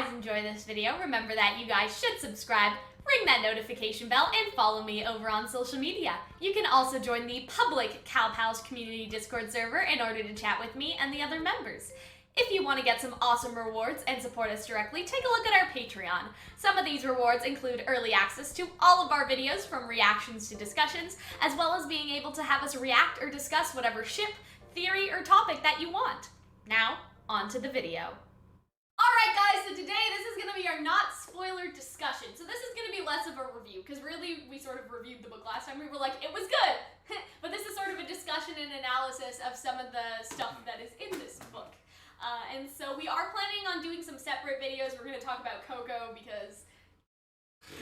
guys enjoy this video, remember that you guys should subscribe, ring that notification bell, and follow me over on social media. You can also join the public CalPals community Discord server in order to chat with me and the other members. If you want to get some awesome rewards and support us directly, take a look at our Patreon. Some of these rewards include early access to all of our videos, from reactions to discussions, as well as being able to have us react or discuss whatever ship, theory, or topic that you want. Now, on to the video. Alright guys, so today this is going to be our not spoiler discussion. So this is going to be less of a review, because really we sort of reviewed the book last time. We were like, it was good! But this is sort of a discussion and analysis of some of the stuff that is in this book. And so we are planning on doing some separate videos. We're going to talk about Coco because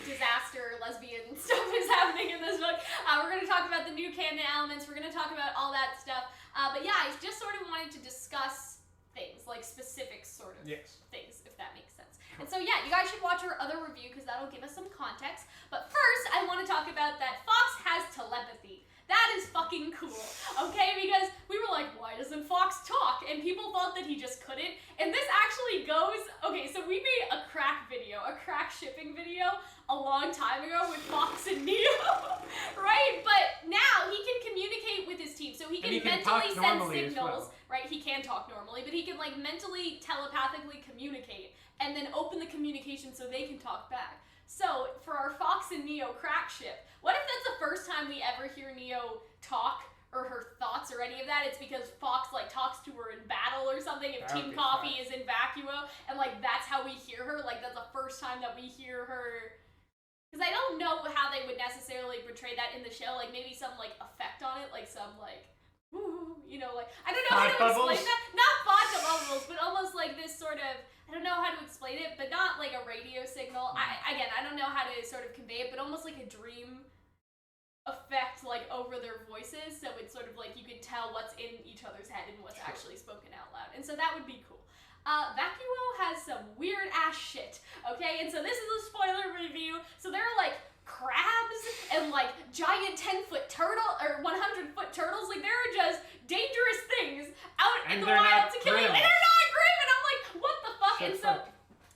disaster, lesbian stuff is happening in this book. We're going to talk about the new canon elements. We're going to talk about all that stuff. But yeah, I just sort of wanted to discuss things, like specific sort of things, if that makes sense. And so yeah, you guys should watch our other review because that'll give us some context. But first, I want to talk about that Fox has telepathy. That is fucking cool, okay? Because we were like, why doesn't Fox talk? And people thought that he just couldn't. And this actually goes, okay, so we made a crack video, a crack shipping video a long time ago with Fox and Neo, right? But now he can communicate with his team. So he can mentally send signals, right? He can talk normally, but he can like mentally, telepathically communicate and then open the communication so they can talk back. So, for our Fox and Neo crack ship, what if that's the first time we ever hear Neo talk, or her thoughts, or any of that? It's because Fox, like, talks to her in battle or something, if Team Coffee is in Vacuo, and, like, that's how we hear her, like, that's the first time that we hear her. Because I don't know how they would necessarily portray that in the show, like, maybe some, like, effect on it, like, some, like, you know, like, I don't know how to explain that. Not vodka bubbles, but almost like this sort of, I don't know how to explain it, but not like a radio signal. I don't know how to sort of convey it, but almost like a dream effect, like over their voices, so it's sort of like you can tell what's in each other's head and what's actually spoken out loud. And so that would be cool. Vacuo has some weird ass shit, okay? And so this is a spoiler review. So there are like crabs and like giant 10-foot turtle or 100-foot turtles. Like there are just dangerous things out in the wild to kill you, and they're not Grimm. And I'm like, what the fuck? And so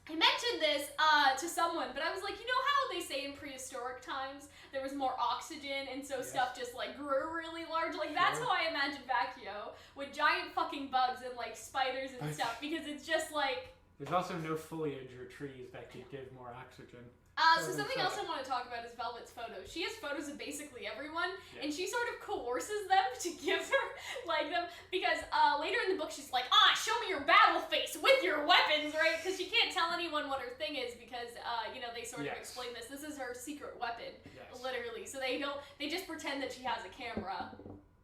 I mentioned this to someone, but I was like, you know how they say in prehistoric times there was more oxygen, and so stuff just like grew really large? Like that's how I imagine Vacuo, with giant fucking bugs and like spiders and stuff, because it's just like there's also no foliage or trees that could give more oxygen. So something else I want to talk about is Velvet's photos. She has photos of basically everyone, and she sort of coerces them to give her, like, them, because later in the book she's like, show me your battle face with your weapons, right? Because she can't tell anyone what her thing is because, you know, they sort of explain this. This is her secret weapon, literally. So they just pretend that she has a camera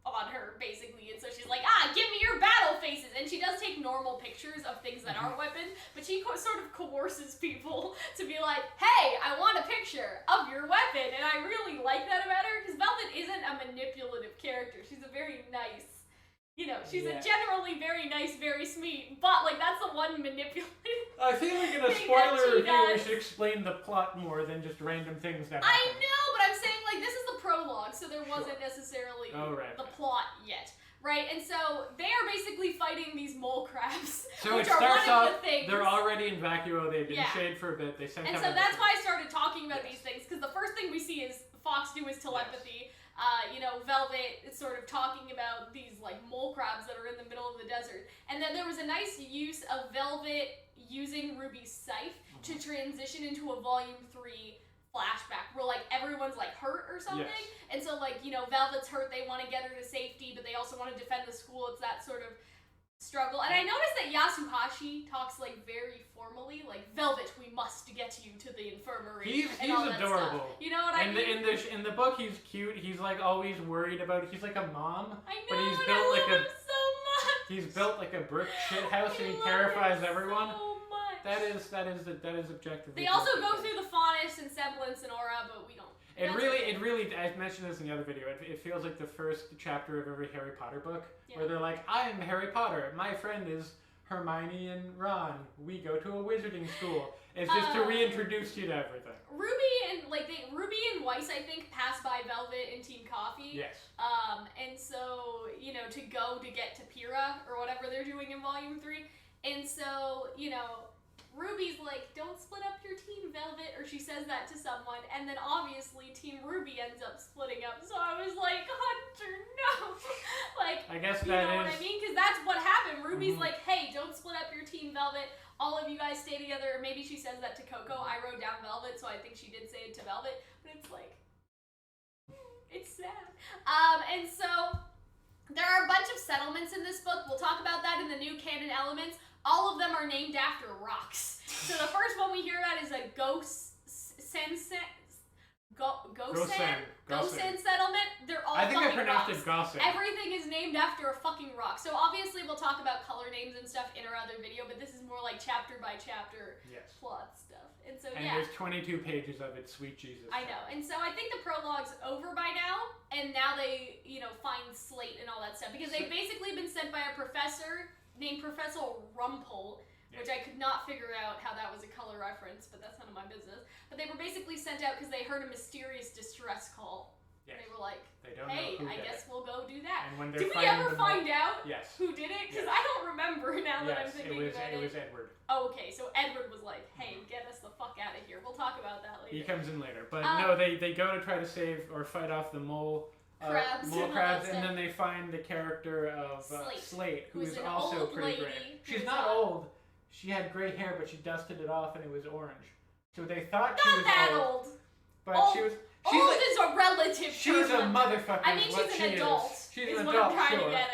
on her, basically, and so she's like, give me your battle faces, and she does take normal pictures of things that aren't weapons, but she sort of coerces people to be like, hey, I want a picture of your weapon, and I really like that about her, because Velvet isn't a manipulative character. She's a very nice, you know, she's a generally very nice, very sweet, but, like, that's the one manipulative I feel like in a spoiler review we should explain the plot more than just random things that happen. I know, but I'm saying, like, this is the prologue, so there wasn't necessarily the plot yet, right? And so they are basically fighting these mole crabs, so which it are starts one of off, the things. They're already in Vacuo, they've been shade for a bit, they sent and so that's why I started talking about these things, because the first thing we see is Fox do his telepathy. You know, Velvet is sort of talking about these, like, mole crabs that are in the middle of the desert. And then there was a nice use of Velvet using Ruby's scythe to transition into a Volume 3 flashback where, like, everyone's, like, hurt or something. And so, like, you know, Velvet's hurt, they want to get her to safety, but they also want to defend the school. It's that sort of struggle. And I noticed that Yatsuhashi talks, like, very formally, like, Velvet, we must get you to the infirmary. He's all that adorable. Stuff. You know what I mean? In the book, he's cute. He's, like, always worried about, he's like a mom. I know, but he's and built I like love him so much. He's built like a brick shit house, and he terrifies everyone. So much. That is objectively. They also go through the Faunus and Semblance and Aura, but we don't. It really, I mentioned this in the other video, it feels like the first chapter of every Harry Potter book, where they're like, I'm Harry Potter, my friend is Hermione and Ron, we go to a wizarding school. It's just to reintroduce you to everything. Ruby and Weiss, I think, pass by Velvet and Team Coffee. Yes. And so, you know, to get to Pyrrha, or whatever they're doing in Volume 3, and so, you know, RWBY's like, don't split up your team, Velvet, or she says that to someone, and then obviously Team RWBY ends up splitting up. So I was like, Hunter, no. Like, I guess you that know what I mean? Because that's what happened. RWBY's like, hey, don't split up your team, Velvet. All of you guys stay together. Or maybe she says that to Coco. I wrote down Velvet, so I think she did say it to Velvet. But it's like, it's sad. And so there are a bunch of settlements in this book. We'll talk about that in the new canon elements. All of them are named after rocks. So the first one we hear about is a Gosen settlement. They're all I think I fucking pronounced rocks. it Gosen. Everything is named after a fucking rock. So obviously we'll talk about color names and stuff in our other video, but this is more like chapter by chapter plot stuff. And so and there's 22 pages of it, sweet Jesus. I know. And so I think the prologue's over by now, and now they, find Slate and all that stuff. Because they've basically been sent by a professor named Professor Rumpel, which I could not figure out how that was a color reference, but that's none of my business. But they were basically sent out because they heard a mysterious distress call. Yes. They were like, hey, I guess we'll go do that. And when did we ever find out yes. who did it? Because I don't remember now that I'm thinking about it. It was Edward. Oh, okay, so Edward was like, hey, get us the fuck out of here. We'll talk about that later. He comes in later. But no, they go to try to save or fight off the mole crabs, and then they find the character of Slate, who is also pretty great. She's not old. She had gray hair, but she dusted it off and it was orange. So they thought she was old. But she was... Old is a relative She's term. a motherfucker. I mean, she's an adult. She's an adult, what I'm trying to get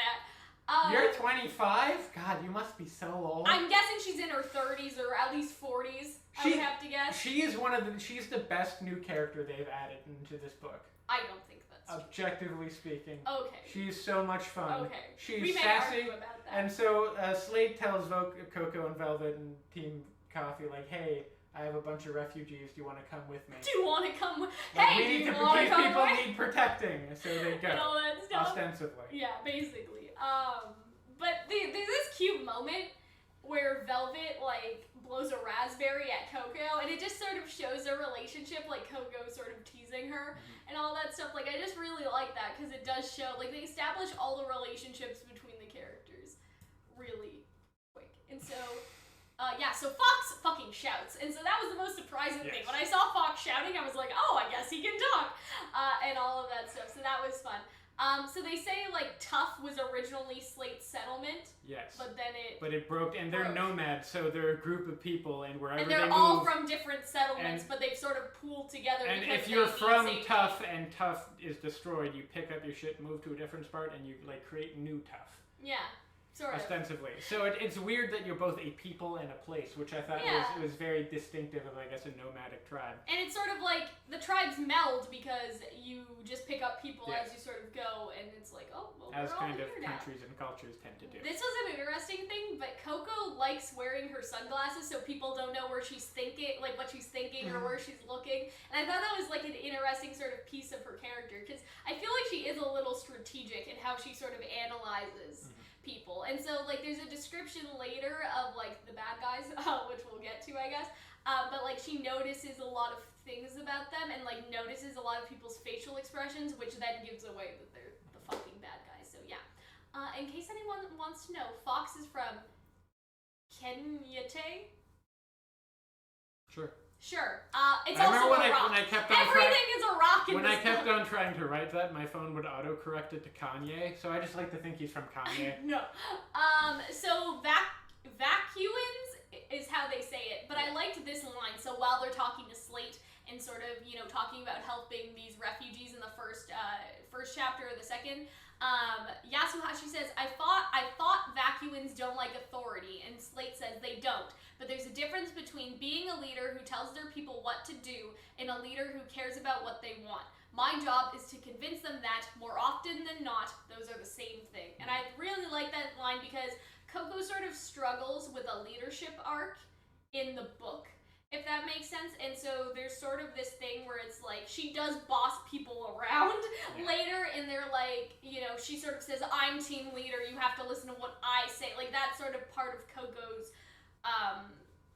at. You're 25? God, you must be so old. I'm guessing she's in her 30s or at least 40s. I would have to guess. She is she's the best new character they've added into this book. I don't think that's true. Objectively speaking. Okay. She's so much fun. Okay. She's sassy. About that. And so Slate tells Coco and Velvet and Team Coffee, like, hey, I have a bunch of refugees. Do you want to come with me? Do you want to come with Hey, do you want to come with me? These people need protecting, so they go. And all that stuff. Ostensibly. Yeah, basically. But there's this cute moment where Velvet, blows a raspberry at Coco, and it just sort of shows their relationship, Coco sort of teasing her, and all that stuff. I just really like that, because it does show, they establish all the relationships between the characters really quick. And so... so Fox fucking shouts, and so that was the most surprising thing. When I saw Fox shouting, I was like, oh, I guess he can talk, and all of that stuff, so that was fun. So they say, Tough was originally Slate's settlement. Yes. But then it broke, and they're nomads, so they're a group of people, and wherever they move... And they're all from different settlements, but they've sort of pooled together. And if you're from Tough, and Tough is destroyed, you pick up your shit, move to a different spot, and you, create new Tough. Yeah. Sort of. Ostensibly. So it's weird that you're both a people and a place, which I thought was very distinctive of, I guess, a nomadic tribe. And it's sort of the tribes meld because you just pick up people as you sort of go, and it's oh, well, as we're all kind of here countries and cultures tend to do. This was an interesting thing, but Coco likes wearing her sunglasses so people don't know where she's thinking, what she's thinking or where she's looking. And I thought that was an interesting sort of piece of her character, because I feel like she is a little strategic in how she sort of analyzes people. And so there's a description later of the bad guys, which we'll get to, I guess, but she notices a lot of things about them, and notices a lot of people's facial expressions, which then gives away that they're the fucking bad guys. So yeah, in case anyone wants to know, Fox is from Kenyate. Sure. It's also a rock. Everything is a rock in this book. When I kept on trying to write that, my phone would auto-correct it to Kanye, so I just like to think he's from Kanye. No. So vacuins is how they say it, but I liked this line. So while they're talking to Slate and sort of, talking about helping these refugees in the first chapter or the second, Yatsuhashi says, I thought vacuins don't like authority, and Slate says they don't. But there's a difference between being a leader who tells their people what to do and a leader who cares about what they want. My job is to convince them that, more often than not, those are the same thing. And I really like that line because Coco sort of struggles with a leadership arc in the book, if that makes sense. And so there's sort of this thing where it's she does boss people around later, and they're she sort of says, I'm team leader, you have to listen to what I say. That's sort of part of Coco's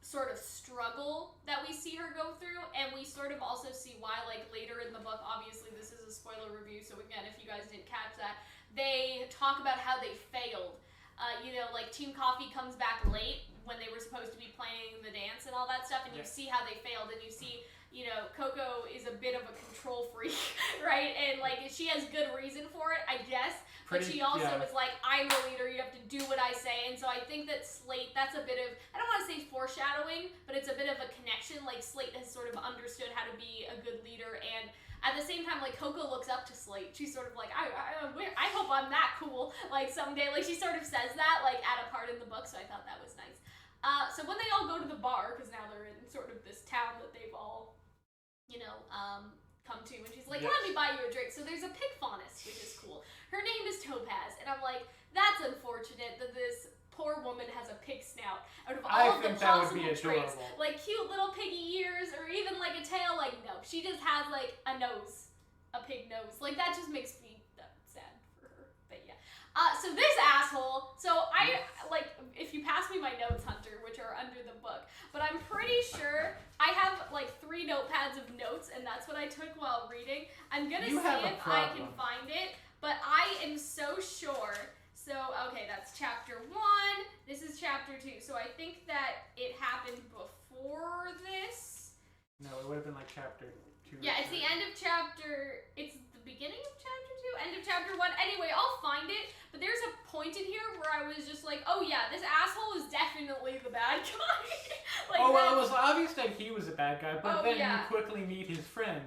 sort of struggle that we see her go through, and we sort of also see why later in the book, obviously this is a spoiler review, so again, if you guys didn't catch that, they talk about how they failed. Team Coffee comes back late when they were supposed to be playing the dance and all that stuff, and you see how they failed, and you see, you know, Coco is a bit of a control freak, right? And like she has good reason for it, I guess. But she also was like, I'm the leader, you have to do what I say. And so I think that Slate, that's a bit of, I don't want to say foreshadowing, but it's a bit of a connection. Like Slate has sort of understood how to be a good leader, and at the same time, like Coco looks up to Slate. She's sort of like, I hope I'm that cool, like someday. Like she sort of says that, like at a part in the book. So I thought that was nice. So when they all go to the bar, because now they're in sort of this town that they've all, you know, come to, and she's like, let me buy you a drink. So there's a pig faunus, which is cool. Her name is Topaz, and I'm like, that's unfortunate that this poor woman has a pig snout out of all of the possible traits. Like cute little piggy ears, or even like a tail. Like, no, she just has like a nose, a pig nose. Like that just makes me sad for her. But yeah. So this asshole, so I, like, if you pass me my notes, Hunter, which are under the book, but I'm pretty sure I have like 3 notepads of notes, and that's what I took while reading. I'm gonna see if I can find it, but I am so sure. So, okay, that's chapter 1, this is chapter 2, so I think that it happened before this. No, it would have been like chapter 2. Yeah, it's the end of chapter, it's the beginning of chapter 2, end of chapter 1. Anyway, I'll find it, but there's a point in here where I was just like, oh yeah, this asshole is definitely the bad guy. Like well, it was obvious that he was a bad guy, but then you quickly meet his friend.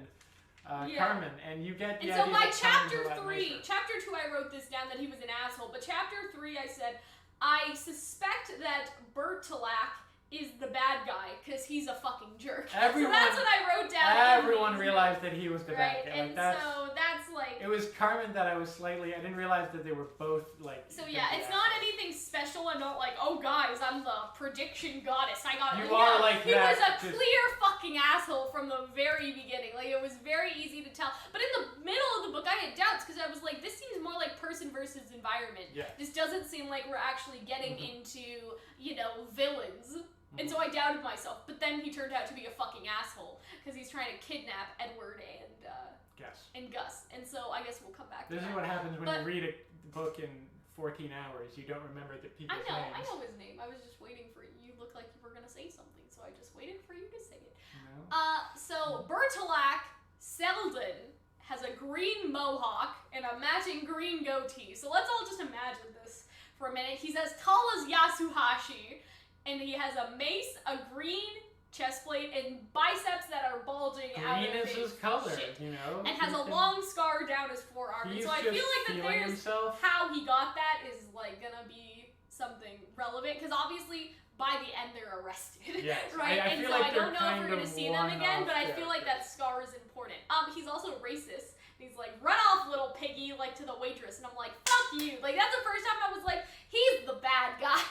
Carmen, and you get the idea. And so by chapter 3, chapter 2 I wrote this down that he was an asshole, but chapter 3 I said, I suspect that Bertolac is the bad guy because he's a fucking jerk. So that's what I wrote down. Everyone realized that he was the bad guy. And so that's like... It was Carmen that I was slightly... I didn't realize that they were both like... So yeah, it's not anything special. I'm not like, oh guys, I'm the prediction goddess. I got it. You are like that. He was a clear fucking asshole from the very beginning. Like, it was very easy to tell. But in the middle of the book, I had doubts because I was like, this seems more like person versus environment. Yeah. This doesn't seem like we're actually getting into, you know, villains. And so I doubted myself, but then he turned out to be a fucking asshole because he's trying to kidnap Edward and Gus. And so I guess we'll come back to that. This is what happens when you read a book in 14 hours. You don't remember the people's names. I know his name. I was just waiting for you. You looked like you were going to say something, so I just waited for you to say it. No. So Bertolac Selden has a green mohawk and a matching green goatee. So let's all just imagine this for a minute. He's as tall as Yatsuhashi. And he has a mace, a green chest plate, and biceps that are bulging out of his his color, you know. And has a long scar down his forearm. And so I feel like that there's how he got that is like gonna be something relevant, because obviously by the end they're arrested. Yes. Right? I feel like I don't know if we're gonna see them again, but I feel like that scar is important. He's also racist. He's like, run off, little piggy, like to the waitress, and I'm like, fuck you. Like that's the first time I was like, he's the bad guy.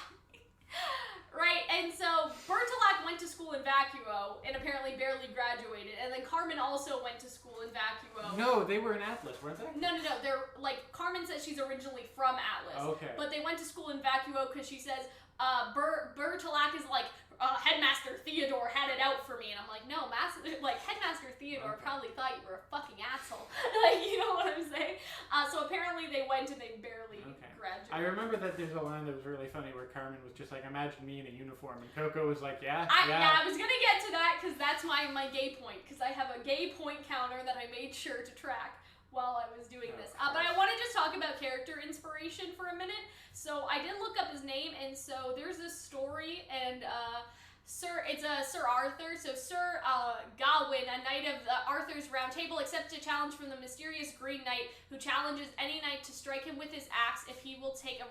Right, and so Bertolac went to school in Vacuo and apparently barely graduated, and then Carmen also went to school in Vacuo. No, they were in Atlas, weren't they? No, they're like, Carmen says she's originally from Atlas. Okay. But they went to school in Vacuo because she says Bertolac is like, Headmaster Theodore had it out for me, and I'm like, no, Headmaster Theodore probably thought you were a fucking asshole. Like, you know what I'm saying? So apparently they went and they barely graduated. I remember that there's a line that was really funny where Carmen was just like, imagine me in a uniform, and Coco was like, yeah. I was gonna get to that because that's my gay point, because I have a gay point counter that I made sure to track while I was doing this. But I want to just talk about character inspiration for a minute. So I did look up his name, and so there's this story, and Sir Arthur. So Sir Gawain, a knight of Arthur's Round Table, accepts a challenge from the mysterious Green Knight, who challenges any knight to strike him with his axe if he will take a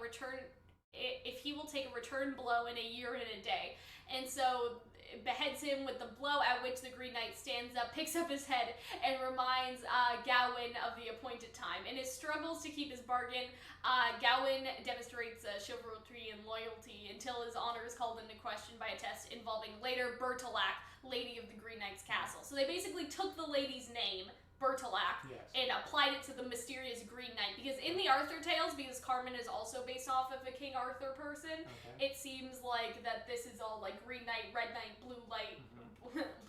return blow in a year and a day. And so beheads him with the blow, at which the Green Knight stands up, picks up his head, and reminds Gawain of the appointed time. In his struggles to keep his bargain, Gawain demonstrates chivalry and loyalty until his honor is called into question by a test involving later Bertolac, Lady of the Green Knight's castle. So they basically took the lady's name, Bertolac, and applied it to the mysterious Green Knight. Because in the Arthur tales, because Carmen is also based off of a King Arthur person, it seems like that this is all like Green Knight, Red Knight, Blue Knight,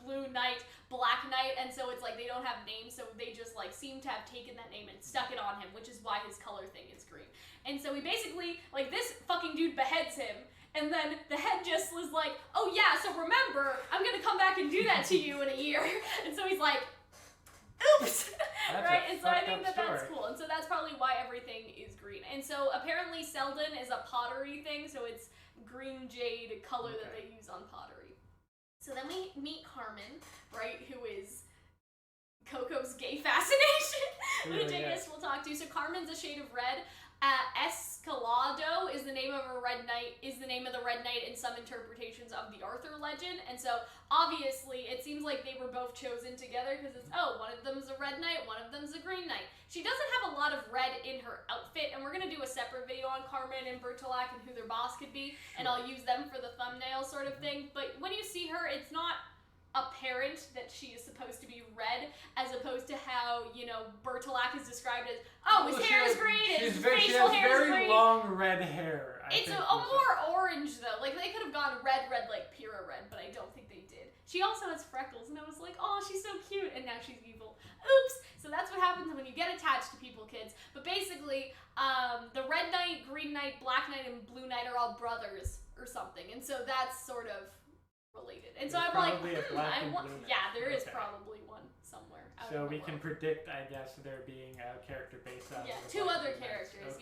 Blue Knight, Black Knight, and so it's like they don't have names, so they just like seem to have taken that name and stuck it on him, which is why his color thing is green. And so he basically, like, this fucking dude beheads him, And then the head just was like, oh yeah, so remember, I'm gonna come back and do that to you in a year. And so he's like, oops! Right? And so I think that that's cool. And so that's probably why everything is green. And so apparently Selden is a pottery thing, so it's green jade color that they use on pottery. So then we meet Carmen, right, who is Coco's gay fascination, which I guess we'll talk to. So Carmen's a shade of red. Escalado is the name of a red knight, is the name of the red knight in some interpretations of the Arthur legend. And so obviously it seems like they were both chosen together because it's, oh, one of them's a red knight, one of them's a green knight. She doesn't have a lot of red in her outfit, and we're going to do a separate video on Carmen and Bertolac and who their boss could be, and I'll use them for the thumbnail sort of thing. But when you see her, it's not apparent that she is supposed to be red, as opposed to how, you know, Bertolac is described as, oh, his hair is green, his facial hair is green. Very long red hair. It's a more orange, though. Like, they could have gone red like Pyrrha red, but I don't think they did. She also has freckles, and I was like, oh, she's so cute, and now she's evil. Oops! So that's what happens when you get attached to people, kids. But basically, the red knight, green knight, black knight, and blue knight are all brothers or something, and so that's sort of related. And so I'm like, yeah, there is probably one somewhere. So we can predict, I guess, there being a character based on two other characters,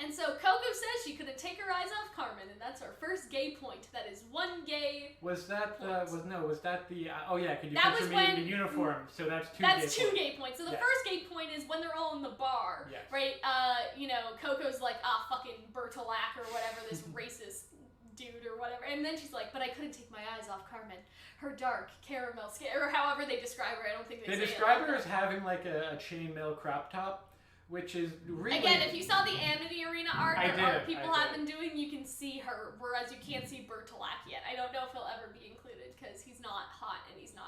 And so Coco says she couldn't take her eyes off Carmen, and that's our first gay point. That is one gay. Was that the? Was that the? Oh yeah, could you that picture me in the uniform? So that's two. That's two gay points. So the first gay point is when they're all in the bar, right? You know, Coco's like, fucking Bertolac or whatever, this racist dude or whatever, and then she's like, but I couldn't take my eyes off Carmen, her dark caramel skin, or however they describe her. I don't think they describe her as having like a chainmail crop top, which is really, again, if you saw the Amity Arena art people have been doing, you can see her, whereas you can't see Bertolac yet. I don't know if he'll ever be included because he's not hot and he's an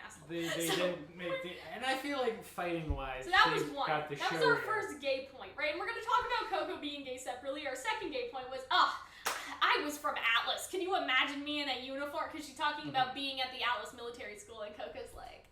asshole. They didn't make the, and I feel like fighting wise, so that was one. That was our first gay point, right? And we're going to talk about Coco being gay separately. Our second gay point was, I was from Atlas. Can you imagine me in a uniform? Because she's talking about being at the Atlas military school, and Coco's like,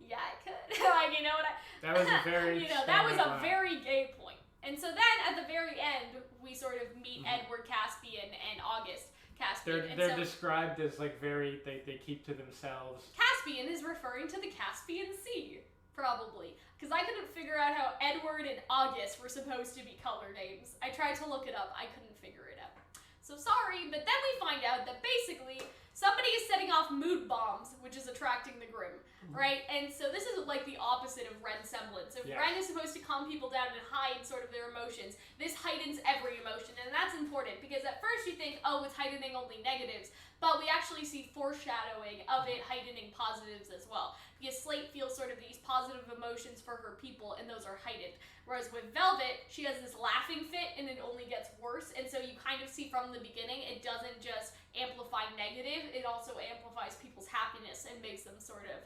yeah, I could. Like, you know what that was a very, that was a very gay point. And so then at the very end, we sort of meet Edward Caspian and August Caspian. They're described as like very, they keep to themselves. Caspian is referring to the Caspian Sea, probably. Because I couldn't figure out how Edward and August were supposed to be color names. I tried to look it up. I couldn't figure it out. So sorry, but then we find out that basically somebody is setting off mood bombs, which is attracting the Grimm, right? And so this is like the opposite of Ren semblance. If Ren is supposed to calm people down and hide sort of their emotions, this heightens every emotion, and that's important because at first you think, oh, it's heightening only negatives, but we actually see foreshadowing of it heightening positives as well. Because Slate feels sort of these positive emotions for her people, and those are heightened. Whereas with Velvet, she has this laughing fit, and it only gets worse. And so you kind of see from the beginning, it doesn't just amplify negative, it also amplifies people's happiness and makes them sort of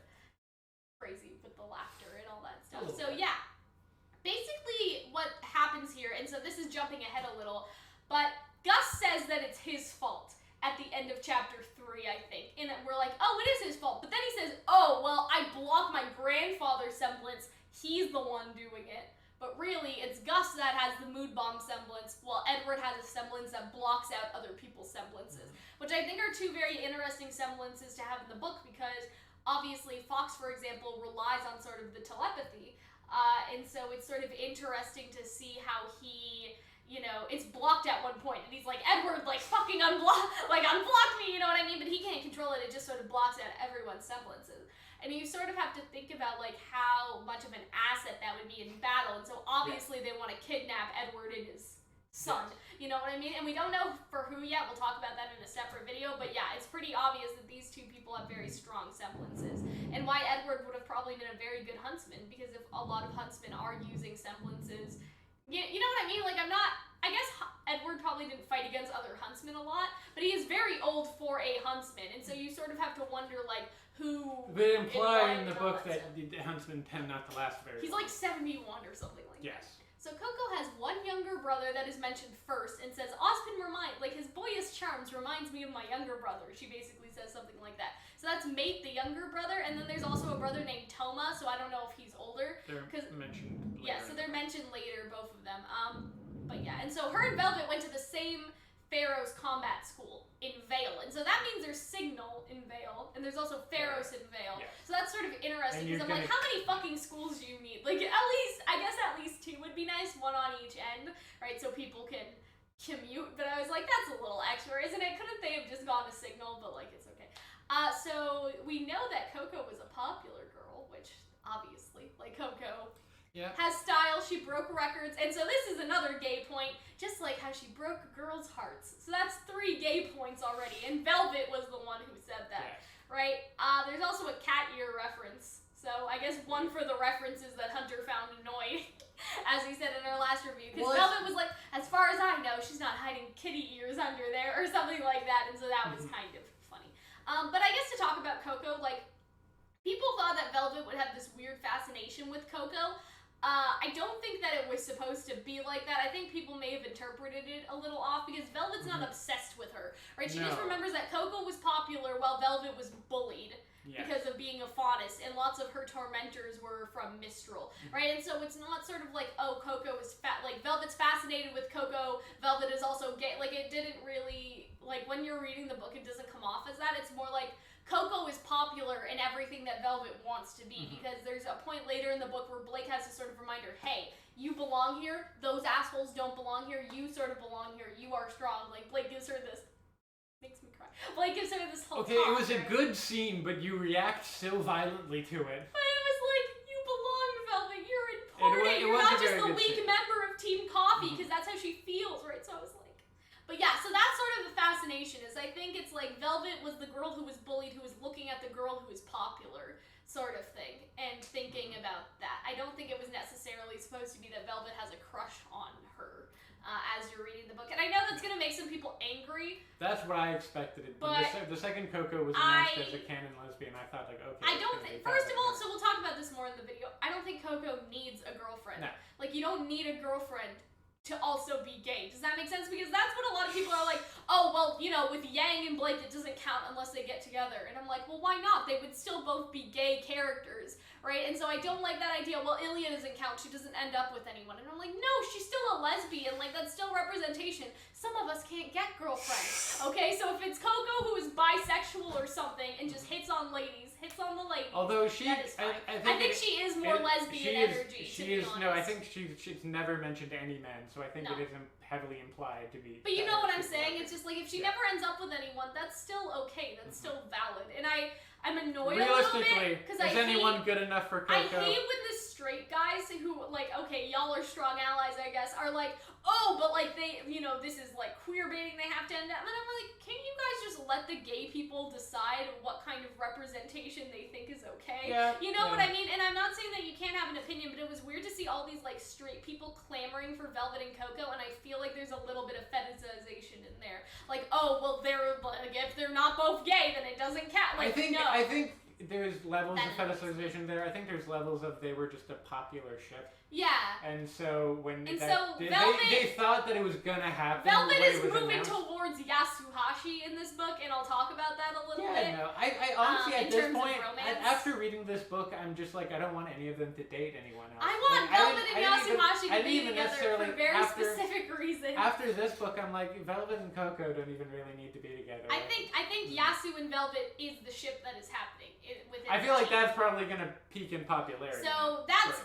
crazy with the laughter and all that stuff. So yeah, basically what happens here, and so this is jumping ahead a little, but Gus says that it's his fault at the end of chapter 3, I think. And we're like, oh, it is his fault. But then he says, oh, well, I blocked my grandfather's semblance. He's the one doing it. But really, it's Gus that has the mood bomb semblance, while Edward has a semblance that blocks out other people's semblances. Which I think are two very interesting semblances to have in the book, because obviously Fox, for example, relies on sort of the telepathy. And so it's sort of interesting to see how he, you know, it's blocked at one point, and he's like, Edward, like, fucking unblock me, you know what I mean? But he can't control it, it just sort of blocks out everyone's semblances. And you sort of have to think about, like, how much of an asset that would be in battle, and so obviously they want to kidnap Edward and his son, you know what I mean? And we don't know for who yet, we'll talk about that in a separate video, but yeah, it's pretty obvious that these two people have very strong semblances, and why Edward would have probably been a very good huntsman, because if a lot of huntsmen are using semblances, you know what I mean? Like, I guess Edward probably didn't fight against other huntsmen a lot, but he is very old for a huntsman, and so you sort of have to wonder, like, who... They imply in the book that the huntsmen tend not to last very long. He's like 71 or something like that. Yes. So Coco has one younger brother that is mentioned first, and says, Ozpin his boyish charms reminds me of my younger brother. She basically says something like that. So that's Mate, the younger brother, and then there's also a brother named Toma, so I don't know if he's older. They're mentioned later. Yeah, so they're mentioned later, both of them. But yeah, and so her and Velvet went to the same Pharaoh's combat school in Vale. And so that means there's Signal in Vale, and there's also Pharaoh's in Vale. Yeah. So that's sort of interesting, because I'm like, how many fucking schools do you need? Like, I guess at least 2 would be nice, 1 on each end, right, so people can commute, but I was like, that's a little extra, isn't it? Couldn't they have just gone to Signal, but like, it's okay. So we know that Coco was a popular girl, which obviously, like, Coco has style, she broke records, and so this is another gay point, just like how she broke girls' hearts. So that's 3 gay points already, and Velvet was the one who said that, right? There's also a cat ear reference, so I guess one for the references that Hunter found annoying, as he said in our last review, because Velvet was like, as far as I know, she's not hiding kitty ears under there, or something like that, and so that was kind of funny. But I guess to talk about Coco, like, people thought that Velvet would have this weird fascination with Coco. I don't think that it was supposed to be like that. I think people may have interpreted it a little off, because Velvet's not obsessed with her, right? She just remembers that Coco was popular while Velvet was bullied because of being a faunus, and lots of her tormentors were from Mistral, right? And so it's not sort of like, oh, Coco is like, Velvet's fascinated with Coco, Velvet is also gay. Like, it didn't really, like, when you're reading the book, it doesn't come off as that. It's more like, Coco is popular in everything that Velvet wants to be, because there's a point later in the book where Blake has to sort of remind her, hey, you belong here, those assholes don't belong here, you sort of belong here, you are strong. Like, Blake gives her this, makes me cry, Blake gives her this whole it was a good scene, but you react so violently to it. But it was like, you belong, Velvet, you're important, you're not just the weak member of Team Coffee, because that's how she feels, right? So I was like, but yeah, so that's sort of the fascination, is I think it's like Velvet was the girl who was bullied, who was looking at the girl who was popular, sort of thing, and thinking about that. I don't think it was necessarily supposed to be that Velvet has a crush on her as you're reading the book. And I know that's going to make some people angry. That's what I expected. But the second Coco was announced as a canon lesbian, I thought, like, okay. I don't think, first of all, so we'll talk about this more in the video, I don't think Coco needs a girlfriend. No. Like, you don't need a girlfriend to also be gay. Does that make sense? Because that's what a lot of people are like, oh, well, you know, with Yang and Blake, it doesn't count unless they get together. And I'm like, well, why not? They would still both be gay characters, right? And so I don't like that idea, well, Ilya doesn't count, she doesn't end up with anyone. And I'm like, no, she's still a lesbian, like, that's still representation. Some of us can't get girlfriends, okay? So if it's Coco who is bisexual or something and just hits on the ladies, although she, I think she is more lesbian energy, to be honest. No, I think she's never mentioned any men, so I think it is heavily implied to be. But you know what I'm saying? It's just like, if she never ends up with anyone, that's still okay, that's still valid. And I'm annoyed a little bit, because is anyone good enough for Coco? I hate when the straight guys who, like, okay, y'all are strong allies, I guess, are like, oh, but like, they, you know, this is like queer baiting, they have to end up. And I'm like, can you guys just let the gay people decide what kind of representation they think is okay? Yeah, you know what I mean? And I'm not saying that you can't have an opinion, but it was weird to see all these like straight people clamoring for Velvet and Coco, and I feel like there's a little bit of fetishization in there. Like, oh, well, like, if they're not both gay, then it doesn't count. Like, I think there's levels of fetishization there. I think there's levels of they were just a popular ship. Yeah. And so when they thought that it was gonna happen. Velvet is moving towards Yatsuhashi in this book, and I'll talk about that a little bit. No, I honestly at this point, after reading this book, I'm just like, I don't want any of them to date anyone else. I want Velvet and Yatsuhashi to be together for very specific reasons. After this book, I'm like, Velvet and Coco don't even really need to be together. I think Yasu and Velvet is the ship that is happening. I feel like that's probably gonna peak in popularity. So that's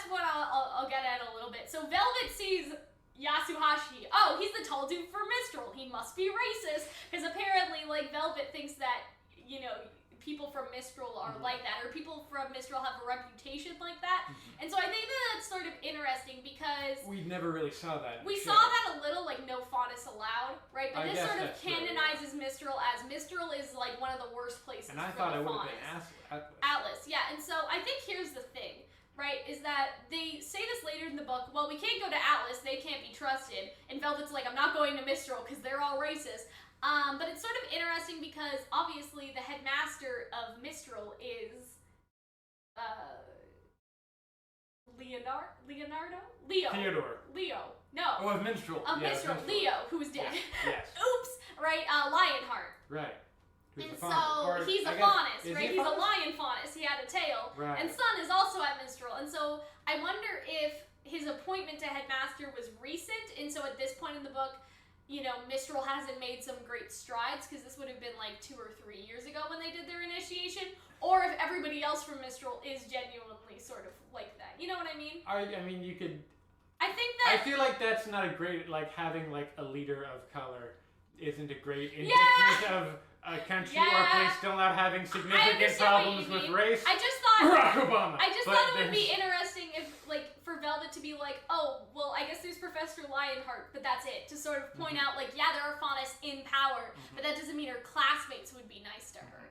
what I'll get at a little bit. So Velvet sees Yatsuhashi. Oh, he's the tall dude for Mistral. He must be racist, because apparently, like, Velvet thinks that, you know, people from Mistral are like that, or people from Mistral have a reputation like that. And so I think that that's sort of interesting, because we never really saw that. We saw that a little, like, no faunus allowed, right? But this sort of canonizes Mistral as Mistral is like one of the worst places. And I thought it would have been Atlas, yeah. And so I think here's the thing, right, is that they say this later in the book, well, we can't go to Atlas, they can't be trusted, and Velvet's like, I'm not going to Mistral because they're all racist. But it's sort of interesting because, obviously, the headmaster of Mistral is, Leo. Theodore. Leo. No. Oh, of Mistral. Of Mistral. Leo, who's dead. Yes. Oops. Right, Lionheart. Right. And so he's a faunus, right? He's a lion faunus. He had a tail. Right. And Sun is also at Mistral. And so I wonder if his appointment to headmaster was recent, and so at this point in the book, you know, Mistral hasn't made some great strides, because this would have been like 2 or 3 years ago when they did their initiation, or if everybody else from Mistral is genuinely sort of like that. You know what I mean? I mean, you could... I think that... I feel like that's not a great, like, having, like, a leader of color isn't a great indication of a country or place still not having significant problems with race. I just thought... Barack Obama! I just thought it would be interesting if, like, for Velvet to be like, oh, well, I guess there's Professor Lionheart, but that's it. To sort of point out, like, yeah, there are Faunus in power, but that doesn't mean her classmates would be nice to her.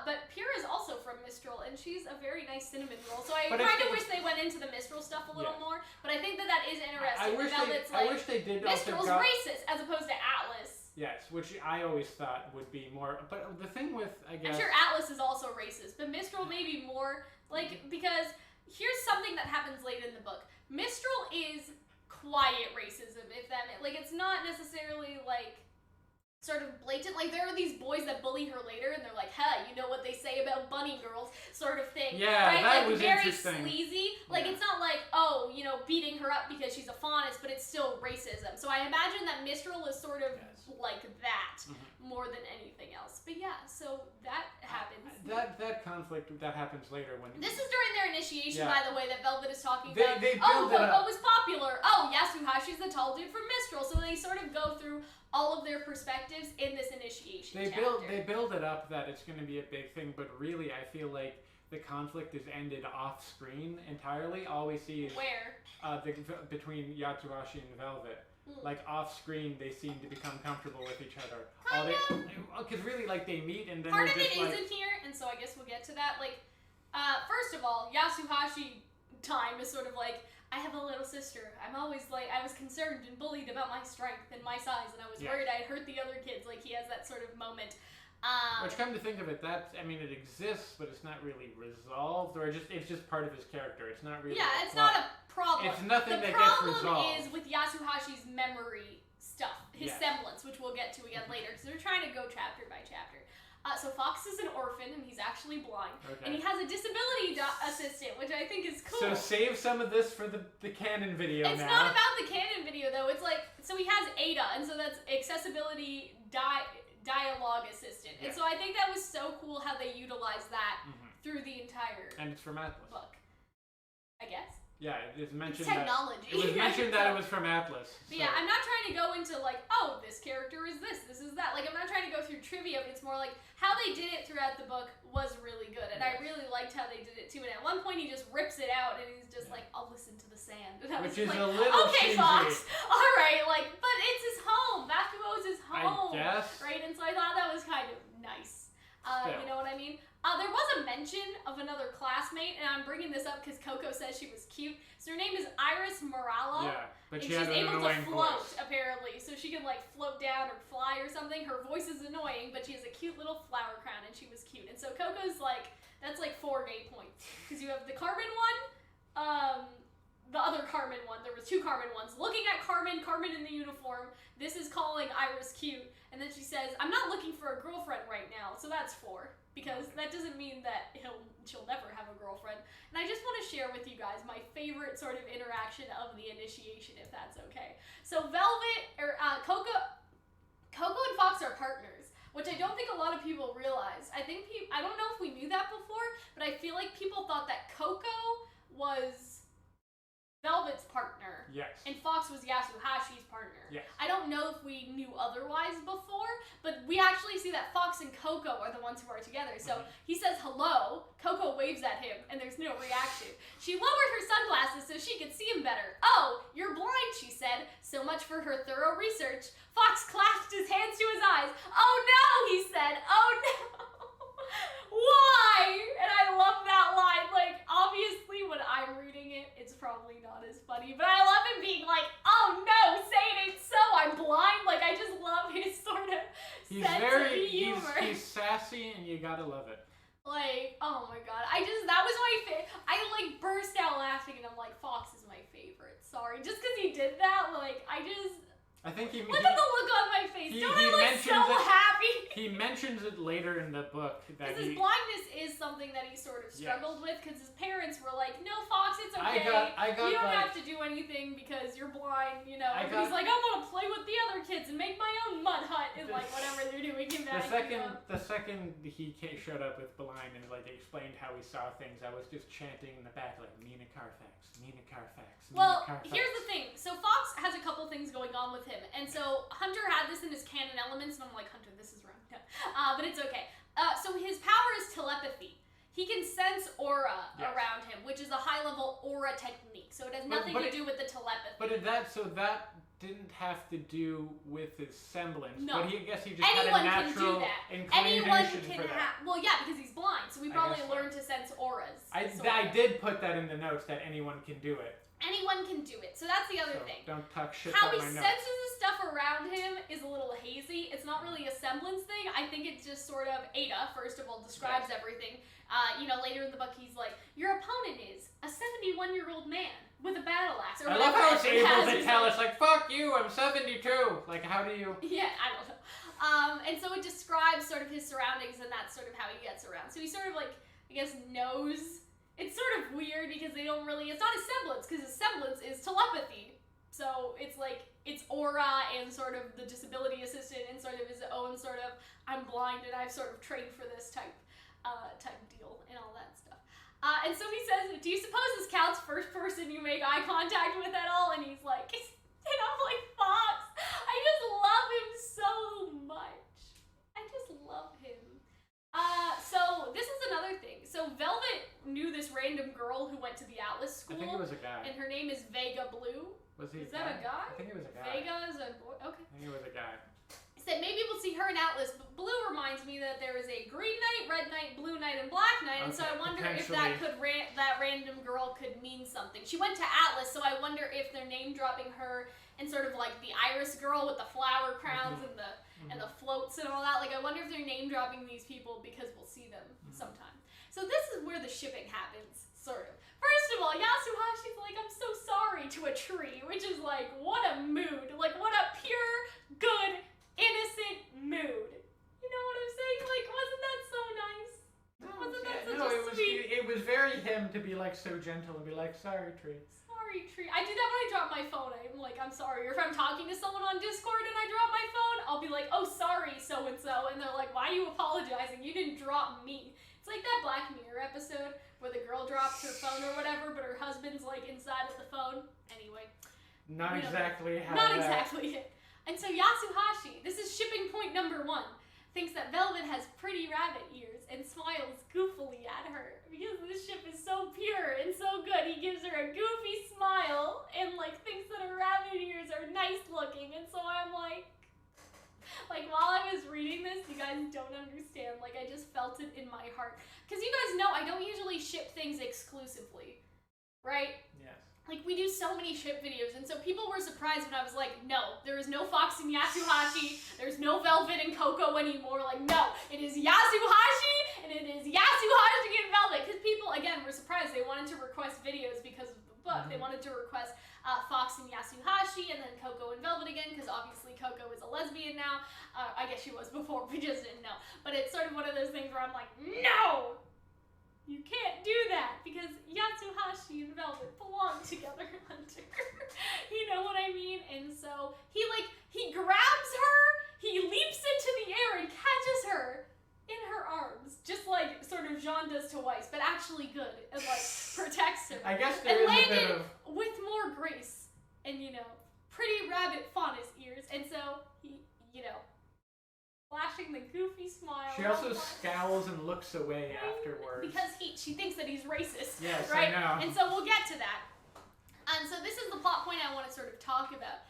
But Pyrrha's also from Mistral, and she's a very nice cinnamon roll. So I kind of wish they went into the Mistral stuff a little more. But I think that that is interesting. I wish they did. Mistral's racist as opposed to Atlas. Yes, which I always thought would be more. But the thing with, I guess, I'm sure Atlas is also racist, but Mistral maybe more like, because here's something that happens late in the book. Mistral is quiet racism, if that like it's not necessarily like sort of blatant, like there are these boys that bully her later and they're like, hey, you know what they say about bunny girls, sort of thing. Yeah, right? that like, was very interesting. Sleazy. Like it's not like, oh, you know, beating her up because she's a faunus, but it's still racism. So I imagine that Mistral is sort of like that more than anything else. But yeah, so that happens. That conflict that happens later when this is during their initiation, by the way, that Velvet is talking about. They oh, Coco was popular. Oh, Yatsuhashi's the tall dude from Mistral. So they sort of go through all of their perspectives in this initiation chapter. They build it up that it's going to be a big thing, but really I feel like the conflict is ended off screen entirely. All we see is between Yatsuhashi and Velvet. Like off screen, they seem to become comfortable with each other. Because really, like they meet and then part of it isn't here, and so I guess we'll get to that. Like, first of all, Yatsuhashi time is sort of like, I have a little sister. I'm always like, I was concerned and bullied about my strength and my size, and I was worried I'd hurt the other kids. Like, he has that sort of moment. Which, come to think of it, I mean, it exists, but it's not really resolved, or it's just part of his character. It's not really. Yeah, it's not a problem. It's nothing that gets resolved. The problem is with Yatsuhashi's memory stuff, his semblance, which we'll get to again later, because they're trying to go chapter by chapter. So Fox is an orphan, and he's actually blind. Okay. And he has a disability assistant, which I think is cool. So save some of this for the canon video It's not about the canon video, though. It's like, so he has Ada, and so that's accessibility dialogue assistant. And so I think that was so cool how they utilized that through the entire and it's from Atlas. book. I guess. Yeah, it's mentioned technology. It was mentioned that it was from Atlas. But yeah, I'm not trying to go into like, oh, this character is this is that. Like, I'm not trying to go through trivia, but it's more like how they did it throughout the book was really good. And I really liked how they did it too. And at one point he just rips it out and he's just like, I'll listen to the sand. And I was Which is like, a little okay, cheesy. Fox. All right, like, but it's his home. Vacuo is his home. I guess. Right? And so I thought that was kind of nice. You know what I mean? There was a mention of another classmate, and I'm bringing this up because Coco says she was cute. So her name is Iris Morala. Yeah, but and she's able to float, voice. apparently. So she can, like, float down or fly or something. Her voice is annoying, but she has a cute little flower crown, and she was cute. And so Coco's, like, that's, like, 4 gay points. Because you have the Carmen one, the other Carmen one. There was 2 Carmen ones. Looking at Carmen in the uniform. This is calling Iris cute. And then she says, I'm not looking for a girlfriend right now. So that's 4. Because that doesn't mean that she'll never have a girlfriend. And I just want to share with you guys my favorite sort of interaction of the initiation, if that's okay. So Coco and Fox are partners, which I don't think a lot of people realize. I don't know if we knew that before, but I feel like people thought that Coco was Velvet's partner. Yes. And Fox was Yatsuhashi's partner. Yes. I don't know if we knew otherwise before, but we actually see that Fox and Coco are the ones who are together. So he says hello, Coco waves at him, and there's no reaction. She lowered her sunglasses so she could see him better. Oh, you're blind, she said. So much for her thorough research. Fox clasped his hands to his eyes. Oh no, he said. Oh no. Why? And I love that line. Like, obviously, when I'm reading it, it's probably not as funny. But I love him being like, oh no, say it ain't so. I'm blind. Like, I just love his sort of sense of humor. He's sassy, and you gotta love it. Like, oh my god. That was my favorite. I, like, burst out laughing, and I'm like, Fox is my favorite. Sorry. Just because he did that, like, I think Look at the look on my face. Don't I look so happy? He mentions it later in the book. Because his blindness is something that he sort of struggled with, because his parents were like, no, Fox, it's okay. You don't have to do anything because you're blind, you know. He's like, I want to play with the other kids and make my own mud hut and like whatever they're doing in that. The second he showed up with blind and like explained how he saw things, I was just chanting in the back like, Mina Carfax, Mina Carfax. Well, here's the thing. So Fox has a couple things going on with him. And so Hunter had this in his canon elements, and I'm like, Hunter, this is wrong. No. But it's okay. So his power is telepathy. He can sense aura around him, which is a high-level aura technique. So it has nothing to do with the telepathy. But that didn't have to do with his semblance. No. But I guess he just had a natural inclination for that. Well, yeah, because he's blind, so we probably learned to sense auras. I did put that in the notes that anyone can do it. Anyone can do it. So that's the other thing. Don't talk shit How about my notes. How he senses the stuff around him is a little hazy. It's not really a semblance thing. I think it's just sort of Ada, first of all, describes everything. Later in the book, he's like, your opponent is a 71-year-old man with a battle axe. Or I love how it's able to tell us, like, fuck you, I'm 72. Like, how do you... Yeah, I don't know. And so it describes sort of his surroundings, and that's sort of how he gets around. So he sort of, like, I guess, knows... It's sort of weird because they don't really... It's not a semblance, because his semblance is telepathy. So it's like, it's aura and sort of the disability assistant and sort of his own sort of, I'm blind and I've sort of trained for this type deal and all that stuff. And so he says, do you suppose this counts first person you make eye contact with at all? And he's like, and I'm like, Fox, I just love him so much. I just love him. So this is another thing. So Velvet knew this random girl who went to the Atlas school. I think it was a guy. And her name is Vega Blue. Is that a guy? I think it was a guy. Vega is a boy? Okay. I think it was a guy. He said maybe we'll see her in Atlas, but Blue reminds me that there is a Green Knight, Red Knight, Blue Knight, and Black Knight, and so I wonder if that random girl could mean something. She went to Atlas, so I wonder if they're name-dropping her and sort of like the Iris girl with the flower crowns and the floats and all that. Like, I wonder if they're name-dropping these people because we'll see them sometime. So this is where the shipping happens, sort of. First of all, Yatsuhashi's like, I'm so sorry to a tree, which is like, what a mood. Like, what a pure, good, innocent mood. You know what I'm saying? Like, wasn't that so nice? Wasn't that such a sweet... It was very him to be like so gentle and be like, sorry, tree. Sorry, tree. I do that when I drop my phone. I'm like, I'm sorry. Or if I'm talking to someone on Discord and I drop my phone, I'll be like, oh, sorry, so-and-so. And they're like, why are you apologizing? You didn't drop me. It's like that Black Mirror episode where the girl drops her phone or whatever, but her husband's like inside of the phone. Anyway. Not exactly it. And so Yatsuhashi, this is shipping point number 1, thinks that Velvet has pretty rabbit ears and smiles goofily at her. Because this ship is so pure and so good, he gives her a goofy smile and like thinks that her rabbit ears are nice looking. And so I'm like while I was reading this, you guys don't understand. Like, I just felt it in my heart. Because you guys know I don't usually ship things exclusively, right? Yes. Like, we do so many ship videos, and so people were surprised when I was like, no, there is no Fox and Yatsuhashi, there's no Velvet and Coco anymore. Like, no, it is Yatsuhashi, and it is Yatsuhashi and Velvet. Because people, again, were surprised. They wanted to request videos because of the book. They wanted to request Fox and Yatsuhashi, and then Coco and Velvet again, because obviously Coco is a lesbian now. I guess she was before, we just didn't know. But it's sort of one of those things where I'm like, no! You can't do that, because Yatsuhashi and Velvet belong together, Hunter. You know what I mean? And so, he grabs her, he leaps into the air and catches her in her arms, just like sort of Jean does to Weiss, but actually good, and like protects her. I guess there is a bit of... with more grace, and pretty rabbit faunus ears, and so he, flashing the goofy smile. She also scowls and looks away afterwards. Because she thinks that he's racist. Yes, right? I know. And so we'll get to that. And so this is the plot point I want to sort of talk about,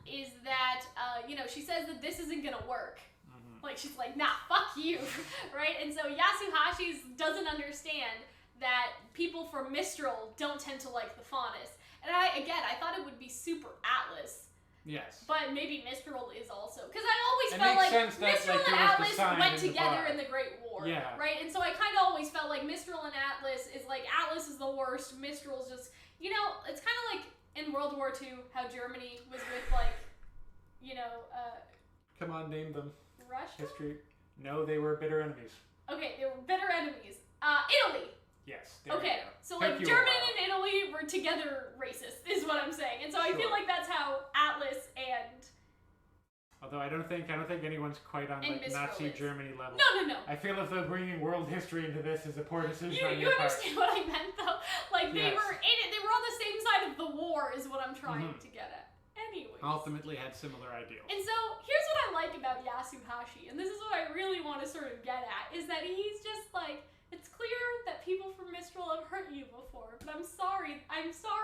is that, she says that this isn't going to work. Like, she's like, nah, fuck you, right? And so Yatsuhashi doesn't understand that people from Mistral don't tend to like the faunus. And I thought it would be super Atlas. Yes. But maybe Mistral is also. Because I always felt like Mistral and Atlas went together in the Great War. Yeah. Right? And so I kind of always felt like Mistral and Atlas is like, Atlas is the worst, Mistral's just, it's kind of like in World War II, how Germany was with, like, you know, Come on, name them. Russia? History. No, they were bitter enemies. Okay, they were bitter enemies. Italy! Yes. Okay, so like Germany and Italy were together racist, is what I'm saying. And so I feel like that's how Atlas and... Although I don't think anyone's quite on like Nazi Germany level. No. I feel as though bringing world history into this is a poor decision on You your part. understand what I meant though? Like they were in it. They were on the same side of the war, is what I'm trying to get at. Anyways. Ultimately had similar ideals. And so here's what I like about Yatsuhashi, and this is what I really want to sort of get at, is that he's just like, it's clear that people from Mistral have hurt you before, but I'm sorry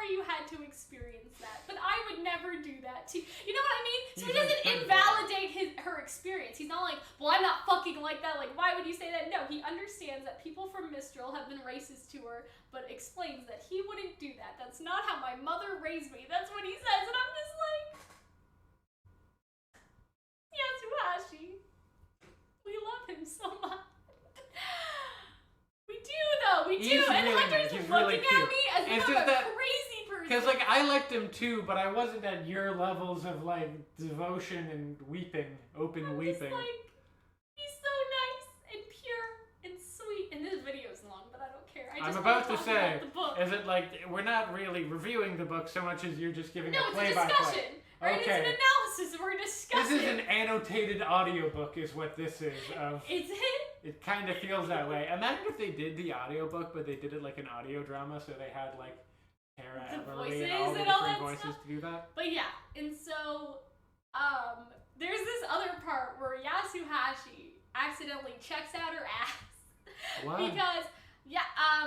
you had to experience that. But I would never do that to you. You know what I mean? So he doesn't invalidate her experience. He's not like, well, I'm not fucking like that. Like, why would you say that? No, he understands that people from Mistral have been racist to her, but explains that he wouldn't do that. That's not how my mother raised me. That's what he says, and I'm just like, Yatsuhashi, we love him so much. We do, though. We do. And Hunter's looking at me as if I'm a crazy person. Because, like, I liked him too, but I wasn't at your levels of, like, devotion and weeping, open weeping. Just like, he's so nice and pure and sweet. And this video is long, but I don't care. I'm about to say, is it like, we're not really reviewing the book so much as you're just giving a play-by-play. No, it's a discussion. Right? Okay. It's an analysis. We're discussing. This is an annotated audiobook is what this is. Is it? It kind of feels that way. Imagine if they did the audiobook, but they did it like an audio drama, so they had like Tara, Everly, and all the different voices to do that. But yeah, and so there's this other part where Yatsuhashi accidentally checks out her ass. What? Because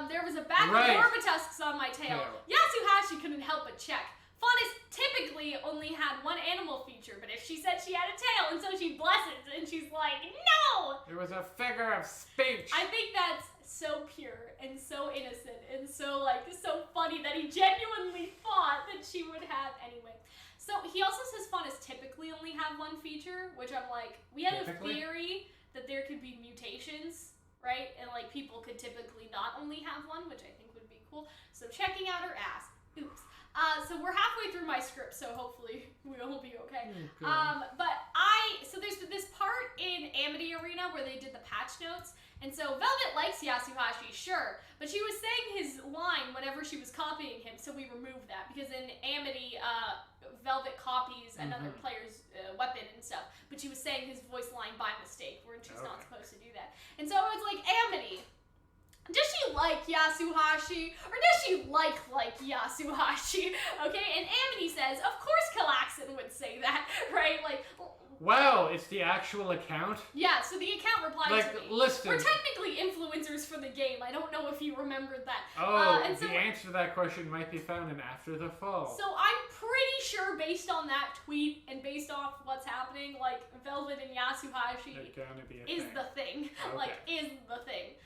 there was a bag of Orbitusks on my tail. Yatsuhashi couldn't help but check. Faunus typically only had one animal feature, but if she said she had a tail, and so she blesses, and she's like, no! There was a figure of speech. I think that's so pure, and so innocent, and so, like, so funny that he genuinely thought that she would have, anyway. So, he also says Faunus typically only have one feature, which I'm like, we had a theory that there could be mutations, right? And, like, people could typically not only have one, which I think would be cool. So, checking out her ass. Oops. So we're halfway through my script, so hopefully we'll be okay. So there's this part in Amity Arena where they did the patch notes, and so Velvet likes Yatsuhashi, sure, but she was saying his line whenever she was copying him, so we removed that, because in Amity, Velvet copies another player's weapon and stuff, but she was saying his voice line by mistake, where she's not supposed to do that. And so it's like, Amity, does she like Yatsuhashi, or does she like Yatsuhashi? Okay, and Amity says, of course Calxiyn would say that, right? Like, wow, it's the actual account? Yeah, so the account replied to me. Listen. We're technically influencers for the game. I don't know if you remembered that. Oh, and so the answer to that question might be found in After the Fall. So I'm pretty sure, based on that tweet and based off what's happening, like, Velvet and Yatsuhashi is the thing. Okay. Like, is the thing.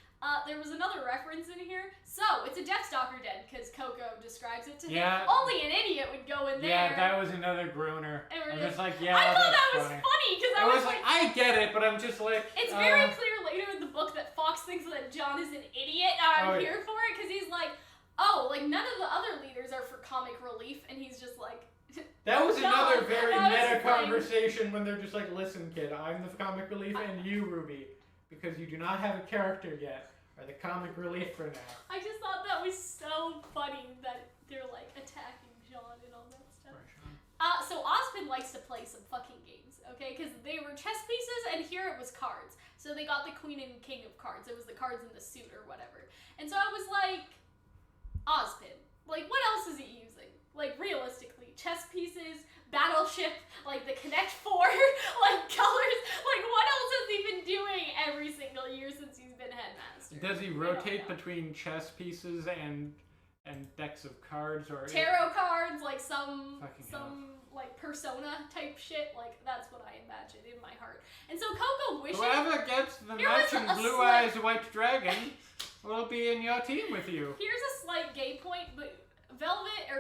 There was another reference in here. So, it's a Deathstalker den, because Coco describes it to him. Only an idiot would go in there. Yeah, that was another groaner. I'm just like, I thought that was funny, because I was like, I get it, but I'm just like... It's very clear later in the book that Fox thinks that John is an idiot. I'm here for it, because he's like, oh, like, none of the other leaders are for comic relief, and he's just like... That was another very meta conversation when they're just like, listen, kid, I'm the comic relief, and you, Ruby, because you do not have a character yet. Or the comic relief for now. I just thought that was so funny that they're like attacking John and all that stuff. So Ozpin likes to play some fucking games, okay? Because they were chess pieces and here it was cards. So they got the queen and king of cards. It was the cards in the suit or whatever. And so I was like, Ozpin, like what else is he using? Like realistically, chess pieces, battleship, like the Connect 4, like colors, like what else has he been doing every single year since he's been Headmaster? Does he rotate between chess pieces and decks of cards or tarot cards, like some like Persona type shit? Like that's what I imagine in my heart. And so Coco wishes whoever gets the matching blue eyes white dragon will be in your team with you. Here's a slight gay point, but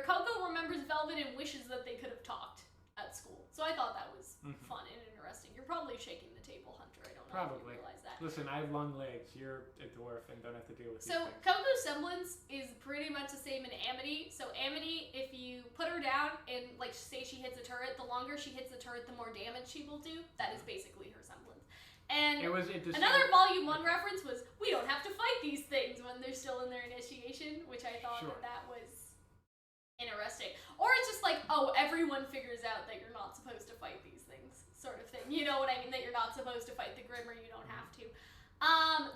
Coco remembers Velvet and wishes that they could have talked at school. So I thought that was fun and interesting. You're probably shaking the table, Hunter. I don't know. know if you Probably. realize that. Listen, I have long legs. You're a dwarf and don't have to deal with these So things. Coco's semblance is pretty much the same in Amity. So Amity, if you put her down and like say she hits a turret, the longer she hits the turret, the more damage she will do. That is basically her semblance. And another Volume 1 reference was, we don't have to fight these things when they're still in their initiation, which I thought that was interesting. Or it's just like, oh, everyone figures out that you're not supposed to fight these things, sort of thing. You know what I mean? That you're not supposed to fight the Grimm, or you don't have to.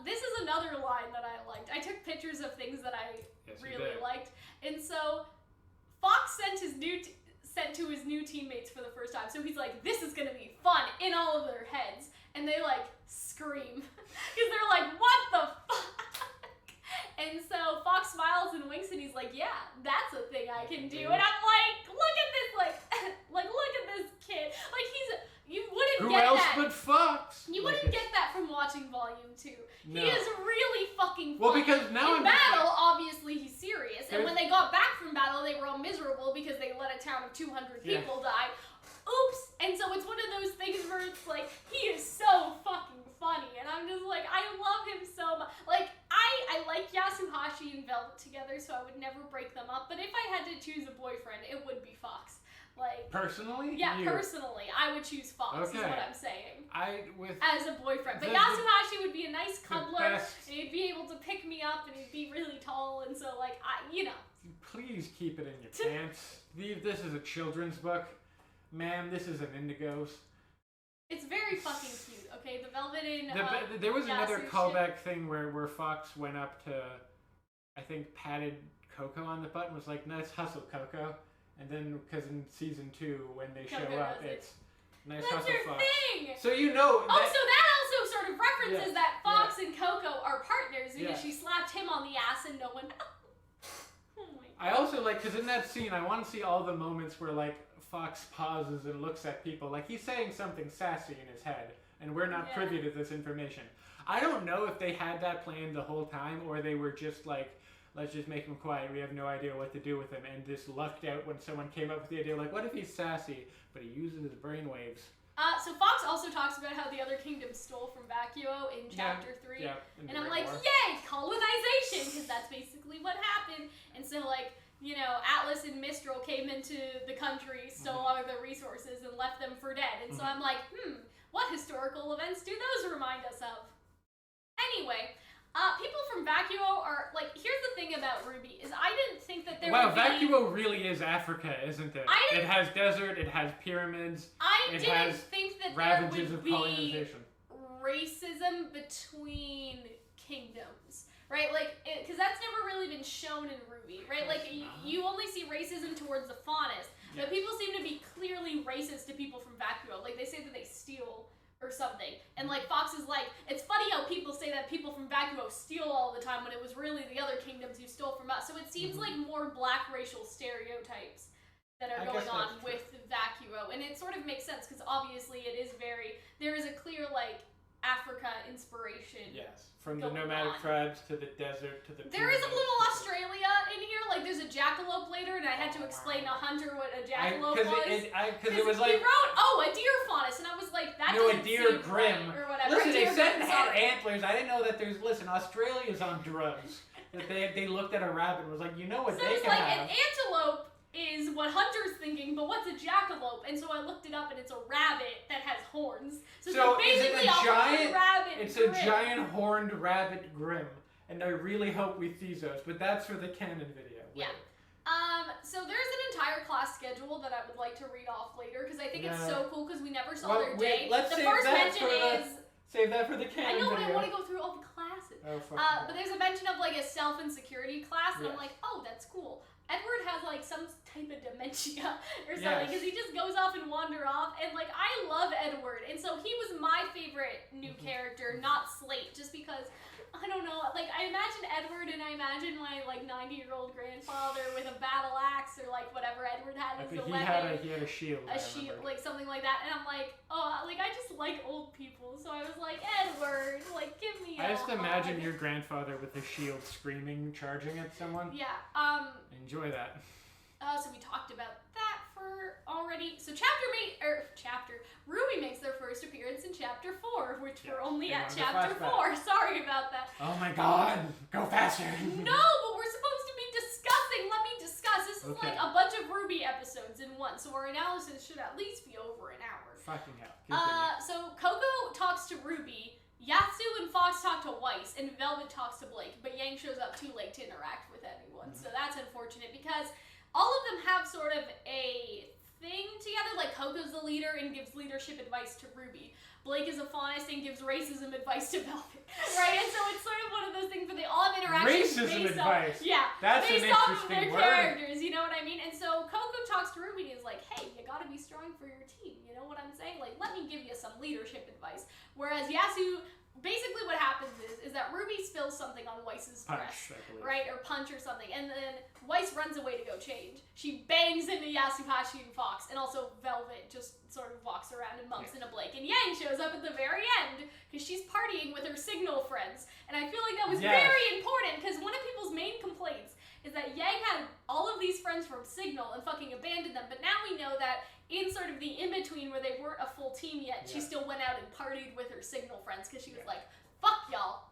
This is another line that I liked. I took pictures of things that I really liked. And so, Fox sent to his new teammates for the first time. So he's like, this is gonna be fun, in all of their heads. And they like scream. Because they're like, what the fuck? And so Fox smiles and winks and he's like, yeah, that's a thing I can do. And I'm like, look at this, like look at this kid. Like you wouldn't get that. Who else but Fox? You wouldn't get that from watching Volume 2. No. He is really fucking funny. Well, because now in battle, obviously he's serious. And when they got back from battle, they were all miserable because they let a town of 200 people die. Oops! And so it's one of those things where it's like, he is so fucking funny. And I'm just like, I love him so much. Like, I like Yatsuhashi and Velvet together, so I would never break them up. But if I had to choose a boyfriend, it would be Fox. Like, personally? Yeah, personally. I would choose Fox, is what I'm saying. As a boyfriend. But Yatsuhashi would be a nice cuddler, and he'd be able to pick me up, and he'd be really tall, and so, like, Please keep it in your pants. This is a children's book. Ma'am, this isn't Indigo's. It's very fucking cute, okay? The Velvet and there was another callback thing where Fox went up to, I think, patted Coco on the butt and was like, nice hustle, Coco. And then, because in season 2, when they show up, it's nice hustle, Fox. Thing! So you know. So that also sort of references that Fox and Coco are partners because she slapped him on the ass and no one. Oh my God. I also like, because in that scene, I want to see all the moments where, like, Fox pauses and looks at people like he's saying something sassy in his head, and we're not privy to this information. I don't know if they had that planned the whole time, or they were just like, let's just make him quiet, we have no idea what to do with him, and just lucked out when someone came up with the idea, like, what if he's sassy, but he uses his brainwaves? So Fox also talks about how the other kingdoms stole from Vacuo in Chapter 3, and I'm like, yay, colonization, because that's basically what happened, and so, like, you know, Atlas and Mistral came into the country, stole all of their resources, and left them for dead. And so I'm like, what historical events do those remind us of? Anyway, people from Vacuo are, like, here's the thing about RWBY, is I didn't think that there would be... Vacuo really is Africa, isn't it? It has desert, it has pyramids, I didn't think that there would be colonization. Racism between kingdoms. Right, like, because that's never really been shown in RWBY, right? Like, you only see racism towards the Faunus, but people seem to be clearly racist to people from Vacuo. Like, they say that they steal or something, and like, Fox is like, it's funny how people say that people from Vacuo steal all the time when it was really the other kingdoms who stole from us. So it seems like more black racial stereotypes that are going on with Vacuo, and it sort of makes sense, because obviously it is there is a clear, like, Africa inspiration. Yes, from the nomadic tribes to the desert to the. There is a little Australia in here. Like, there's a jackalope later, and I had to explain to Hunter what a jackalope was. Because it was like. He wrote, a deer faunus, and I was like, that doesn't a deer seem Grimm. Right, or whatever. Listen, they said it had antlers. I didn't know that there's. Listen, Australia's on drugs. That they looked at a rabbit and was like, you know what they can have. An antelope is what Hunter's thinking, but what's a jackalope? And so I looked it up, and it's a rabbit that has horns. So basically, is it a giant rabbit? It's Grimm. A giant horned rabbit Grimm, and I really hope we see those. But that's for the canon video. Yeah. So there's an entire class schedule that I would like to read off later because I think it's so cool because we never saw their day. Let's the save first that mention save that for the canon video. I know, but I want to go through all the classes. Oh, fuck. But there's a mention of like a self and security class, and I'm like, oh, that's cool. Edward has like some type of dementia or something because he just goes off and wander off, and like I love Edward, and so he was my favorite new character, not Slate, just because I don't know, like I imagine Edward and I imagine my like 90-year-old grandfather with a battle axe or like whatever Edward had as a weapon. He had a shield. A shield, like something like that, and I'm like, oh, like I just like old people, so I was like, Edward, like give me. I just imagine your grandfather with a shield screaming, charging at someone. Yeah. Enjoy that. So we talked about that for remember already. So RWBY makes their first appearance in chapter 4, which we're only at chapter 4. Sorry about that. Oh my god, go faster. No, but we're supposed to be discussing. Let me discuss. This is like a bunch of RWBY episodes in one, so our analysis should at least be over an hour. Fucking hell. So Coco talks to RWBY, Yatsu and Fox talk to Weiss, and Velvet talks to Blake, but Yang shows up too late to interact with anyone, so that's unfortunate because all of them have sort of a thing together, like Coco's the leader and gives leadership advice to RWBY. Blake is a faunist and gives racism advice to Velvet, right? And so it's sort of one of those things where they all have interactions racism based advice. That's an off of interesting their word. characters, you know what I mean? And so Coco talks to RWBY and is like, hey, you gotta be strong for your team, you know what I'm saying? Like, let me give you some leadership advice. Whereas Yatsu, basically what happens is that RWBY spills something on Weiss's dress, right? Or punch or something, and then Weiss runs away to go change. She bangs into Yatsuhashi and Fox, and also Velvet just sort of walks around and bumps into Blake. And Yang shows up at the very end, because she's partying with her Signal friends. And I feel like that was very important, because one of people's main complaints is that Yang had all of these friends from Signal and fucking abandoned them, but now we know that in sort of the in-between where they weren't a full team yet, she still went out and partied with her Signal friends, because she was like, fuck y'all.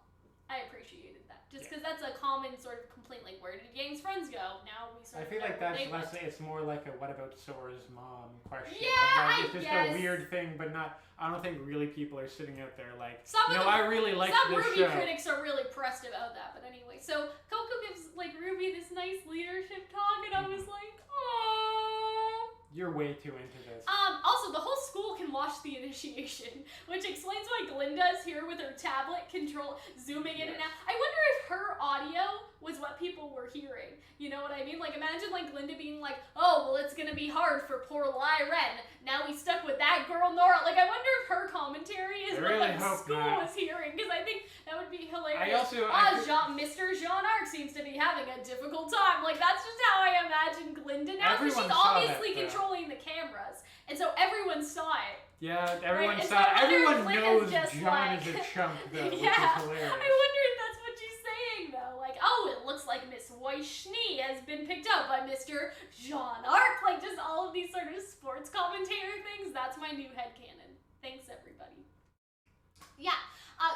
I appreciated that. Just because that's a common sort of complaint, like, where did Yang's friends go? Now we sort of I feel like that's less, it's more like a what about Sora's mom question. Yeah, it's just a weird thing, but not, I don't think really people are sitting out there like, I really like this show. Some RWBY critics are really pressed about that, but anyway. So Coco gives, like, RWBY this nice leadership talk, and I was like, aww. You're way too into this. Also, the whole school can watch the initiation, which explains why Glinda's here with her tablet zooming in and out. I wonder if her audio was what people were hearing. You know what I mean? Like, imagine, like, Glinda being like, oh, well, it's gonna be hard for poor Ren. Now we stuck with that girl, Nora. Like, I wonder if her commentary is what the school was hearing, because I think that would be hilarious. Mr. Jean-Arc seems to be having a difficult time. Like, that's just how I imagine Glinda now, because she's obviously controlling the cameras. And so everyone saw it. Yeah, everyone saw it. Everyone knows John is a chump, though, which is hilarious. I wonder if that's what she's saying, though. Like, oh, it looks like Miss Weiss has been picked up by Mr. Jean-Arc. Like, just all of these sort of sports commentator things. That's my new headcanon. Thanks, everybody. Yeah.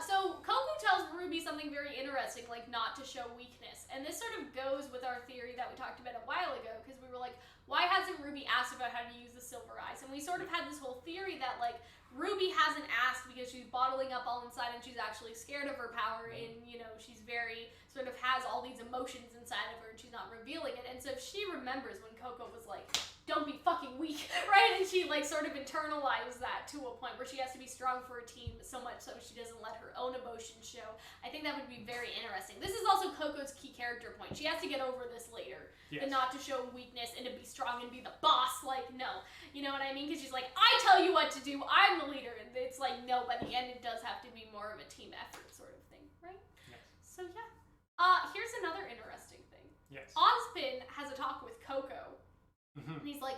So Coco tells RWBY something very interesting, like not to show weakness. And this sort of goes with our theory that we talked about a while ago, because we were like, why hasn't RWBY asked about how to use the silver eyes? And we sort of had this whole theory that, like, RWBY hasn't asked because she's bottling up all inside and she's actually scared of her power, and, you know, she's very, sort of has all these emotions inside of her and she's not revealing it. And so if she remembers when Coco was like, don't be fucking weak, right? And she, like, sort of internalized that to a point where she has to be strong for a team so much so she doesn't let her own emotions show. I think that would be very interesting. This is also Coco's key character point. She has to get over this later. And not to show weakness and to be strong and be the boss. Like, no. You know what I mean? Because she's like, I tell you what to do. I'm the leader. And it's like, no, by the end it does have to be more of a team effort sort of thing, right? Yes. So, yeah. Here's another interesting thing. Yes. Ozpin has a talk with Coco. And he's like,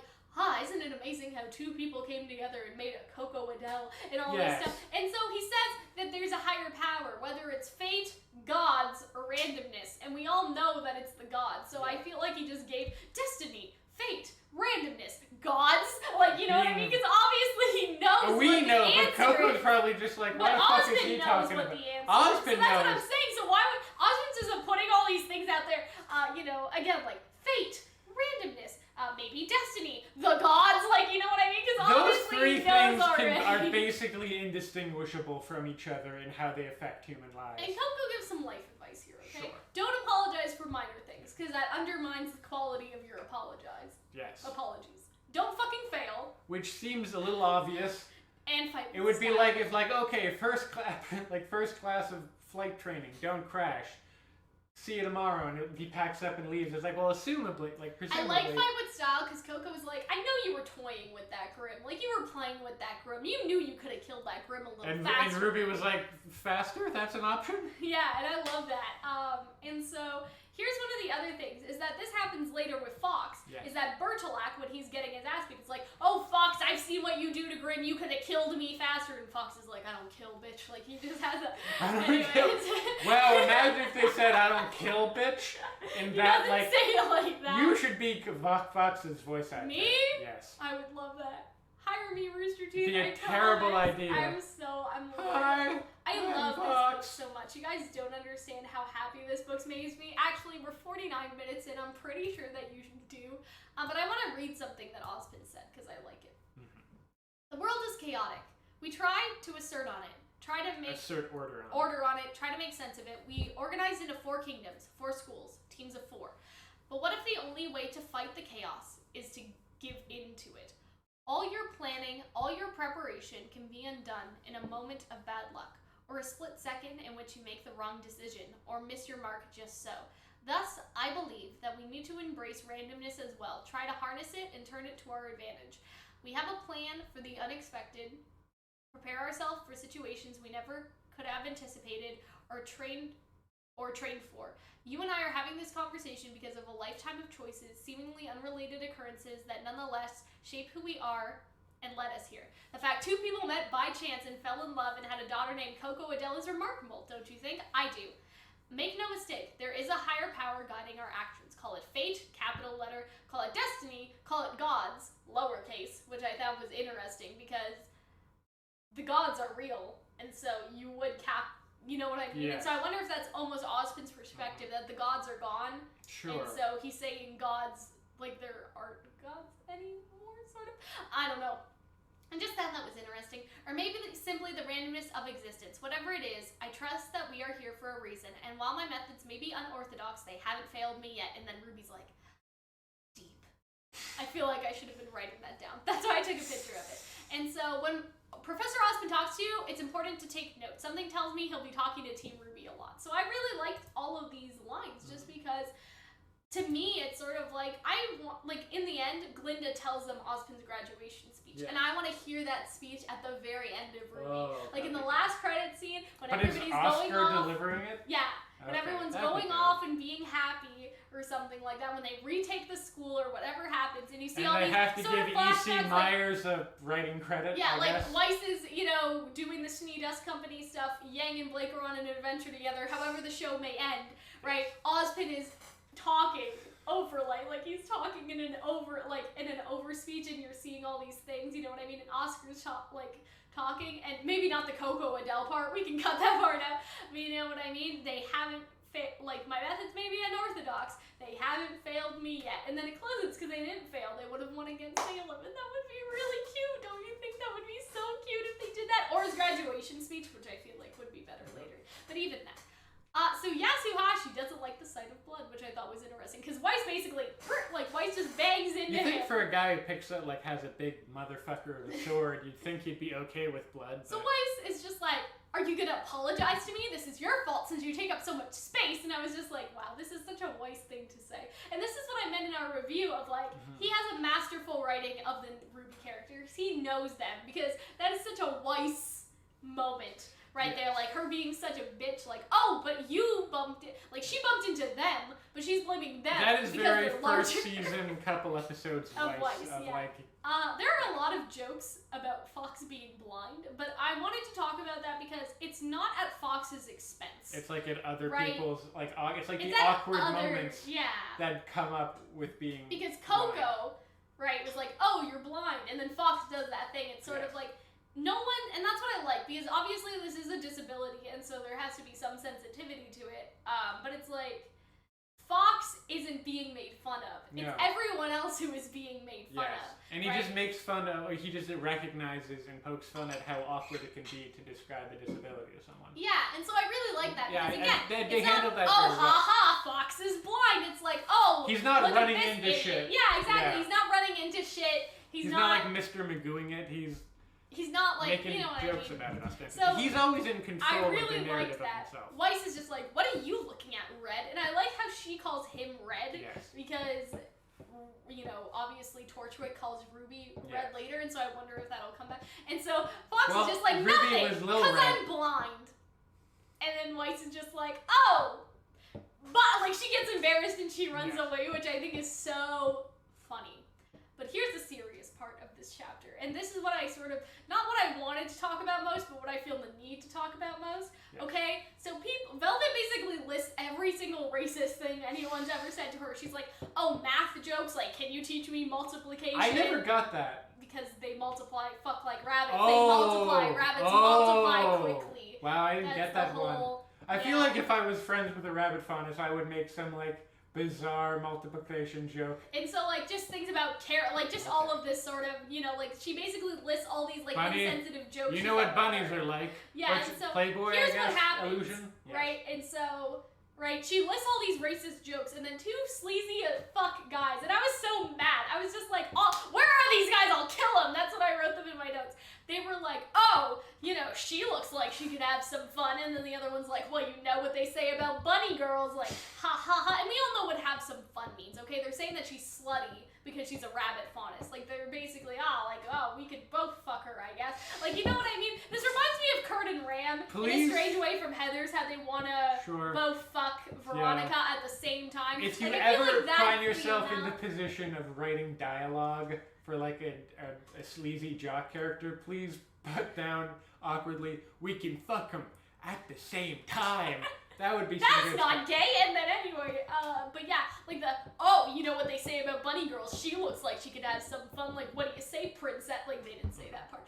isn't it amazing how two people came together and made a Coco Adele and all this stuff? And so he says that there's a higher power, whether it's fate, gods, or randomness. And we all know that it's the gods. So I feel like he just gave destiny, fate, randomness, gods. Like, you know what I mean? Because obviously he knows we know, but Coco's probably just like, what the fuck is he talking about? Ozpin knows. So that's what I'm saying. So why would Ozpin's just putting all these things out there, you know, again, like fate, randomness, maybe destiny, the gods, like, you know what I mean? Because obviously those three things are basically indistinguishable from each other in how they affect human lives. And Coco gives some life advice here, okay? Sure. Don't apologize for minor things, because that undermines the quality of your apologies. Don't fucking fail. Which seems a little obvious. And fight with It would be like if, like, okay, first class of flight training, don't crash. See you tomorrow, and he packs up and leaves. It's like, well, presumably. I like fight with style, because Coco was like, I know you were toying with that Grimm. Like, you were playing with that Grimm. You knew you could have killed that Grimm a little faster. And RWBY was like, faster? That's an option? Yeah, and I love that. And so, here's one of the other things, is that this happens later with Fox, is that Bertolac, when he's getting his ass beat, it's like, oh, Fox, I've seen what you do to Grimm, you could have killed me faster, and Fox is like, I don't kill, bitch, like, he just has a... Well, imagine if they said, "I don't kill, bitch," and that say it like that. You should be Fox's voice actor. Me? Yes. I would love that. Hire me, Rooster Teeth. It'd be a terrible idea. I love this book so much. You guys don't understand how happy this book makes me. Actually, we're 49 minutes in. I'm pretty sure that you do. But I want to read something that Ozpin said because I like it. The world is chaotic. We try to assert on it. Try to make order on it. Try to make sense of it. We organize into 4 kingdoms, 4 schools, teams of 4. But what if the only way to fight the chaos is to give in to it? All your planning, all your preparation can be undone in a moment of bad luck, or a split second in which you make the wrong decision, or miss your mark just so. Thus, I believe that we need to embrace randomness as well, try to harness it and turn it to our advantage. We have a plan for the unexpected, prepare ourselves for situations we never could have anticipated or trained for. You and I are having this conversation because of a lifetime of choices, seemingly unrelated occurrences that nonetheless shape who we are and led us here. The fact 2 people met by chance and fell in love and had a daughter named Coco Adele is remarkable, don't you think? I do. Make no mistake, there is a higher power guiding our actions. Call it fate, capital letter, call it destiny, call it gods, lowercase, which I thought was interesting because the gods are real, and so you would you know what I mean? Yeah. And so I wonder if that's almost Ozpin's perspective, that the gods are gone. Sure. And so he's saying gods, like there aren't gods anymore, sort of. I don't know. I just thought that was interesting. Or maybe simply the randomness of existence. Whatever it is, I trust that we are here for a reason. And while my methods may be unorthodox, they haven't failed me yet. And then Ruby's like, deep. I feel like I should have been writing that down. That's why I took a picture of it. And so when Professor Ozpin talks to you, it's important to take notes. Something tells me he'll be talking to Team RWBY a lot. So I really liked all of these lines just because, to me, it's sort of like, in the end, Glinda tells them Ozpin's graduation speech. Yeah. And I want to hear that speech at the very end of RWBY. Oh, like in the last credit scene, when but everybody's is Oscar going off. delivering it? Yeah. When everyone's going off and being happy or something like that, when they retake the school or whatever happens, and you see all these sort of flashbacks, E.C. Myers a writing credit. Yeah, like Weiss is, doing the Schnee Dust Company stuff. Yang and Blake are on an adventure together. However, the show may end, right? Ozpin is talking like he's talking in an over speech, and you're seeing all these things. You know what I mean? And Oscar's talking, and maybe not the Coco Adele part. We can cut that part out. But you know what I mean? They haven't my methods may be unorthodox. They haven't failed me yet. And then it closes because they didn't fail. They would have won against Salem, and that would be really cute. Don't you think that would be so cute if they did that? Or his graduation speech, which I feel like would be better later. But even that. So Yatsuhashi doesn't like the sight of blood, which I thought was interesting, because Weiss basically, Weiss just bangs into him. You think for a guy who picks up, has a big motherfucker of a sword, you'd think he'd be okay with blood. So Weiss is just like, are you gonna apologize to me? This is your fault since you take up so much space. And I was just like, wow, this is such a Weiss thing to say. And this is what I meant in our review of he has a masterful writing of the RWBY characters. He knows them, because that is such a Weiss moment. Right there, her being such a bitch, oh, but you bumped it. she bumped into them, but she's blaming them. That is very first season, couple episodes of Weiss. There are a lot of jokes about Fox being blind, but I wanted to talk about that because it's not at Fox's expense. It's at other people's, it's the awkward moments that come up with being because Coco, was like, oh, you're blind, and then Fox does that thing. It's sort of no one, and that's what I like, because obviously this is a disability, and so there has to be some sensitivity to it, but it's Fox isn't being made fun of. It's everyone else who is being made fun of. And he just makes fun of, he just recognizes and pokes fun at how awkward it can be to describe the disability of someone. Yeah, and so I really like that, because again, they handled that oh, haha, Fox is blind. It's oh, he's not look running at this into idiot. shit. Yeah, exactly. Yeah. He's not running into shit. He's not Mr. Magooing it. He's not making jokes I mean? about it. So he's always in control of the narrative of himself. Weiss is just what are you looking at, Red? And I like how she calls him Red, because, obviously Torchwick calls RWBY Red later, and so I wonder if that'll come back. And so Fox is just nothing, because I'm blind. And then Weiss is just oh! But, she gets embarrassed and she runs away, which I think is so funny. But here's the serious part of this chapter, and this is what I not what I wanted to talk about most, but what I feel the need to talk about most. Okay, so Velvet basically lists every single racist thing anyone's ever said to her. She's like, oh, math jokes, like, can you teach me multiplication? I never got that. Because they multiply, fuck like rabbits. They multiply, rabbits multiply quickly. Wow, I didn't get that one. I feel like if I was friends with a rabbit faunus, I would make some, like, bizarre multiplication joke. And so, like, just things about like, just all of this sort of, you know, like, she basically lists all these, like, Bunny, insensitive jokes. You know what bunnies are like. Yeah, and so, Playboy, here's I guess, what happens, illusion. right? And so, right, she lists all these racist jokes, and then two sleazy fuck guys, and I was so mad. I was just like, oh, where are these guys? I'll kill them. That's what I wrote them in my notes. They were like, oh, you know, she looks like she could have some fun, and then the other one's like, well, you know what they say about bunny girls, like, ha ha ha, and we all know what have some fun means, okay? They're saying that she's slutty because she's a rabbit faunus. Like, they're basically, we could both fuck her, I guess. Like, you know what I mean? This reminds me of Kurt and Ram in A Strange Way from Heathers, how they want to both fuck Veronica at the same time. If you like, ever find yourself in the position of writing dialogue for, like, a sleazy jock character, please put down awkwardly, we can fuck them at the same time. That would be so That's not gay, and then anyway, but yeah, like you know what they say about bunny girls, she looks like she could have some fun, like, what do you say, princess? Like, they didn't say that part.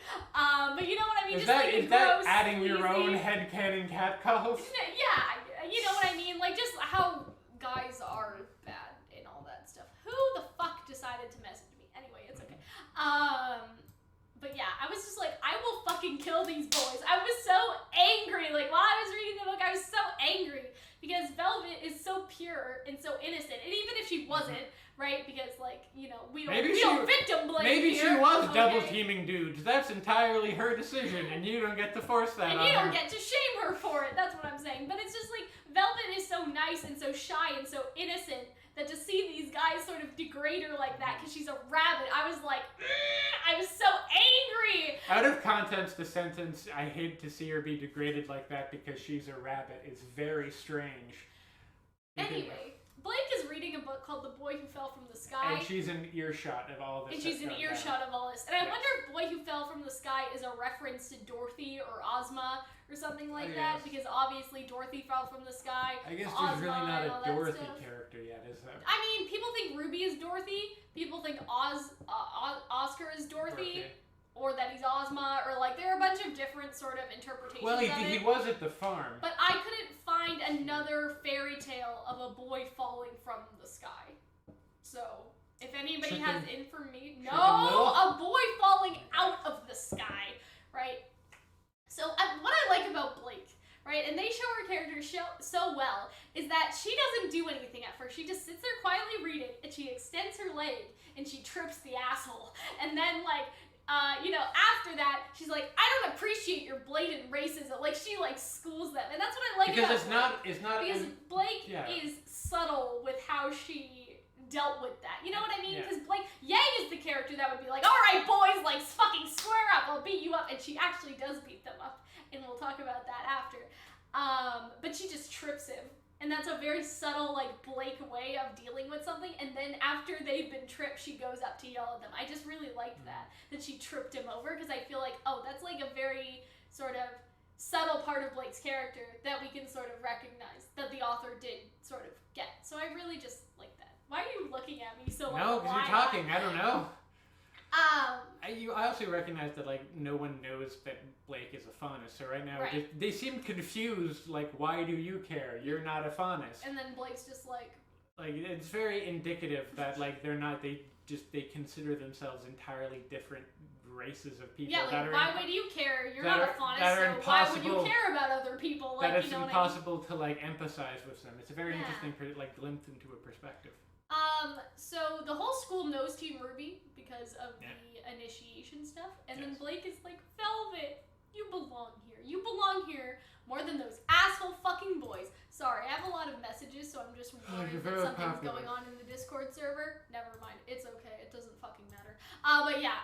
But you know what I mean? Is just that adding your own headcanon cat calls? Yeah, you know what I mean? Like, just how guys are bad and all that stuff. Who the fuck decided to message me? Anyway, it's okay. But yeah, I was just like, I will fucking kill these boys. I was so angry. Like, while I was reading the book, I was so angry. Because Velvet is so pure and so innocent. And even if she wasn't, right? Because, like, you know, we don't victim blame Maybe here. she was double teaming dudes. That's entirely her decision, and you don't get to force that on her. And you don't get to shame her for it. That's what I'm saying. But it's just like, Velvet is so nice and so shy and so innocent that to see these guys sort of degrade her like that because she's a rabbit, I was like, I was so angry! Out of context, the sentence, I hate to see her be degraded like that because she's a rabbit, is very strange. Anyway, Blake is reading a book called The Boy Who Fell from the Sky. And she's in earshot of all this. And she's in earshot of all this. And I wonder if Boy Who Fell from the Sky is a reference to Dorothy or Ozma or something like that, because obviously Dorothy fell from the sky. I guess Ozma there's really not a Dorothy stuff. character yet, is there? I mean, people think Ruby is Dorothy. People think Oscar is Dorothy. Or that he's Ozma, or like, there are a bunch of different sort of interpretations of it. Well, he was at the farm. But I couldn't find another fairy tale of a boy falling from the sky. So, if anybody has information... No! A boy falling out of the sky, right? So, what I like about Blake, right, and they show her character so well, is that she doesn't do anything at first. She just sits there quietly reading, and she extends her leg, and she trips the asshole. And then, like... after that, she's like, I don't appreciate your blatant racism. Like, she, like, schools them. And that's what I like about Blake. Because Blake is subtle with how she dealt with that. You know what I mean? Because Blake, Yang is the character that would be like, all right, boys, like, fucking square up. I'll beat you up. And she actually does beat them up. And we'll talk about that after. But she just trips him. And that's a very subtle, like, Blake way of dealing with something. And then after they've been tripped, she goes up to yell at them. I just really liked that she tripped him over. Because I feel like, that's like a very sort of subtle part of Blake's character that we can sort of recognize that the author did sort of get. So I really just like that. Why are you looking at me so No, because you're talking. I don't know. I also recognize that, like, no one knows that Blake is a faunus, so right now they seem confused, like, why do you care? You're not a faunus. And then Blake's just like, it's very indicative that, like, they consider themselves entirely different races of people. Yeah, like, why would you care? You're not a faunus, so why would you care about other people? Like, that it's impossible to, like, empathize with them. It's a very interesting, like, glimpse into a perspective. So the whole school knows Team RWBY because of the initiation stuff, and then Blake is like, Velvet, you belong here. You belong here more than those asshole fucking boys. Sorry, I have a lot of messages, so I'm just worried that something's going on in the Discord server. Never mind, it's okay. It doesn't fucking matter. But yeah,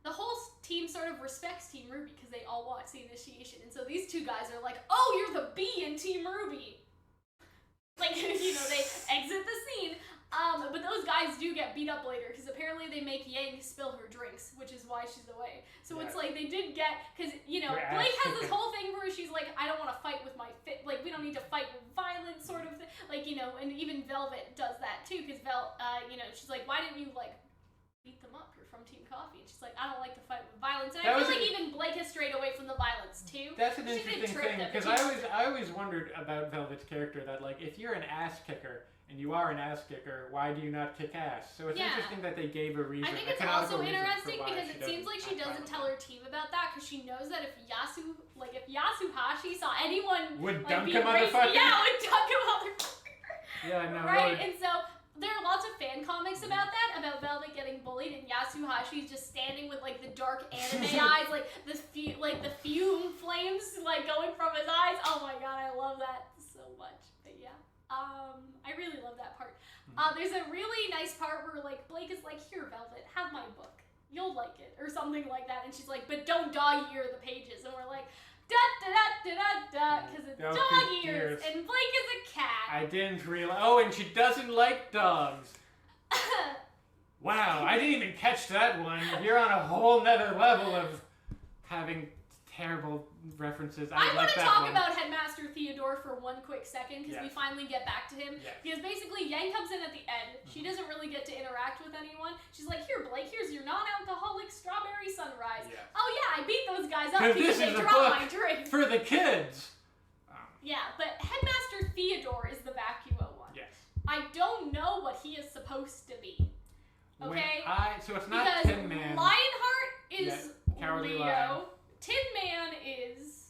the whole team sort of respects Team RWBY because they all watch the initiation, and so these two guys are like, oh, you're the B in Team RWBY. Like, they exit the scene. But those guys do get beat up later, because apparently they make Yang spill her drinks, which is why she's away. So it's like, they did get, because, you know, Blake has this whole thing where she's like, I don't want to fight with my like, we don't need to fight with violence, sort of thing. Like, you know, and even Velvet does that, too, because you know, she's like, why didn't you, like, beat them up? You're from Team Coffee. And she's like, I don't like to fight with violence. And I feel like even Blake has strayed away from the violence, too. That's an interesting thing, because I always wondered about Velvet's character that, like, if you're an ass kicker, and you are an ass kicker, why do you not kick ass? So it's interesting that they gave a reason. I think it's also interesting because it seems like she doesn't tell her team about that, because she knows that if Yatsuhashi saw anyone would like, dunk a motherfucker. Yeah, would dunk a motherfucker. Yeah, no. Right, and so there are lots of fan comics about that, about Velvet getting bullied, and Yatsuhashi's just standing with like the dark anime eyes, like the fume flames like going from his eyes. Oh my god, I love that so much. But yeah. I really love that part. There's a really nice part where, like, Blake is like, here, Velvet, have my book. You'll like it. Or something like that. And she's like, but don't dog-ear the pages. And we're like, da-da-da-da-da-da, because it's dog-ears. And Blake is a cat. I didn't realize. Oh, and she doesn't like dogs. Wow, I didn't even catch that one. You're on a whole nother level of having terrible references. I want to talk about Headmaster Theodore for one quick second, because we finally get back to him. Because basically, Yang comes in at the end. She doesn't really get to interact with anyone. She's like, here, Blake, here's your non-alcoholic strawberry sunrise. Oh yeah, I beat those guys up because they dropped my drink. For the kids. Yeah, but Headmaster Theodore is the Vacuo one. Yes. I don't know what he is supposed to be. Okay? So it's not because Tin Man. Lionheart is Cowardly Leo. Lion. Tin Man is...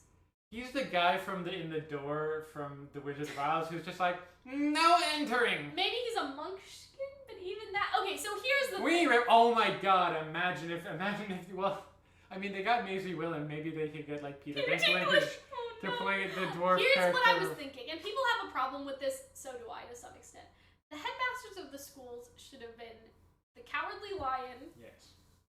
He's the guy from in the door from the Wizard of Oz who's just like, no entering! Maybe he's a monkskin, but even that... Okay, so here's the thing. Oh my god, imagine if, well, I mean, they got Maisie Willen, maybe they could get, like, Peter Dinklage to play the dwarf Here's character. what I was thinking, and people have a problem with this, so do I, to some extent. The headmasters of the schools should have been the Cowardly Lion,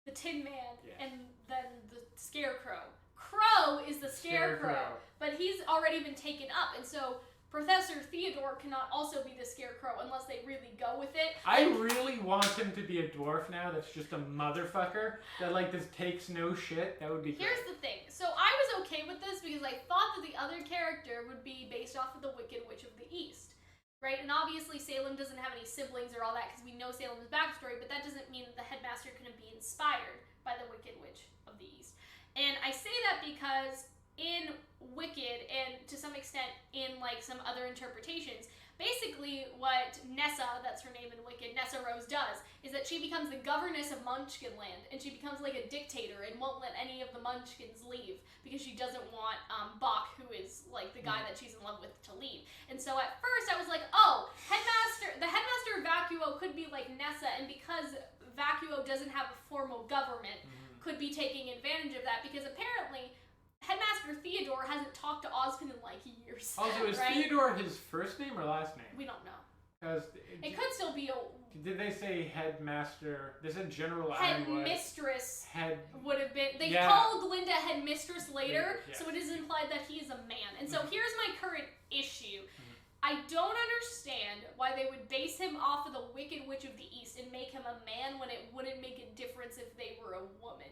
the Tin Man, and then the Scarecrow. Crow is the Scarecrow, but he's already been taken up, and so Professor Theodore cannot also be the Scarecrow unless they really go with it. I really want him to be a dwarf now that's just a motherfucker that, like, this takes no shit. That would be great. Here's the thing. So I was okay with this because I thought that the other character would be based off of the Wicked Witch of the East. Right? And obviously Salem doesn't have any siblings or all that because we know Salem's backstory, but that doesn't mean that the headmaster couldn't be inspired by the Wicked Witch of the East. And I say that because in Wicked, and to some extent in like some other interpretations, basically what Nessa, that's her name in Wicked, Nessa Rose does, is that she becomes the governess of Munchkinland, and she becomes like a dictator and won't let any of the Munchkins leave because she doesn't want Bach, who is like the guy that she's in love with, to leave. And so at first I was like, oh, the headmaster of Vacuo could be like Nessa, and because Vacuo doesn't have a formal government, could be taking advantage of that, because apparently Headmaster Theodore hasn't talked to Ozpin in like years. Also, is Theodore his first name or last name? We don't know. Because it could still be a... Did they say headmaster? They said general headmistress would have been... They Yeah. called Glinda headmistress later, so it is implied that he is a man. And so here's my current issue. I don't understand why they would base him off of the Wicked Witch of the East and make him a man when it wouldn't make a difference if they were a woman.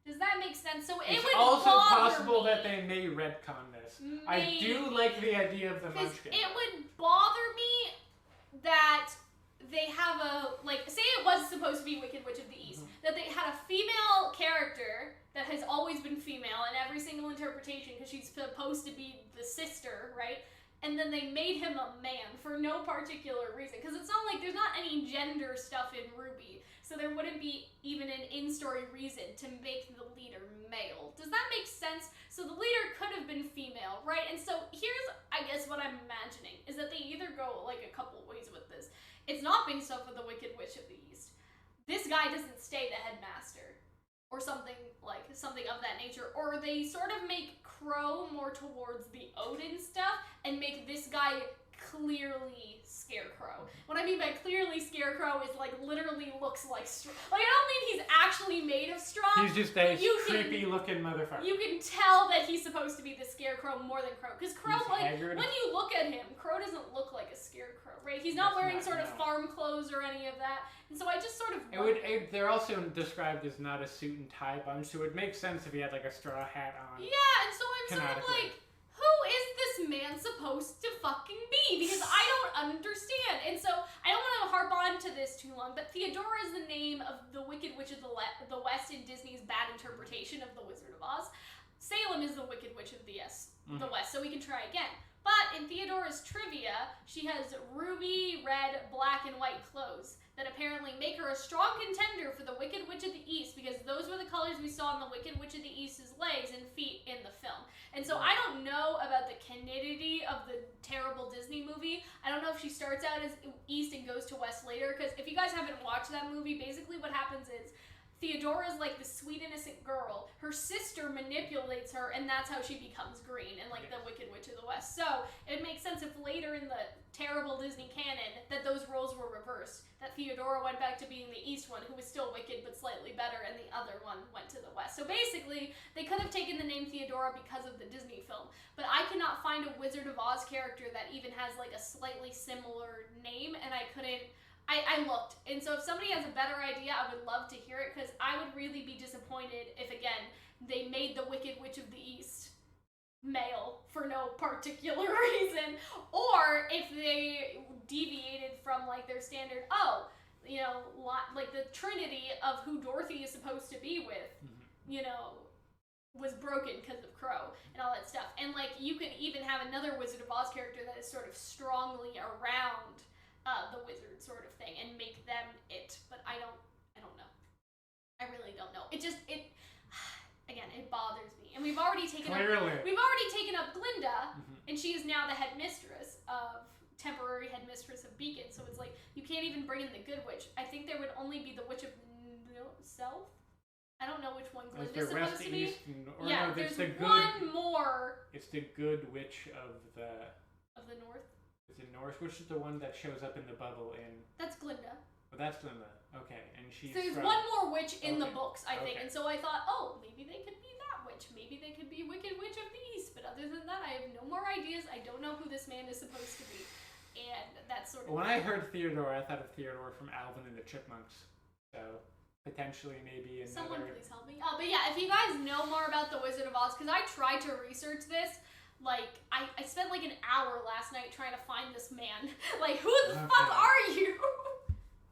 Does that make sense? So it would also bother possible me. that they may retcon this. Maybe. I do like the idea of the Munchkin. It would bother me that they have a, like, say it was supposed to be Wicked Witch of the East, that they had a female character that has always been female in every single interpretation because she's supposed to be the sister, right? And then they made him a man for no particular reason. Because it's not like there's not any gender stuff in RWBY. So there wouldn't be even an in-story reason to make the leader male. Does that make sense? So the leader could have been female, right? And so here's, I guess, what I'm imagining. Is that they either go like a couple ways with this. It's not based off of the Wicked Witch of the East. This guy doesn't stay the headmaster. Or something of that nature. Or they sort of make Crow more towards the Odin stuff and make this guy clearly Scarecrow. What I mean by clearly Scarecrow is like literally looks like straw. Like I don't mean he's actually made of straw. He's just a creepy looking motherfucker. You can tell that he's supposed to be the Scarecrow more than Crow. Because Crow, he's like, haggard. when you look at him, Crow doesn't look like a Scarecrow, right? He's not wearing sort of farm clothes or any of that. And so I just sort of... They're also described as not a suit and tie bunch, so it makes sense if he had like a straw hat on. Yeah, and so I'm sort of like, who is this man supposed to fucking be? Because I don't understand. And so I don't want to harp on to this too long, but Theodora is the name of the Wicked Witch of the West in Disney's bad interpretation of The Wizard of Oz. Salem is the Wicked Witch of the West, so we can try again. But in Theodora's trivia, she has ruby, red, black, and white clothes that apparently make her a strong contender for the Wicked Witch of the East, because those were the colors we saw in the Wicked Witch of the East's legs and feet in the film. And so I don't know about the canidity of the terrible Disney movie. I don't know if she starts out as East and goes to West later, because if you guys haven't watched that movie, basically what happens is Theodora's like the sweet innocent girl. Her sister manipulates her, and that's how she becomes green and like the Wicked Witch of the West. So it makes sense if later in the terrible Disney canon that those roles were reversed. That Theodora went back to being the East one, who was still wicked but slightly better, and the other one went to the West. So basically, they could have taken the name Theodora because of the Disney film, but I cannot find a Wizard of Oz character that even has like a slightly similar name, and I couldn't. I looked, and so if somebody has a better idea, I would love to hear it, because I would really be disappointed if, again, they made the Wicked Witch of the East male for no particular reason, or if they deviated from, like, their standard, you know, like the trinity of who Dorothy is supposed to be with, you know, was broken because of Crow and all that stuff. And, like, you could even have another Wizard of Oz character that is sort of strongly around the wizard sort of thing, and make them it, but I don't know. I really don't know. Again, it bothers me. And we've already taken up Glinda, and she is now the temporary headmistress of Beacon, so it's like, you can't even bring in the good witch. I think there would only be the Witch of South? I don't know which one Glinda's supposed to be. There's one more. It's the good witch of the North. Is it Norse? Which is the one that shows up in the bubble in... That's Glinda. Oh, that's Glinda. Okay, and she's So there's one more witch in the books, I think, and so I thought, maybe they could be that witch. Maybe they could be Wicked Witch of the East, but other than that, I have no more ideas. I don't know who this man is supposed to be, and that's sort of... When I heard Theodore, I thought of Theodore from Alvin and the Chipmunks, so... potentially maybe another... Someone please help me. But yeah, if you guys know more about the Wizard of Oz, because I tried to research this, like, I spent like an hour last night trying to find this man. Like, who the fuck are you?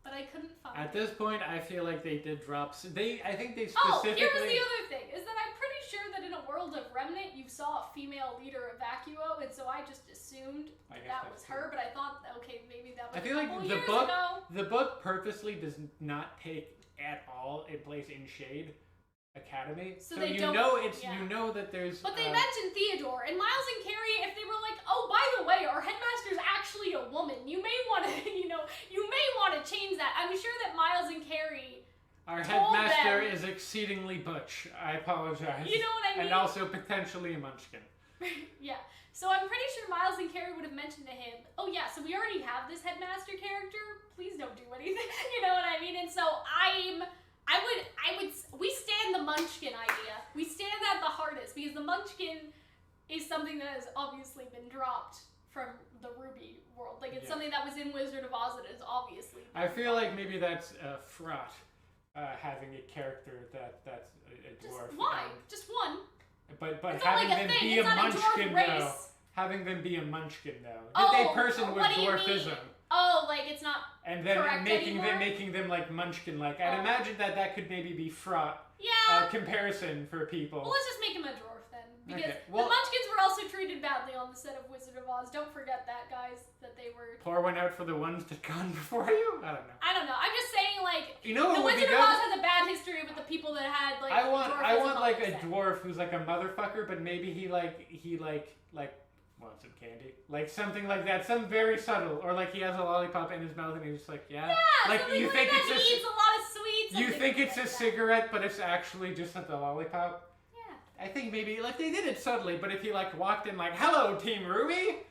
But I couldn't find At this point, I feel like they did drop... I think they specifically... here's the other thing, is that I'm pretty sure that in a world of Remnant, you saw a female leader of Vacuo, and so I just assumed that was her, but I thought, okay, maybe that was I feel like the book purposely does not take at all a place in Shade Academy, so they you know that there's. But they mentioned Theodore and Miles and Carrie. If they were like, oh, by the way, our headmaster's actually a woman, you may want to, change that. I'm sure that Miles and Carrie. Our headmaster is exceedingly butch. I apologize. You know what I mean? And also potentially a munchkin. Yeah. So I'm pretty sure Miles and Carrie would have mentioned to him, oh yeah, so we already have this headmaster character. Please don't do anything. You know what I mean? And so we stand the Munchkin idea. We stand that the hardest, because the Munchkin is something that has obviously been dropped from the RWBY world. Like, it's something that was in Wizard of Oz that is obviously I feel like maybe that's fraught, having a character that's a dwarf. Just why? Just one. But having them be a munchkin though. Having them be a munchkin though. The person with dwarfism. Oh, like it's not. And then making them like munchkin like. I'd imagine that could maybe be fraught. Comparison for people. Well, let's just make him a dwarf then, because the munchkins were also treated badly on the set of Wizard of Oz. Don't forget that, guys, that they were. Pour one out for the ones that gone before you. I don't know. I'm just saying, like, the Wizard of Oz has a bad history with the people that had like. I want like a dwarf who's like a motherfucker, but maybe he wants some candy, like something like that, some very subtle, or like he has a lollipop in his mouth and he's just like, like you think he eats a lot of sweets. You think it's a cigarette, but it's actually just like the lollipop. Yeah. I think maybe like they did it subtly, but if he like walked in like, hello, Team RWBY,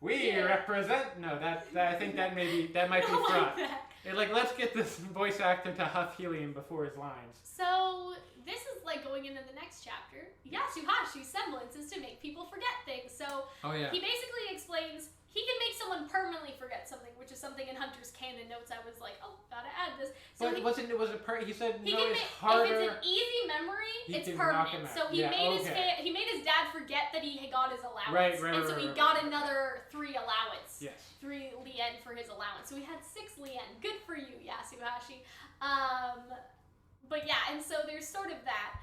We represent. No, that I think that might be front. They're like, let's get this voice actor to huff helium before his lines. So this is like going into the next chapter. Yatsuhashi's semblance is to make people forget things. So he basically explains he can make someone permanently forget something, which is something in Hunter's canon notes. I was like, oh, gotta add this. So but he said he no, can it's harder. If it's an easy memory, it's permanent. So he made his dad forget that he had got his allowance. And so he got another 3 allowance. Yes. 3 lien for his allowance. So we had 6 lien. Good for you, Yatsuhashi. But yeah, and so there's sort of that.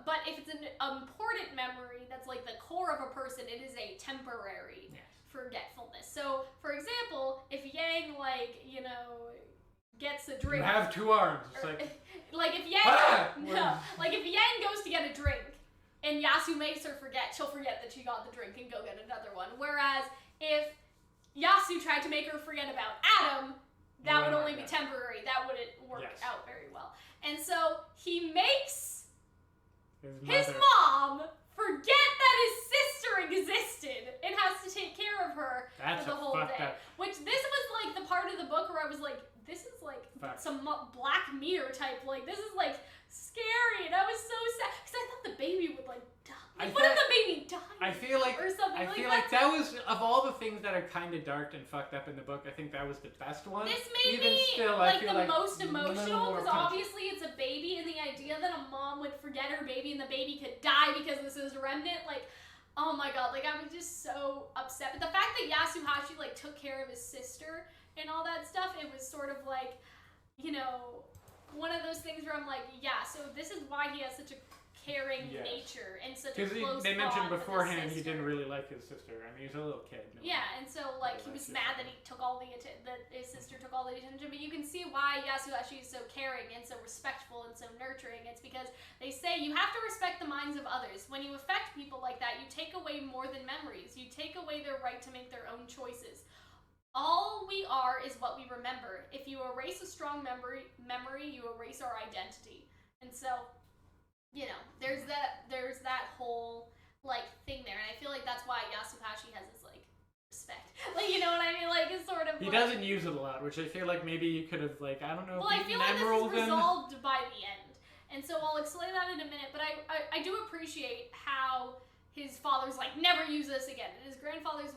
But if it's an important memory that's like the core of a person, it is a temporary forgetfulness. So, for example, if Yang, gets a drink... You have 2 arms. It's like if Yang... if Yang goes to get a drink, and Yasu makes her forget, she'll forget that she got the drink and go get another one. Whereas, if Yasu tried to make her forget about Adam, that would only be temporary. That wouldn't work out very well. And so, he makes his mom forget that his sister existed and has to take care of her for the whole day. Which this was like the part of the book where I was like, this is like some Black Mirror type, this is like scary, and I was so sad because I thought the baby would like die. What if the baby died? I feel like or something. I feel like that was, of all the things that are kind of dark and fucked up in the book, I think that was the best one. This made me the most emotional because obviously it's a baby, and the idea that a mom would forget her baby and the baby could die because this is a remnant, oh my god, I was just so upset. But the fact that Yatsuhashi took care of his sister and all that stuff, it was sort of one of those things where I'm like, yeah, so this is why he has such a caring nature and such a close they mentioned bond beforehand with his he didn't really like his sister. I mean, he was a little kid. And so he was mad that he took all the that his sister took all the attention. But you can see why Yatsuhashi is so caring and so respectful and so nurturing. It's because they say you have to respect the minds of others. When you affect people like that, you take away more than memories. You take away their right to make their own choices. All we are is what we remember. If you erase a strong memory, you erase our identity. And so, there's that whole thing there, and I feel like that's why Yatsuhashi has this respect. You know what I mean? It's sort of. He doesn't use it a lot, which I feel like maybe you could have I don't know. Well, I feel like this is resolved by the end, and so I'll explain that in a minute. But I do appreciate how his father's never use this again, and his grandfather's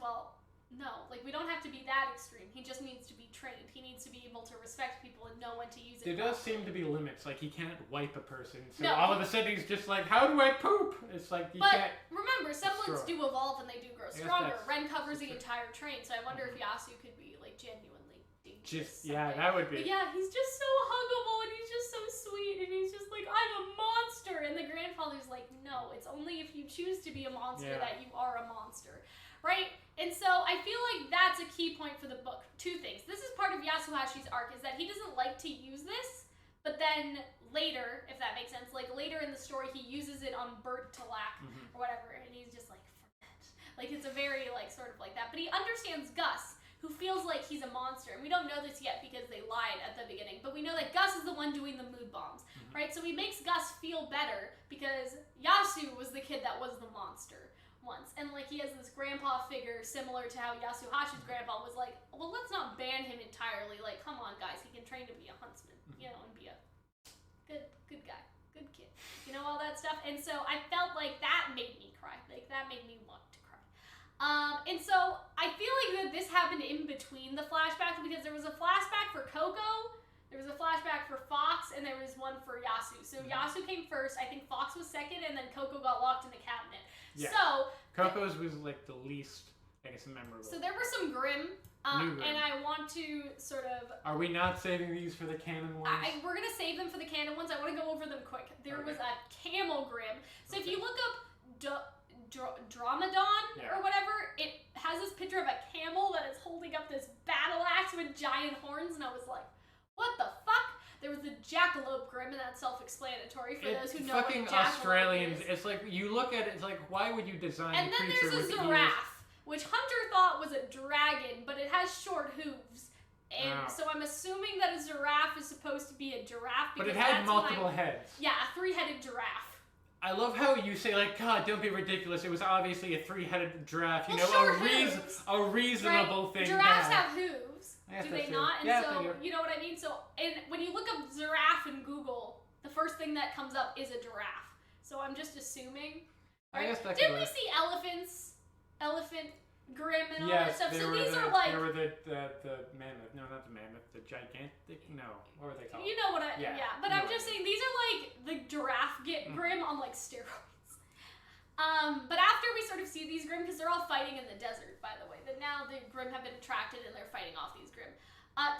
no, we don't have to be that extreme. He just needs to be trained. He needs to be able to respect people and know when to use it. There does seem to be limits. He can't wipe a person. So all of a sudden he's just how do I poop? It's you can't. But remember, semblance do evolve and they do grow stronger. Ren covers the entire train, so I wonder if Yasu could be genuinely dangerous. That would be. But yeah, he's just so huggable and he's just so sweet and he's just I'm a monster. And the grandfather's no, it's only if you choose to be a monster that you are a monster. Right? And so I feel like that's a key point for the book. 2 things. This is part of Yatsuhashi's arc, is that he doesn't like to use this, but then later, if that makes sense, later in the story, he uses it on Berto or whatever, and he's just forget. It's a very, sort of that. But he understands Gus, who feels like he's a monster. And we don't know this yet because they lied at the beginning, but we know that Gus is the one doing the mood bombs, right? So he makes Gus feel better because Yasu was the kid that was the monster once. And he has this grandpa figure similar to how Yatsuhashi's grandpa was well, let's not ban him entirely. Come on, guys, he can train to be a huntsman, and be a good guy, good kid, all that stuff. And so I felt that made me cry. That made me want to cry. And so I feel that this happened in between the flashbacks because there was a flashback for Coco, there was a flashback for Fox, and there was one for Yasu. So Yasu came first, I think Fox was second, and then Coco got locked in the cabinet. Yeah. So Coco's was the least, I guess, memorable. So there were some Grimm, and I want to sort of. Are we not saving these for the canon ones? We're gonna save them for the canon ones. I want to go over them quick. There was a camel Grimm. So if you look up Dromadon or whatever, it has this picture of a camel that is holding up this battle axe with giant horns, and I was like, what the fuck? There was the jackalope Grimm, and that's self-explanatory for those who know what a jackalope Australians, is. It's you look at it, it's why would you design and a creature with And then there's a giraffe, which Hunter thought was a dragon, but it has short hooves. And so I'm assuming that a giraffe is supposed to be a giraffe. But it had multiple heads. Yeah, a 3-headed giraffe. I love how you say, like, God, don't be ridiculous. It was obviously a 3-headed giraffe. You Well, know, sure, a reasonable thing. Giraffes have hooves. Yes, do they true. not? And yeah, so, you know what I mean? So, when you look up giraffe in Google, the first thing that comes up is a giraffe. So I'm just assuming. Right? I guess that Didn't we see elephant, Grimm, and all that stuff? So these they are like... They were the mammoth. No, not the mammoth. The gigantic... No. What were they called? You know what I... Yeah. But I'm just saying, these are like the giraffe Grimm on like steroids. But after we sort of see these Grimm, because they're all fighting in the desert, by the way, that now the Grimm have been attracted and they're fighting off these Grimm.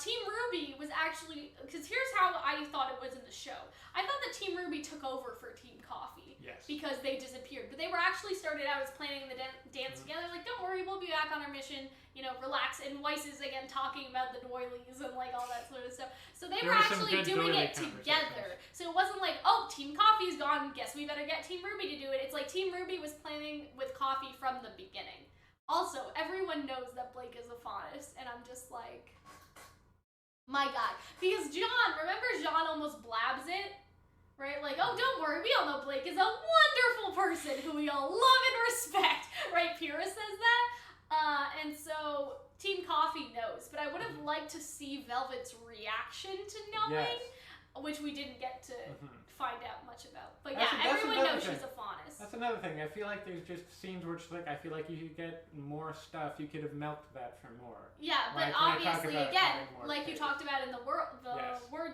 Team RWBY was actually, because here's how I thought it was in the show. I thought that Team RWBY took over for Team Coffee. Yes. Because they disappeared. But they were actually started out as planning the dance together. Like, don't worry, we'll be back on our mission. You know, relax. And Weiss is, again, talking about the doilies and, like, all that sort of stuff. So they were actually doing it together. So it wasn't like, oh, Team Coffee's gone. Guess we better get Team RWBY to do it. It's like Team RWBY was planning with Coffee from the beginning. Also, everyone knows that Blake is a faunus. And I'm just like... My God. Because remember Jean almost blabs it? Right? Like, oh, don't worry, we all know Blake is a wonderful person who we all love and respect. Right? Pyrrha says that. And so Team Coffee knows. But I would have liked to see Velvet's reaction to knowing, which we didn't get to find out much about. But everyone knows she's a faunus. That's another thing. I feel like there's just scenes where it's like, I feel like you could get more stuff. You could have milked that for more. Yeah, but obviously, again, like you talked about in the word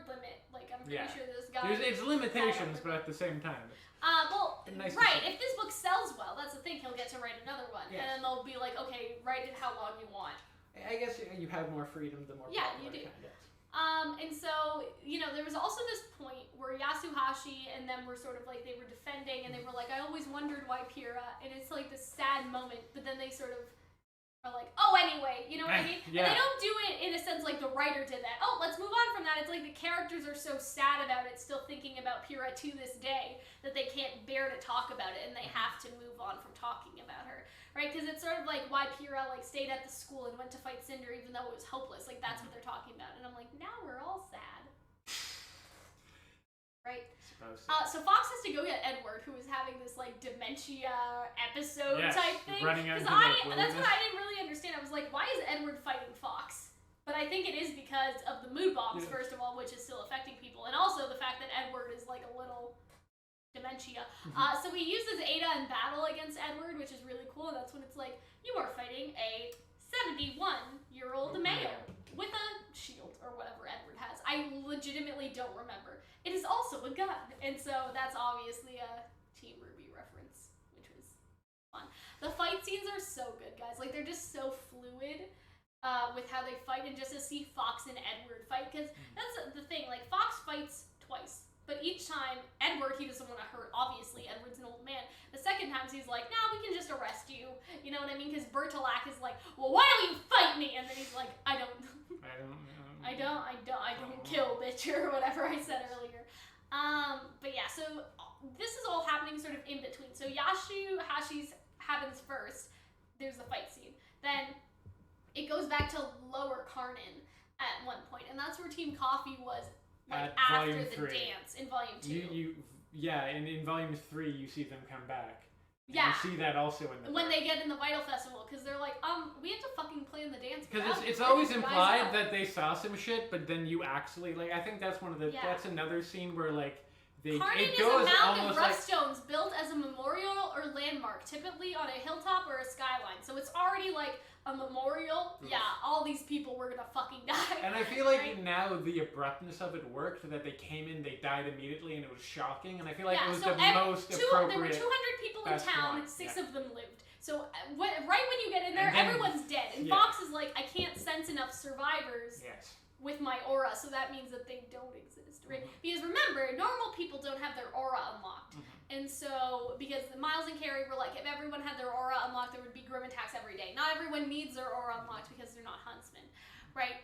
limit, like I'm pretty sure this guy... It's limitations, but at the same time. If this book sells well, that's the thing, he'll get to write another one. Yes. And then they'll be like, okay, write it how long you want. I guess you have more freedom the more... Yeah, you do. And so, you know, there was also this point where Yatsuhashi and them were sort of like, they were defending, and they were like, I always wondered why Pyrrha, and it's like this sad moment, but then they sort of are like, oh, anyway, you know what I mean? Yeah. And they don't do it in a sense like the writer did that. Oh, let's move on from that. It's like the characters are so sad about it, still thinking about Pyrrha to this day, that they can't bear to talk about it, and they have to move on from talking about her. Right, because it's sort of like why Pyrrha like stayed at the school and went to fight Cinder even though it was hopeless. Like that's what they're talking about, and I'm like, now we're all sad, right? So Fox has to go get Edward, who is having this like dementia episode type thing. Because that's what I didn't really understand. I was like, why is Edward fighting Fox? But I think it is because of the mood bombs, first of all, which is still affecting people, and also the fact that Edward is like a little dementia. So he uses Ada in battle against Edward, which is really cool. That's when it's like, you are fighting a 71-year-old male with a shield or whatever Edward has. I legitimately don't remember. It is also a gun. And so that's obviously a Team RWBY reference, which was fun. The fight scenes are so good, guys. Like, they're just so fluid with how they fight, and just to see Fox and Edward fight, because that's the thing. Like, Fox fights twice. But each time, Edward, he doesn't want to hurt, obviously. Edward's an old man. The second time, he's like, nah, we can just arrest you. You know what I mean? Because Bertolac is like, well, why don't you fight me? And then he's like, I don't kill, bitch, or whatever I said earlier. But yeah, so this is all happening sort of in between. So Yatsuhashi's happens first. There's the fight scene. Then it goes back to Lower Karnan at one point. And that's where Team Coffee was. Like after the dance in volume 2. And in volume 3 you see them come back. Yeah. You see that also in the... When they get in the Vital Festival, because they're like, we have to fucking plan the dance. Because it's always implied that they saw some shit, but then you actually, like, I think that's one of the... That's another scene where, like, Karnan is a mound of rough stones built as a memorial or landmark, typically on a hilltop or a skyline. So it's already, like, a memorial. Yeah, all these people were gonna fucking die. And I feel like now the abruptness of it worked, that they came in, they died immediately, and it was shocking, and I feel like it was the most appropriate... There were 200 people in town, 6 of them lived. So right when you get in there, everyone's dead. And Fox is like, I can't sense enough survivors with my aura, so that means that they don't exist, right? Because remember, normal people don't have their aura unlocked. And so, because Miles and Carrie were like, if everyone had their aura unlocked, there would be Grimm attacks every day. Not everyone needs their aura unlocked because they're not huntsmen, right?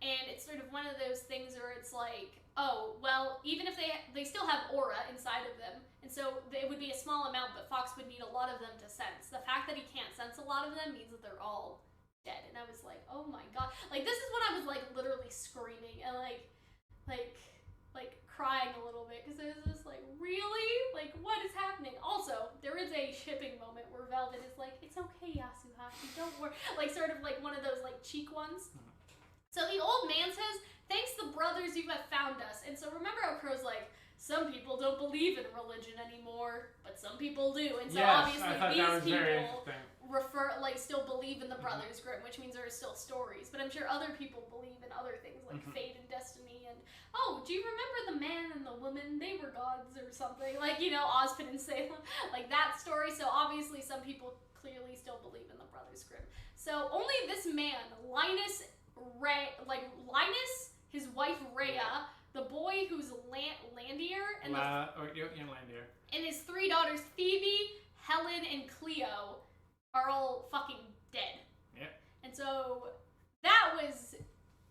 And it's sort of one of those things where it's like, oh, well, even if they still have aura inside of them, and so it would be a small amount, but Fox would need a lot of them to sense. The fact that he can't sense a lot of them means that they're all dead. And I was like, oh my God. Like, this is when I was like literally screaming and like crying a little bit because it was just like, really? Like, what is happening? Also, there is a shipping moment where Velvet is like, it's okay, Yatsuhashi, don't worry. Like, sort of like one of those like cheek ones. So the old man says, thanks the brothers, you have found us. And so remember how Crow's like, some people don't believe in religion anymore, but some people do. And so obviously these people still believe in the Brothers Grimm, which means there are still stories. But I'm sure other people believe in other things like fate and destiny and, oh, do you remember the man and the woman? They were gods or something. Like, you know, Ozpin and Salem, like that story. So obviously some people clearly still believe in the Brothers Grimm. So only this man, Linus, his wife Rhea, the boy who's Landier, and Landier, and his 3 daughters Phoebe, Helen, and Cleo are all fucking dead. Yep. And so that was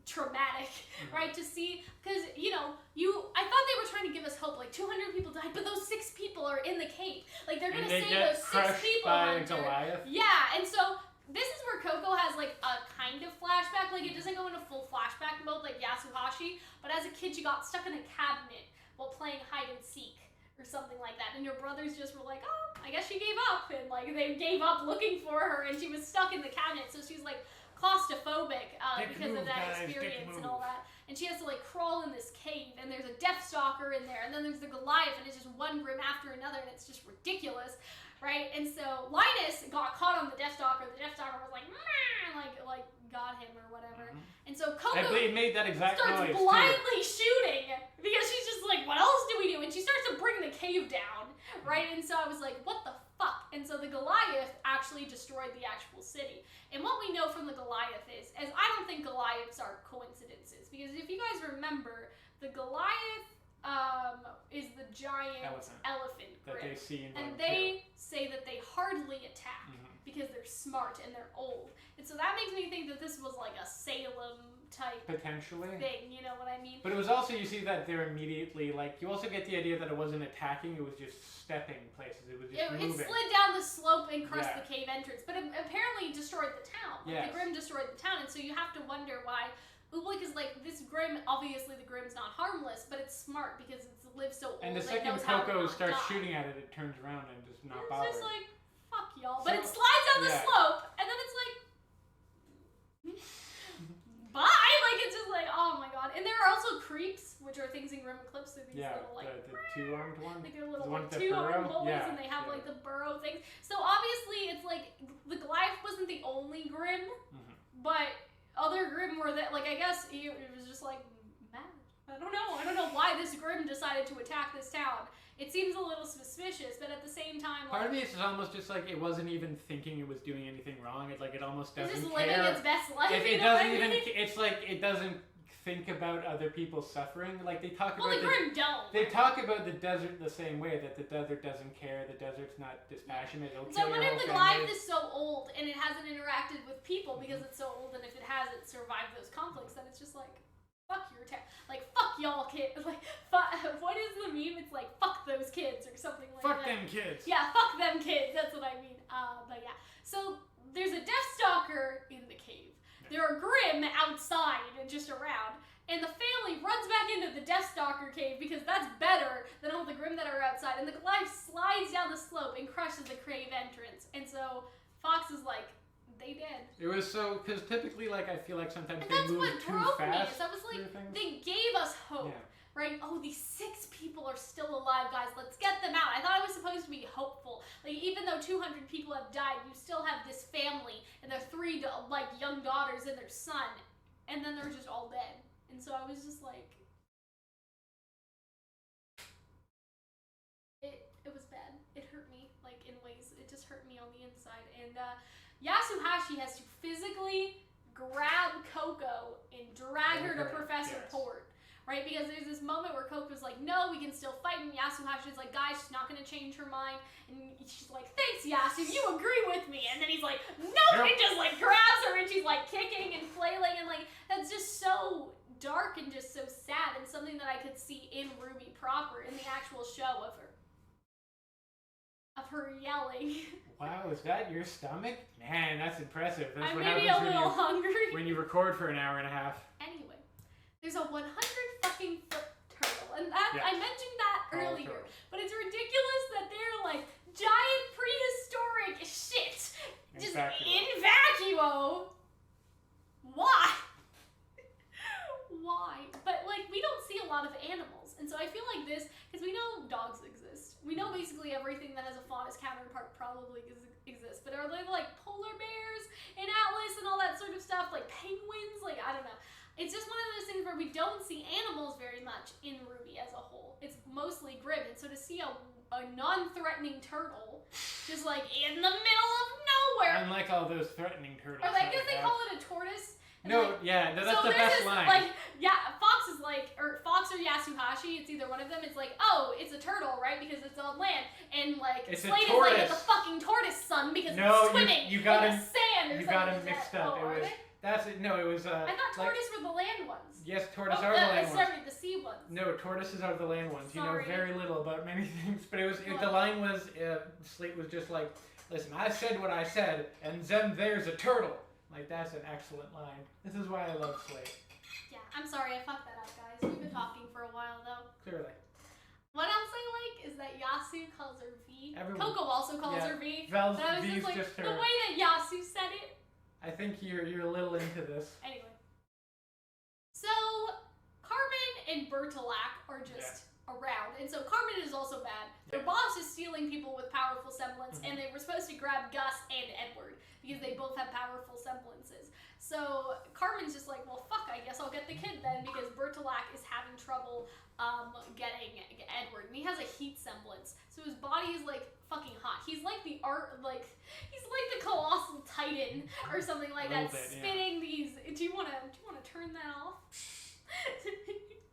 traumatic, right? To see, because I thought they were trying to give us hope. Like 200 people died, but those 6 people are in the cave. Like they're gonna say those 6 people. By Goliath. Yeah, and so. This is where Coco has like a kind of flashback, like it doesn't go into full flashback mode like Yatsuhashi, but as a kid you got stuck in a cabinet while playing hide and seek or something like that, and your brothers just were like, oh, I guess she gave up, and like they gave up looking for her and she was stuck in the cabinet, so she's like claustrophobic because of that experience and all that, and she has to like crawl in this cave, and there's a Deathstalker in there, and then there's the Goliath, and it's just one Grimm after another, and it's just ridiculous. Right, and so Linus got caught on the Deathstalker. The Deathstalker was like, like got him or whatever. And so Coco made that exact starts noise blindly shooting because she's just like, what else do we do? And she starts to bring the cave down, right? And so I was like, what the fuck? And so the Goliath actually destroyed the actual city. And what we know from the Goliath is I don't think Goliaths are coincidences, because if you guys remember, the Goliath is the giant elephant that Grimm. they see and they say that they hardly attack because they're smart and they're old. And so that makes me think that this was like a Salem type potentially thing, you know what I mean? But it was also, you see that they're immediately like, you also get the idea that it wasn't attacking, it was just stepping places, it was just moving. It slid down the slope and crushed the cave entrance, but it apparently destroyed the town. Like, the Grimm destroyed the town, and so you have to wonder why. Because like this Grimm, obviously the Grimm's not harmless, but it's smart because it's lived so old. And the second Coco starts shooting at it, it turns around and just not bothered. It's just like, fuck y'all. But it slides down the slope, and then it's like, bye! Like, it's just like, oh my god. And there are also creeps, which are things in Grimm Eclipse, they're these little like... the 2-armed one? Like they're little like 2-armed bullies, and they have like the burrow things. So obviously it's like, the Goliath wasn't the only Grimm, but... Other Grimm were that, like, I guess it was just like, mad. I don't know why this Grimm decided to attack this town. It seems a little suspicious, but at the same time, like... Part of me is almost just like, it wasn't even thinking it was doing anything wrong. It's like, it almost doesn't care. It's just living its best life, it doesn't even, it's like, it doesn't think about other people's suffering. Like, they talk about... Well, the Grimm don't. They talk about the desert the same way, that the desert doesn't care, the desert's not dispassionate, it'll So what if the Goliath is so old, and it hasn't interacted with people because it's so old, and if it hasn't survived those conflicts, then it's just like, fuck your town. Like, fuck y'all kids. Like, what is the meme? It's like, fuck those kids, or something like that. Fuck them kids. Yeah, fuck them kids, that's what I mean. But yeah. So, there's a Deathstalker in the cave. There are Grimm outside and just around, and the family runs back into the Deathstalker cave because that's better than all the Grimm that are outside, and the Goliath slides down the slope and crushes the cave entrance, and so Fox is like, they did. It was so, because typically, like, I feel like sometimes and they move too fast. Me. So I was like, they gave us hope, right? Oh, these 6 people are still alive, guys. Let's get them out. I thought it was supposed to be hopeful. Like, even though 200 people have died, you still have this family and their 3 like young daughters and their son, and then they're just all dead. And so I was just like, it was bad. It hurt me, like, in ways. It just hurt me on the inside. And Yatsuhashi has to physically grab Coco and drag her to Professor Port, right? Because there's this moment where Coco's like, no, we can still fight, and Yatsuhashi's like, guys, she's not going to change her mind. And she's like, thanks, Yasu, you agree with me. And then he's like, nope, and just like grabs her, and she's like kicking and flailing, and like, that's just so dark and just so sad, and something that I could see in RWBY proper, in the actual show of her yelling. Wow, is that your stomach? Man, that's impressive. That's I'm what maybe happens a little hungry. when you record for an hour and a half. Anyway, there's a 100 fucking foot turtle and that, I mentioned that earlier. But it's ridiculous that they're like giant prehistoric shit just in Vacuo. Why? Why? But like we don't see a lot of animals, and so I feel like this, because we know dogs exist. We know basically everything that has a faunus counterpart probably exists. But are they like polar bears in Atlas and all that sort of stuff? Like penguins? Like I don't know. It's just one of those things where we don't see animals very much in RWBY as a whole. It's mostly Grimm, and so to see a non-threatening turtle just like in the middle of nowhere. Unlike all those threatening turtles. Or I guess they call it a tortoise. No, like, that's the best line. Like, yeah, Fox is like, or Fox or Yatsuhashi, it's either one of them. It's like, oh, it's a turtle, right? Because it's on land. And like, it's Slate is like, it's a fucking tortoise, son, because it's swimming in the sand or something. You got him mixed up. Oh, it was I thought tortoise were the land ones. Yes, tortoises are the land ones. Sorry, the sea ones. No, tortoises are the land ones. Sorry. You know very little about many things, but the line was, Slate was just like, listen, I said what I said, and then there's a turtle. Like, that's an excellent line. This is why I love Slate. Yeah, I'm sorry, I fucked that up, guys. We've been talking for a while, though. Clearly. What else I like is that Yasu calls her V. Everyone. Coco also calls her V. Val's but I was V's just like, just her. the way that Yasu said it. I think you're a little into this. Anyway. So, Carmen and Bertolac are just around. And so Carmen is also bad. Their boss is stealing people with powerful semblance, and they were supposed to grab Gus and Edward because they both have powerful semblances. So Carmen's just like, well, fuck, I guess I'll get the kid then, because Bertolac is having trouble getting Edward, and he has a heat semblance. So his body is like fucking hot. He's like the he's like the colossal titan or something like that, spitting these. Do you wanna turn that off?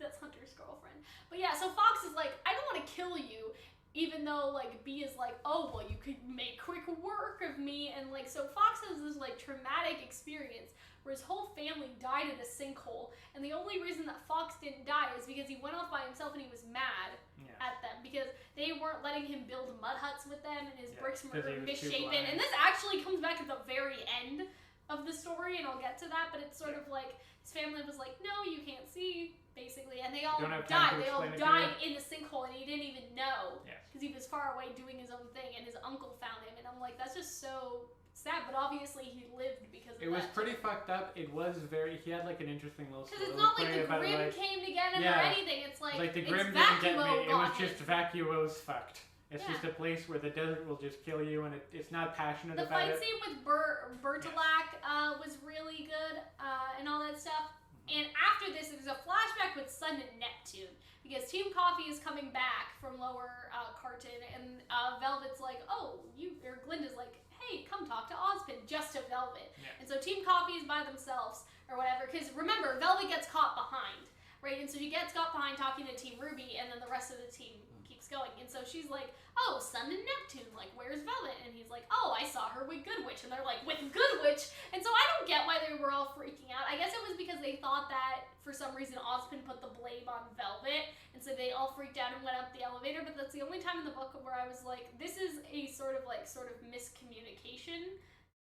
That's Hunter's girlfriend. But yeah, so Fox is like, I don't want to kill you, even though like B is like, oh well, you could make quick work of me, and like so Fox has this like traumatic experience where his whole family died in a sinkhole, and the only reason that Fox didn't die is because he went off by himself and he was mad at them because they weren't letting him build mud huts with them, and his bricks were misshapen. And this actually comes back at the very end of the story, and I'll get to that, but it's sort of like his family was like, no, you can't see, basically, and they all died. They all died in the sinkhole, and he didn't even know because he was far away doing his own thing, and his uncle found him, and I'm like, that's just so sad, but obviously he lived because of that. It was pretty fucked up. It was he had like an interesting little story. Because it's not like the Grimm came to get him or anything. It's like the Grimm didn't get me. It was just Vacuo's fucked. It's just a place where the desert will just kill you, and it's not passionate about it. The fight scene with Bertolac was really good, and all that stuff. And after this, there's a flashback with Sun and Neptune, because Team Coffee is coming back from Lower Carton, and Velvet's like, Glinda's like, hey, come talk to Ozpin, just to Velvet. And so Team Coffee is by themselves, or whatever, because remember, Velvet gets caught behind, right? And so she gets caught behind talking to Team RWBY, and then the rest of the team keeps going. And so she's like, oh, Sun and Neptune, like, where's Velvet? And he's like, oh, I saw her with Good Witch. And they're like, with Good Witch? And so I don't get why they were all freaking out. I guess it was because they thought that, for some reason, Ozpin put the blame on Velvet, and so they all freaked out and went up the elevator. But that's the only time in the book where I was like, this is a sort of miscommunication,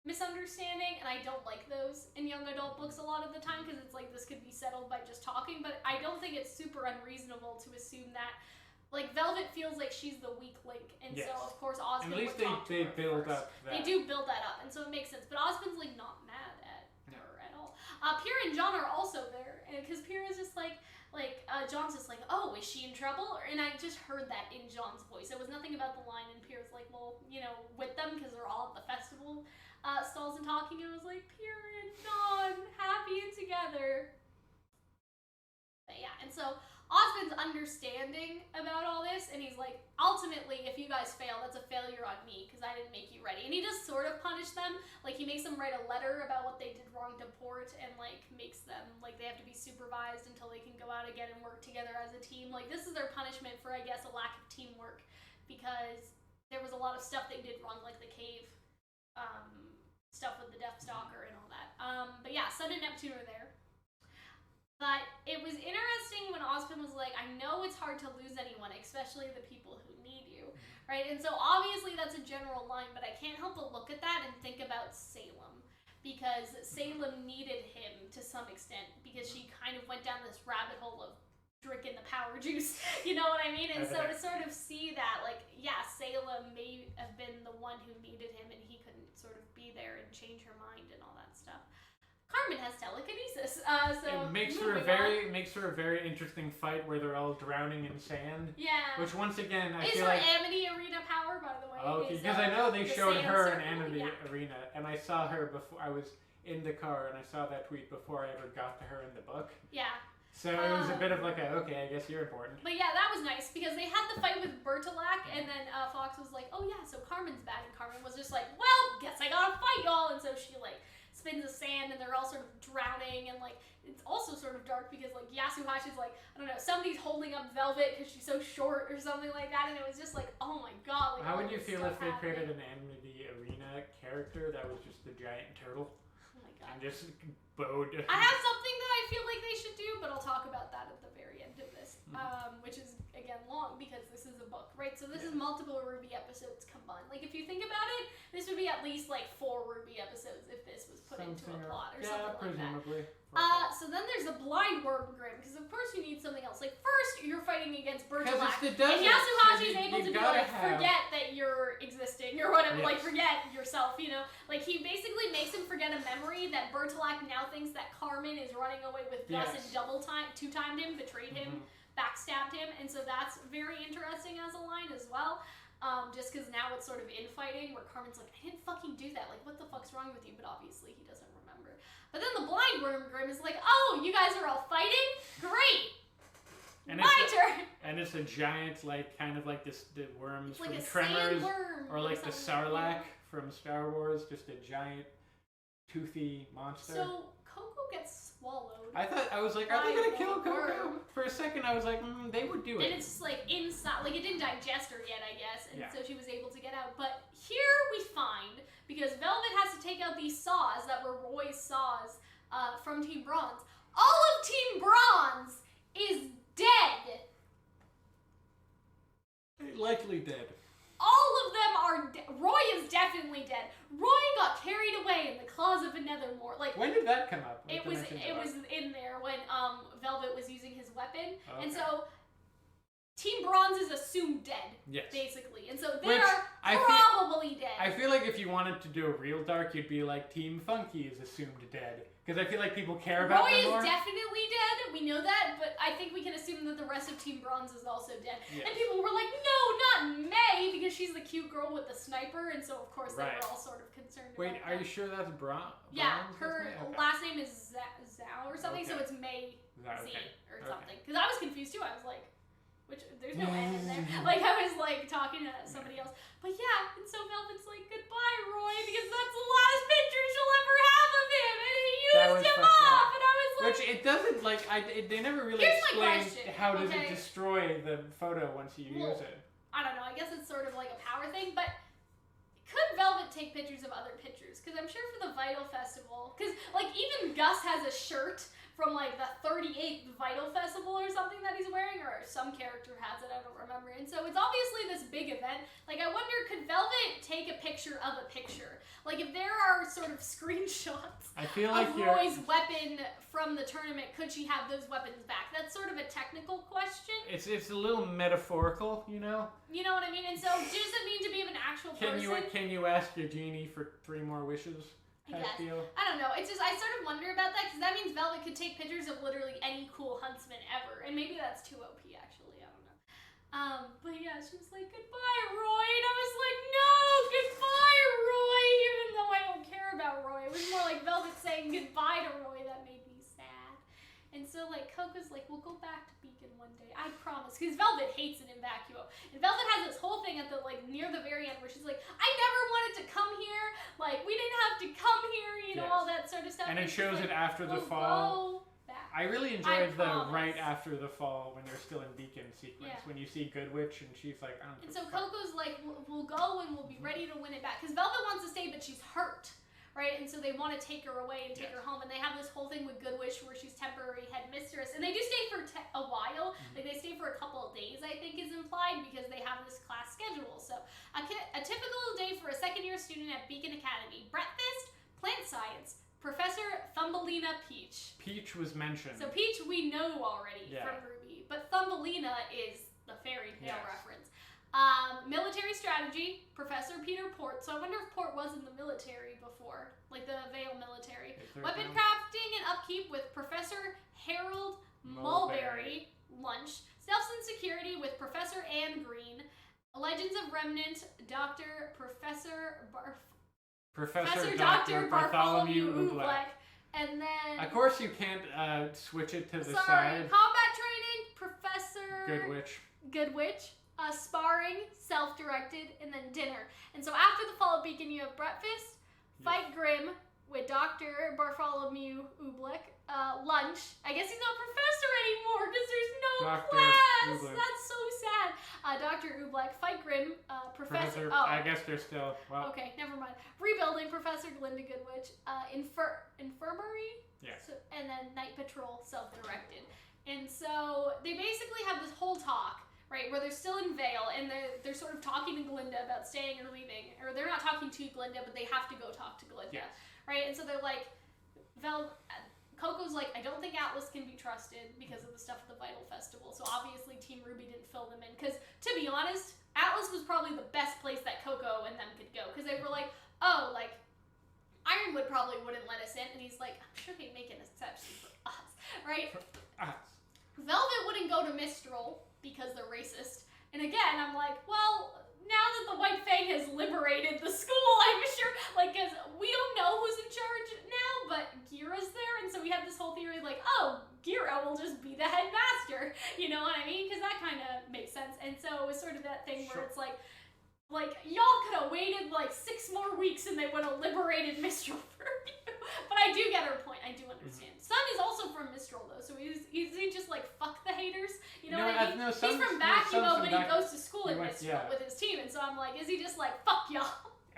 misunderstanding, and I don't like those in young adult books a lot of the time, because it's like, this could be settled by just talking. But I don't think it's super unreasonable to assume that, like, Velvet feels like she's the weak link, and so of course Ozpin would talk to her build first. up that. They do build that up, and so it makes sense. But Ozpin's like not mad at her at all. Pierre and John are also there, because Pierre is just like John's just like, oh, is she in trouble? And I just heard that in John's voice. It was nothing about the line, and Pierre's like, well, with them, because they're all at the festival stalls and talking. It was like, Pierre and John, happy and together. But yeah, and so Ozpin's understanding about all this, and he's like, ultimately, if you guys fail, that's a failure on me, because I didn't make you ready. And he does sort of punish them. Like, he makes them write a letter about what they did wrong to Port, and, like, makes them, like, they have to be supervised until they can go out again and work together as a team. Like, this is their punishment for, I guess, a lack of teamwork, because there was a lot of stuff they did wrong, like the cave stuff with the Death Stalker and all that. But yeah, Sun and Neptune are there. But it was interesting when Ozpin was like, I know it's hard to lose anyone, especially the people who need you, right? And so obviously that's a general line, but I can't help but look at that and think about Salem, because Salem needed him to some extent, because she kind of went down this rabbit hole of drinking the power juice, you know what I mean? And so to sort of see that, like, yeah, Salem may have been the one who needed him and he couldn't sort of be there and change her mind and all that stuff. Carmen has telekinesis, so it makes for a very interesting fight where they're all drowning in sand. Yeah. Which once again, I feel like Amity Arena power, by the way. Okay, because I know they showed her in Amity Arena, and I saw her before I was in the car, and I saw that tweet before I ever got to her in the book. Yeah. So it was a bit of like okay, I guess you're important. But yeah, that was nice because they had the fight with Bertolac, and then Fox was like, oh yeah, so Carmen's bad, and Carmen was just like, well, guess I gotta fight y'all, and so she like spins the sand and they're all sort of drowning, and like it's also sort of dark because like Yatsuhashi's like, I don't know, somebody's holding up Velvet because she's so short or something like that, and it was just like, oh my god. Like, how would you feel if they created an Amity Arena character that was just the giant turtle? Oh my god. And just bowed. I have something that I feel like they should do, but I'll talk about that at the very end of this, which is again long because this is a book, right? So this is multiple RWBY episodes combined. Like if you think about it, this would be at least like 4 RWBY episodes if this was put into a plot or something like that. So then there's the blind worm Grimm, because of course you need something else. Like first you're fighting against Bertolac, and Yatsuhashi is able to be like, forget that you're existing or whatever, like forget yourself, you know? Like he basically makes him forget a memory that Bertolac now thinks that Carmen is running away with Gus and two-timed him, betrayed him, backstabbed him, and so that's very interesting as a line as well. Just because now it's sort of infighting where Carmen's like, I didn't fucking do that, like what the fuck's wrong with you? But obviously he doesn't remember. But then the blind worm Grimm is like, oh, you guys are all fighting? Great! And my turn! And it's a giant, like, kind of like the worms like from Tremors, or like the Sarlacc from Star Wars, just a giant, toothy monster. So Coco gets swallowed. I was like, are they gonna kill Coco? For a second, I was like, they would do it. And it's just like inside, like it didn't digest her yet, I guess, and so she was able to get out. But here we find, because Velvet has to take out these saws that were Roy's saws from Team Bronze, all of Team Bronze is dead. Likely dead. All of them are dead. Roy is definitely dead. Roy got carried away in the claws of a nethermore. Like when did that come up? It was in there when Velvet was using his weapon, and so Team Bronze is assumed dead, basically, and so they are probably dead. I feel like if you wanted to do a real dark, you'd be like Team Funky is assumed dead, because I feel like people care about them more. Roy is definitely dead, we know that, but I think we can assume that the rest of Team Bronze is also dead. And people were like, no, not May, because she's the cute girl with the sniper, and so of course they were all sort of concerned about are you sure that's Bronze? Yeah, her last name is Zhao or something, so it's May Z or something. Because I was confused too, I was like, there's no N in there. Like, I was, like, talking to somebody else. But yeah, and so Velvet's like, goodbye, Roy, because that's the last picture she'll ever have of him, and he used him up, and I was like... Which, it doesn't, like, they never really explained how does it destroy the photo once you use it. I don't know, I guess it's sort of like a power thing, but could Velvet take pictures of other pictures? Because I'm sure for the Vital Festival, because, like, even Gus has a shirt from like the 38th Vital Festival or something that he's wearing, or some character has it, I don't remember. And so it's obviously this big event. Like I wonder, could Velvet take a picture of a picture? Like if there are sort of screenshots of Roy's weapon from the tournament, could she have those weapons back? That's sort of a technical question. It's a little metaphorical, you know? You know what I mean? And so does it need to be of an actual person? Can you ask your genie for 3 more wishes? I don't know. It's just, I sort of wonder about that, because that means Velvet could take pictures of literally any cool huntsman ever. And maybe that's too OP, actually. I don't know. But yeah, she was like, goodbye, Roy. And I was like, no, goodbye, Roy. Even though I don't care about Roy. It was more like Velvet saying goodbye to Roy that made me sad. And so, like, Coco's like, we'll go back to Beacon one day. I promise. Because Velvet hates it in Vacuo. And Velvet has this whole thing at the, like, near the very end where she's like, I never wanted to come here. Like, we didn't have to come here, you know, all that sort of stuff. And it shows it after the fall. I really enjoyed the right after the fall when they're still in Beacon sequence. When you see Good Witch and she's like, I don't know. And so Coco's like, we'll go and we'll be ready to win it back. Because Velvet wants to stay, but she's hurt. Right, and so they want to take her away and take her home, and they have this whole thing with Good Witch where she's temporary headmistress, and they do stay for a while. Like they stay for a couple of days, I think is implied, because they have this class schedule. So a typical day for a second-year student at Beacon Academy: breakfast, plant science, Professor Thumbelina Peach. Peach was mentioned. So Peach we know already from RWBY. but Thumbelina is the fairy tale reference. Military strategy, Professor Peter Port. So I wonder if Port was in the military before, like the Vale military. Weapon crafting and upkeep with Professor Harold Mulberry. Lunch. Stealth and security with Professor Anne Green. Legends of Remnant, Professor Dr. Bartholomew Oobleck. And then... Of course you can't switch it to the side. Combat training, Professor... Good Witch. Sparring, self-directed, and then dinner. And so after the Fall of Beacon, you have breakfast, fight Grimm with Dr. Bartholomew Oobleck, lunch. I guess he's not professor anymore because there's no class. Oobleck. That's so sad. Dr. Oobleck, fight Grimm, Professor. I guess they're still. Well. Okay, never mind. Rebuilding, Professor Glinda Goodwitch, infirmary. Yes. So, and then night patrol, self-directed. And so they basically have this whole talk. Right, where they're still in Vale, and they're sort of talking to Glinda about staying or leaving. Or they're not talking to Glinda, but they have to go talk to Glinda. Yes. Right, and so they're like, Coco's like, I don't think Atlas can be trusted because of the stuff at the Vital Festival. So obviously Team RWBY didn't fill them in. Because, to be honest, Atlas was probably the best place that Coco and them could go. Because they were like, oh, like, Ironwood probably wouldn't let us in. And he's like, I'm sure they'd make an exception for us. Right? For us. Velvet wouldn't go to Mistral because they're racist. And again, I'm like, well, now that the White Fang has liberated the school, I'm sure, like, because we don't know who's in charge now, but Gira's there, and so we have this whole theory, like, oh, Gira will just be the headmaster, you know what I mean? Because that kind of makes sense. And so it was sort of that thing where it's like, y'all could have waited, 6 more weeks and they would have liberated Mistral for you. But I do get her point. I do understand. Sun is also from Mistral, though, so he's just like, fuck the haters? You know what I mean? He's from Vacuo, but he goes to school in Mistral with his team, and so I'm like, is he just like, fuck y'all?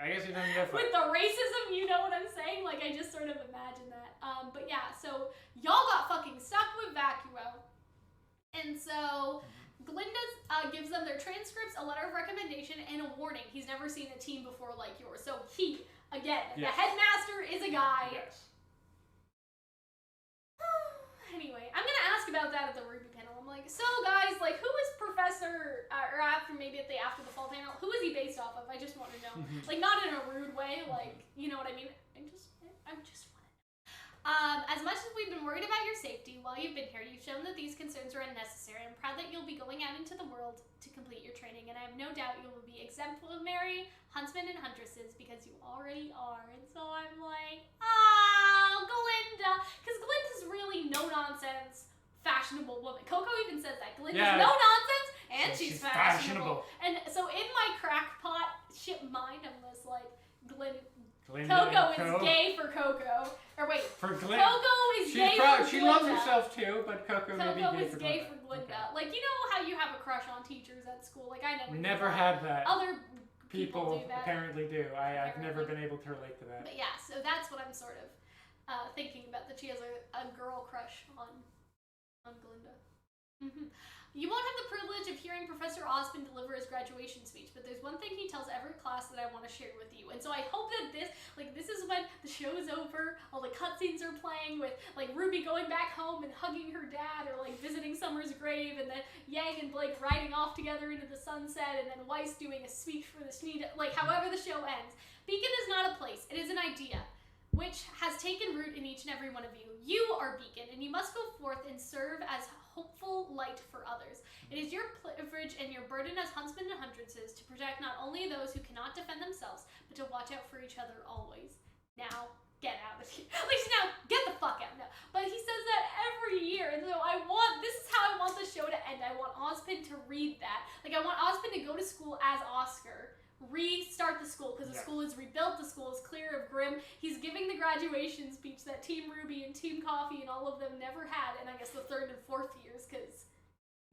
I guess he doesn't get with the racism, you know what I'm saying? Like, I just sort of imagine that. But yeah, so y'all got fucking stuck with Vacuo. And so Glinda gives them their transcripts, a letter of recommendation, and a warning. He's never seen a team before like yours. So he, again, the headmaster is a guy. Yes. Anyway, I'm gonna ask about that at the RWBY panel. I'm like, so guys, like, who is Professor, or after the Fall panel, who is he based off of? I just want to know. Like, not in a rude way, like, you know what I mean? I just want to know. As much as we've been worried about your safety while you've been here, you've shown that these concerns are unnecessary. I'm proud that you'll be going out into the world to complete your training, and I have no doubt you will be exemplary huntsmen and huntresses because you already are. And so I'm like, Glinda, because Glinda's really no-nonsense, fashionable woman. Coco even says that. Glinda's no-nonsense, and she's fashionable. And so in my crackpot shit mind, I'm just like, Glinda Coco is gay for Coco. Or wait, for Glinda. Coco is gay for Glinda. She loves herself too, but Coco may be gay for Glinda. Okay. Like, you know how you have a crush on teachers at school? Like, I never had that. Other people do that. Apparently do. I've never been able to relate to that. But yeah, so that's what I'm sort of thinking about, that she has a girl crush on Glinda. You won't have the privilege of hearing Professor Ozpin deliver his graduation speech, but there's one thing he tells every class that I want to share with you. And so I hope that this is when the show is over, all the cutscenes are playing with, like, RWBY going back home and hugging her dad, or, like, visiting Summer's grave, and then Yang and Blake riding off together into the sunset, and then Weiss doing a speech for the Sneed, like, however the show ends. Beacon is not a place, it is an idea, which has taken root in each and every one of you. You are Beacon, and you must go forth and serve as hopeful light for others. It is your privilege and your burden as huntsmen and huntresses to protect not only those who cannot defend themselves, but to watch out for each other always. Now, get out of here. At least now, get the fuck out now. But he says that every year, and so this is how I want the show to end. I want Ozpin to read that. Like, I want Ozpin to go to school as Oscar, restart the school, because the school is rebuilt, the school is clear of Grimm. He's giving the graduation speech that Team RWBY and Team Coffee and all of them never had, and I guess the 3rd and 4th years, because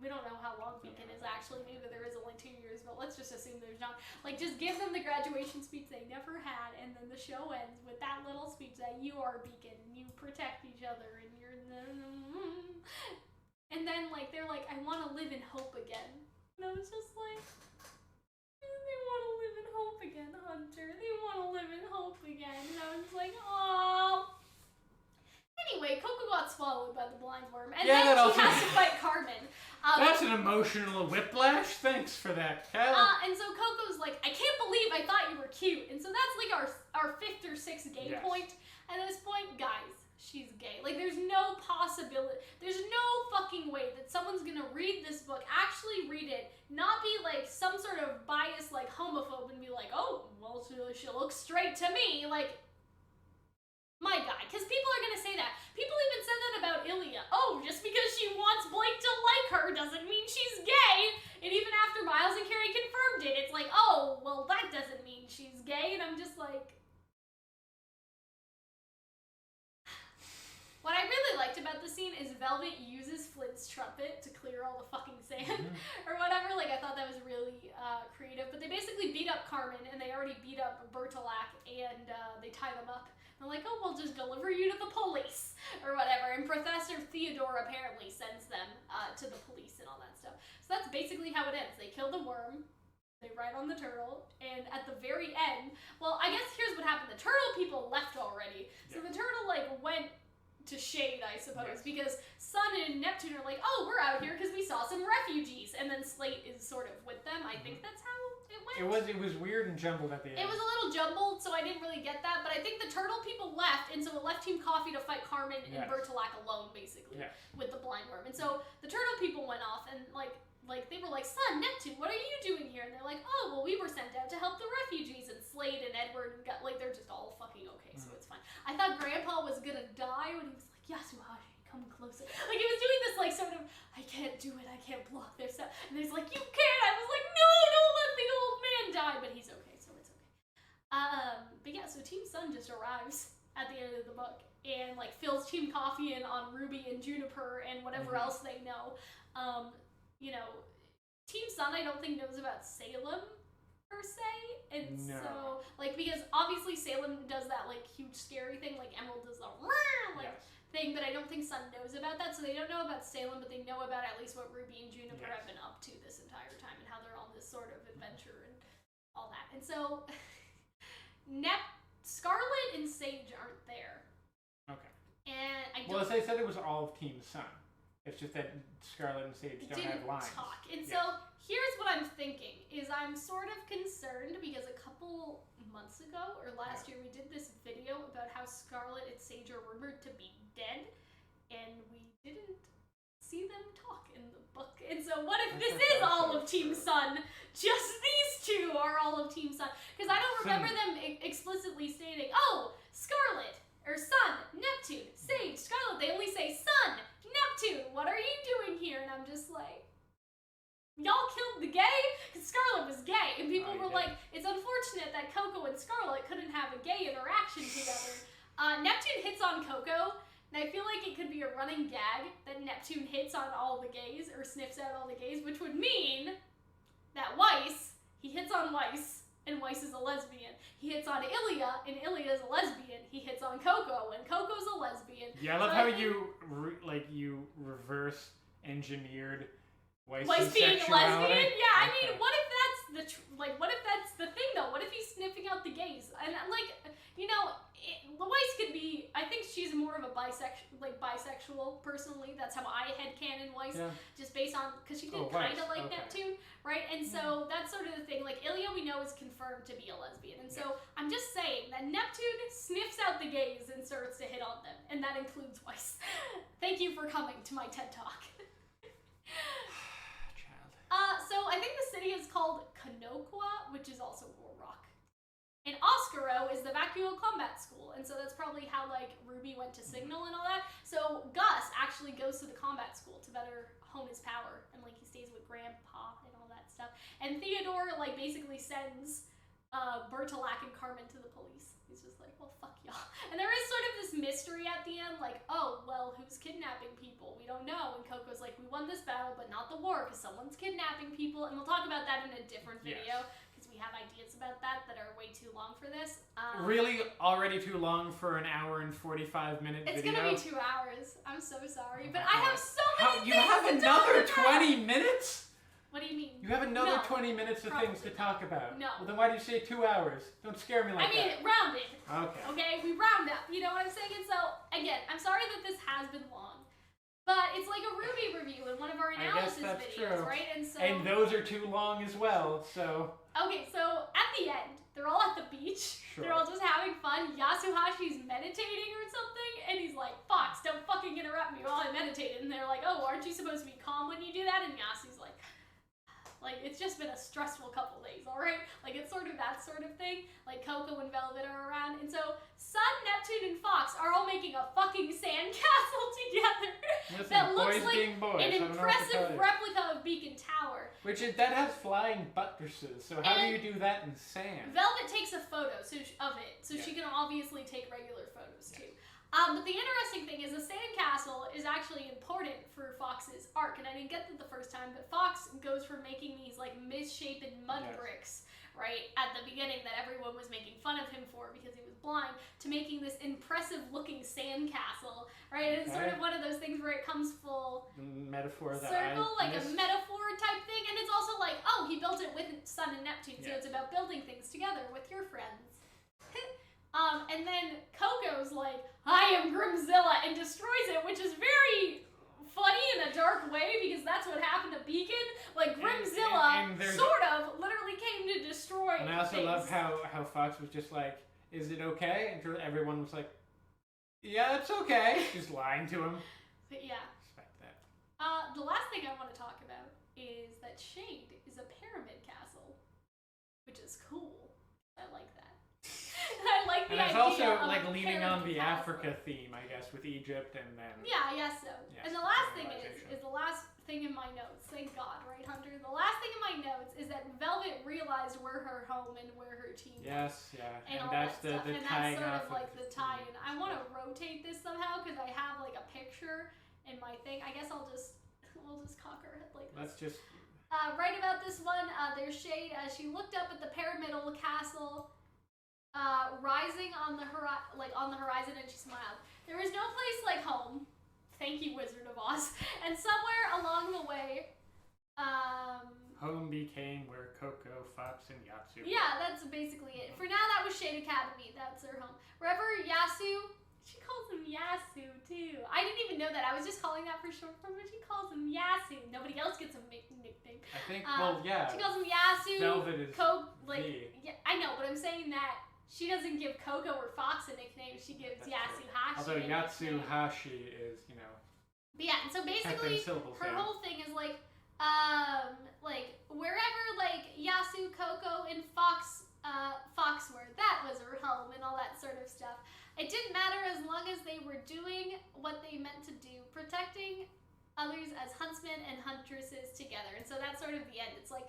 we don't know how long Beacon is actually. Maybe there is only 2 years, but let's just assume there's not. Like, just give them the graduation speech they never had, and then the show ends with that little speech that you are Beacon, and you protect each other, and you're and then, like, they're like, I want to live in hope again. And I was just like, they want to live in hope again, Hunter. They want to live in hope again. And I was like, oh. Anyway, Coco got swallowed by the blind worm, and then she has to fight Carmen. That's an emotional whiplash. Thanks for that, Cal. And so Coco's like, I can't believe I thought you were cute. And so that's like our 5th or 6th gay point. At this point, guys, she's gay. Like, there's no possibility, there's no fucking way that someone's gonna read this book, actually read it, not be like some sort of biased, like, homophobe and be like, oh, well, she looks straight to me. Like, my guy. Because people are gonna say that. People even said that about Ilya. Oh, just because she wants Blake to like her doesn't mean she's gay. And even after Miles and Carrie confirmed it, it's like, oh, well, that doesn't mean she's gay. And I'm just like... What I really liked about the scene is Velvet uses Flint's trumpet to clear all the fucking sand or whatever. Like, I thought that was really creative. But they basically beat up Carmen, and they already beat up Bertolac, and they tie them up. They're like, oh, we'll just deliver you to the police or whatever. And Professor Theodore apparently sends them to the police and all that stuff. So that's basically how it ends. They kill the worm. They ride on the turtle, and at the very end, well, I guess here's what happened. The turtle people left already. So the turtle, like, went to shade, I suppose, because Sun and Neptune are like, oh, we're out here because we saw some refugees, and then Slate is sort of with them. I think that's how it went. It was weird and jumbled at the end. It was a little jumbled, so I didn't really get that, but I think the turtle people left, and so it left Team Coffee to fight Carmen and Bertolac alone, basically, with the blind worm. And so the turtle people went off, and like they were like, Sun, Neptune, what are you doing here? And they're like, oh, well, we were sent out to help the refugees, and Slade and Edward got, like, they're just all fucking okay, so it's fine. I thought Grandpa was gonna die when he was like, Yatsuhashi, come closer. Like, he was doing this, like, sort of, I can't do it, I can't block their stuff. And he's like, you can't! I was like, no, don't let the old man die! But he's okay, so it's okay. But yeah, so Team Sun just arrives at the end of the book and, like, fills Team Coffee in on Ruby and Juniper and whatever else they know. You know, Team Sun I don't think knows about Salem, per se, and so, like, because obviously Salem does that, like, huge scary thing, like Emerald does the thing, but I don't think Sun knows about that, so they don't know about Salem, but they know about at least what Ruby and Juniper have been up to this entire time, and how they're on this sort of adventure and all that. And so, Scarlet and Sage aren't there. Okay. And I don't... Well, as I said, it was all of Team Sun. It's just that Scarlet and Sage don't have lines. Talk. And so here's what I'm thinking, is I'm sort of concerned because a couple months ago, or last year, we did this video about how Scarlet and Sage are rumored to be dead, and we didn't see them talk in the book. And so what if this is all of Team Sun? Just these two are all of Team Sun. Because I don't remember them explicitly stating, oh, Scarlet, or Sun, Neptune, Sage, Scarlet. They only say Sun, Neptune, what are you doing here? And I'm just like, y'all killed the gay? Because Scarlet was gay. And people were like, it's unfortunate that Coco and Scarlet couldn't have a gay interaction together. Neptune hits on Coco, and I feel like it could be a running gag that Neptune hits on all the gays, or sniffs out all the gays, which would mean that Weiss, he hits on Weiss, and Weiss is a lesbian. He hits on Ilya, and Ilya is a lesbian. He hits on Coco, and Coco's a lesbian. Yeah, I love how you reverse engineered Weiss's being sexuality. lesbian? Yeah, I mean, what if that's what if that's the thing though? What if he's sniffing out the gays? And like, you know, Weiss could be. I think she's more of a bisexual. Personally, that's how I headcanon Weiss, just based on because she did kind of like Neptune, right? And so that's sort of the thing. Like Ilya, we know is confirmed to be a lesbian, and so I'm just saying that Neptune sniffs out the gays and starts to hit on them, and that includes Weiss. Thank you for coming to my TED Talk. So I think the city is called Kanoqua, which is also Rock. And Oscaro is the Vacuo combat school, and so that's probably how, like, RWBY went to Signal and all that. So Gus actually goes to the combat school to better hone his power, and, like, he stays with Grandpa and all that stuff. And Theodore, like, basically sends Bertolac and Carmen to the police. He's just like, well, fuck y'all. And there is sort of this mystery at the end, like, oh, well, who's kidnapping people? We don't know. And Coco's like, we won this battle, but not the war, because someone's kidnapping people. And we'll talk about that in a different video, because we have ideas about that are way too long for this. Really already too long for an hour and 45-minute video? It's gonna be 2 hours. I'm so sorry. But I have so many things You have another 20 minutes? What do you mean? You have another 20 minutes of things to talk about. No. Well, then why do you say 2 hours? Don't scare me like that. I mean, rounded. Okay. Okay, we round up. You know what I'm saying? And so, again, I'm sorry that this has been long. But But it's like a RWBY review in one of our analysis videos, true. right? And so those are too long as well, so... Okay, so at the end, they're all at the beach. Sure. They're all just having fun. Yatsuhashi's meditating or something, and he's like, Fox, don't fucking interrupt me while I meditate. And they're like, oh, aren't you supposed to be calm when you do that? And Yasu's like, it's just been a stressful couple days, alright? Like, it's sort of that sort of thing. Like, Coco and Velvet are around. And so, Sun, Neptune, and Fox are all making a fucking sandcastle together. Listen, that looks like boys, an impressive replica of Beacon Tower. That has flying buttresses, so how do you do that in sand? Velvet takes a photo of it, so she can obviously take regular photos too. But the interesting thing is the sandcastle is actually important for Fox's arc, and I didn't get that the first time, but Fox goes from making these like misshapen mud bricks, right, at the beginning that everyone was making fun of him for because he was blind, to making this impressive looking sandcastle, right? And it's sort of one of those things where it comes full metaphor that circle, like a metaphor type thing, and it's also like, oh, he built it with Sun and Neptune, so it's about building things together with your friends. And then Coco's like, I am Grimmzilla, and destroys it, which is very funny in a dark way, because that's what happened to Beacon. Like, Grimmzilla sort of literally came to destroy And I also love how Fox was just like, is it okay? And everyone was like, yeah, it's okay. Just lying to him. But yeah. Respect that. The last thing I want to talk about is that Shade is a pyramid castle, which is cool. I like that. I like the idea. And it's also of like leaning on the castle. Africa theme, I guess, with Egypt and then... Yeah, I guess so. Yes, and the last thing is the last thing in my notes. Thank God, right, Hunter? The last thing in my notes is that Velvet realized where her home and where her team was. Yes, yeah. And that's that the and tying that's sort off of like the tie-in. I want to rotate this somehow because I have like a picture in my thing. I guess we'll just cock our head like this. Let's just... right about this one, there's Shade as she looked up at the pyramidal castle rising on the horizon, and she smiled. There is no place like home. Thank you, Wizard of Oz. And somewhere along the way, home became where Coco, Fox, and Yatsu. Yeah, that's basically it. For now, that was Shade Academy. That's their home. Wherever Yasu, she calls him Yasu too. I didn't even know that. I was just calling that for short form, but she calls him Yasu. Nobody else gets a nickname. I think. Well, yeah. She calls him Yasu. Velvet is yeah, I know, but I'm saying that she doesn't give Coco or Fox a nickname. She gives Yatsuhashi. Although Yatsuhashi is, you know. But yeah, and so basically, her whole thing is like wherever like Yasu, Coco, and Fox were, that was her home and all that sort of stuff. It didn't matter as long as they were doing what they meant to do, protecting others as huntsmen and huntresses together. And so that's sort of the end. It's like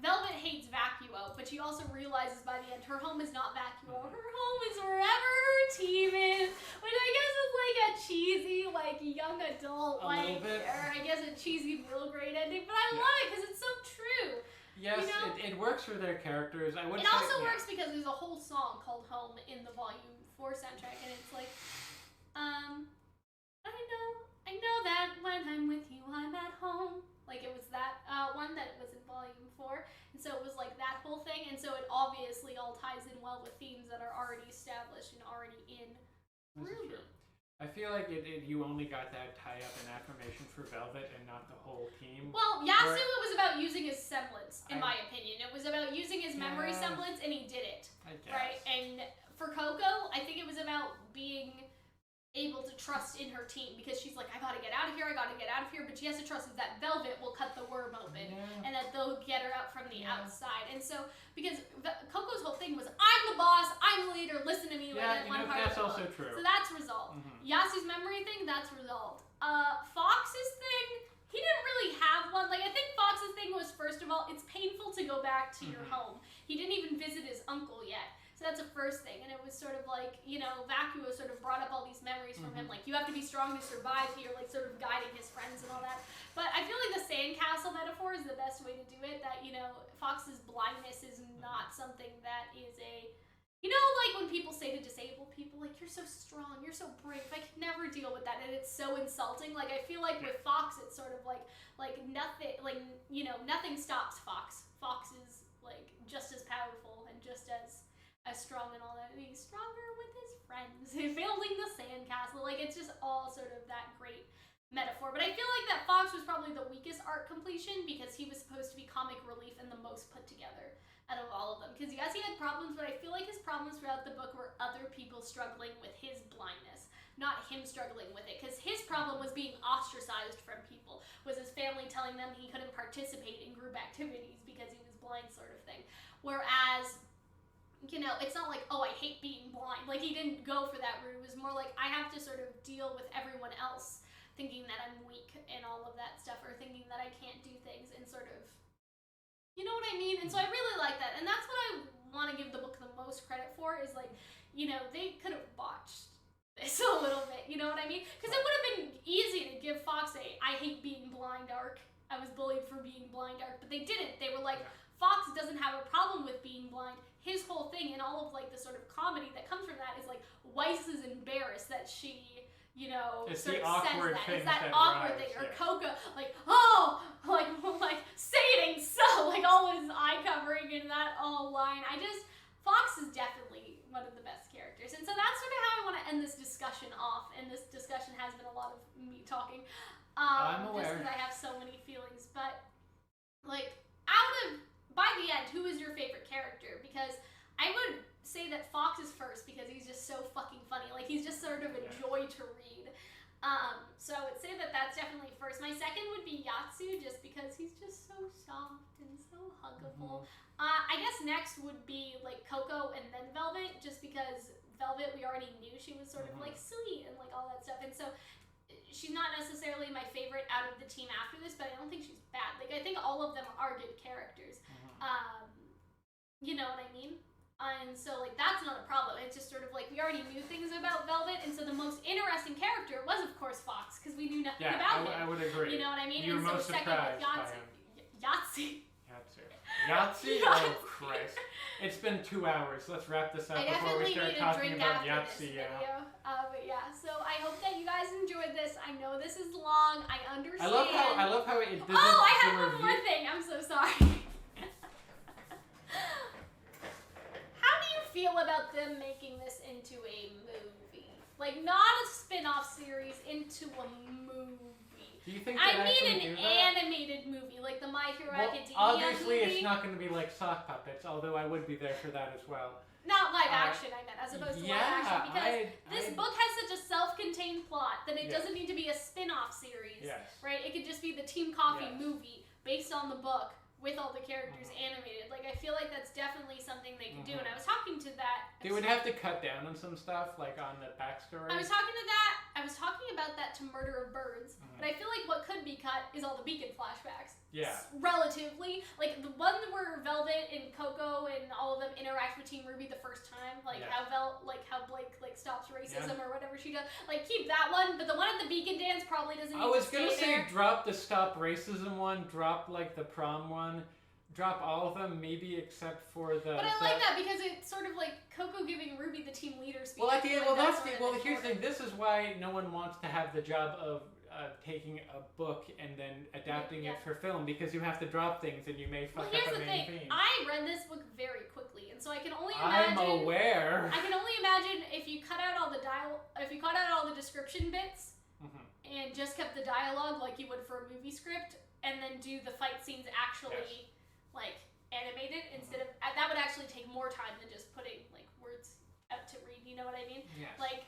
Velvet hates Vacuo, but she also realizes by the end her home is not Vacuo. Her home is wherever her team is, which I guess is like a cheesy, like young adult, or I guess a cheesy middle grade ending. But I love it because it's so true. Yes, you know? it works for their characters. It also works because there's a whole song called Home in the Volume 4 soundtrack, and it's like, I know that when I'm with you, I'm at home. Like, it was that one that was in Volume 4, and so it was like that whole thing, and so it obviously all ties in well with themes that are already established and already in RWBY. I feel like you only got that tie-up and affirmation for Velvet and not the whole team. Well, Yasu, it was about using his semblance, in my opinion. It was about using his memory semblance, and he did it. I guess. Right? And for Coco, I think it was about being able to trust in her team, because she's like, I gotta get out of here, but she has to trust that Velvet will cut the worm open, and that they'll get her out from the outside. And so, because Coco's whole thing was, I'm the boss, I'm the leader, listen to me. That's also true. So that's resolved. Yasu's memory thing, that's resolved. Fox's thing, he didn't really have one. Like, I think Fox's thing was, first of all, it's painful to go back to your home. He didn't even visit his uncle yet. So that's the first thing, and it was sort of like, you know, Vacuo sort of brought up all these memories from him, like, you have to be strong to survive here, like, sort of guiding his friends and all that. But I feel like the sandcastle metaphor is the best way to do it, that, you know, Fox's blindness is not something that is a, you know, like when people say to disabled people, like, you're so strong, you're so brave, I could never deal with that, and it's so insulting. Like, I feel like with Fox, it's sort of like nothing, like, you know, nothing stops Fox. Fox is, like, just as powerful and just as strong and all that. He's stronger with his friends. Building the sandcastle. Like, it's just all sort of that great metaphor. But I feel like that Fox was probably the weakest arc completion because he was supposed to be comic relief and the most put together out of all of them. Because yes, he had problems, but I feel like his problems throughout the book were other people struggling with his blindness, not him struggling with it. Because his problem was being ostracized from people, was his family telling them he couldn't participate in group activities because he was blind, sort of thing. Whereas, you know, it's not like, oh, I hate being blind. Like, he didn't go for that route. It was more like, I have to sort of deal with everyone else thinking that I'm weak and all of that stuff, or thinking that I can't do things, and sort of, you know what I mean? And so I really like that. And that's what I want to give the book the most credit for, is like, you know, they could have botched this a little bit, you know what I mean? Because it would have been easy to give Fox a, I hate being blind arc. I was bullied for being blind arc, but they didn't. They were like, Fox doesn't have a problem with being blind. His whole thing and all of like the sort of comedy that comes from that is like Weiss is embarrassed that she, you know, it's sort the of says awkward that. Thing it's that rise, awkward thing. Or yeah. Coco, like, oh, like say it ain't so, like all his eye covering and that all line. Fox is definitely one of the best characters. And so that's sort of how I want to end this discussion off. And this discussion has been a lot of me talking. I'm aware. Just because I have so many feelings. But, like, by the end, who is your favorite character? Because I would say that Fox is first because he's just so fucking funny. Like, he's just sort of a joy to read. So I would say that that's definitely first. My second would be Yatsu, just because he's just so soft and so huggable. I guess next would be, like, Coco and then Velvet, just because Velvet, we already knew she was sort of, like, sweet and, like, all that stuff. And so she's not necessarily my favorite out of the team after this, but I don't think she's bad. Like, I think all of them are good characters. You know what I mean? And so, like, that's not a problem. It's just sort of like, we already knew things about Velvet, and so the most interesting character was, of course, Fox, because we knew nothing about him. I would agree. You know what I mean? You were and most so second with surprised Yahtzee. Yahtzee? Oh, Christ. It's been 2 hours. Let's wrap this up before we start talking about Yahtzee. But yeah, so I hope that you guys enjoyed this. I know this is long. I understand. I love how it doesn't. Oh, I have one more thing. I'm so sorry. How do you feel about them making this into a movie? Like, not a spin-off series, into a movie. Do you think I mean an animated movie, like the My Hero Academia obviously movie. It's not going to be like sock puppets, although I would be there for that as well. Not live action, I meant, as opposed to live action, because this book has such a self-contained plot that it doesn't need to be a spin-off series, right? It could just be the Team Coffee movie based on the book with all the characters animated. Like, I feel like that's definitely something they could do, and I was talking to that. They would have to cut down on some stuff, like on the backstory. I was talking about that to Murder of Birds, but I feel like what could be cut is all the Beacon flashbacks. Yeah. Relatively. Like, the one where Velvet and Coco and all of them interact with Team RWBY the first time, like how Blake, like, stops racism or whatever she does. Like, keep that one, but the one at the Beacon dance probably doesn't need to stay there. I was gonna say drop the stop racism one, drop, like, the prom one. Drop all of them, maybe except for the. But I like that because it's sort of like Coco giving RWBY the team leader speech. Well, here's the thing. This is why no one wants to have the job of taking a book and then adapting it for film, because you have to drop things and you may fuck up a main theme. I read this book very quickly, and so I can only imagine. I'm aware. I can only imagine if you cut out all the description bits, and just kept the dialogue like you would for a movie script, and then do the fight scenes actually. Like, animated instead of that would actually take more time than just putting like words out to read, you know what I mean? Yes. Like,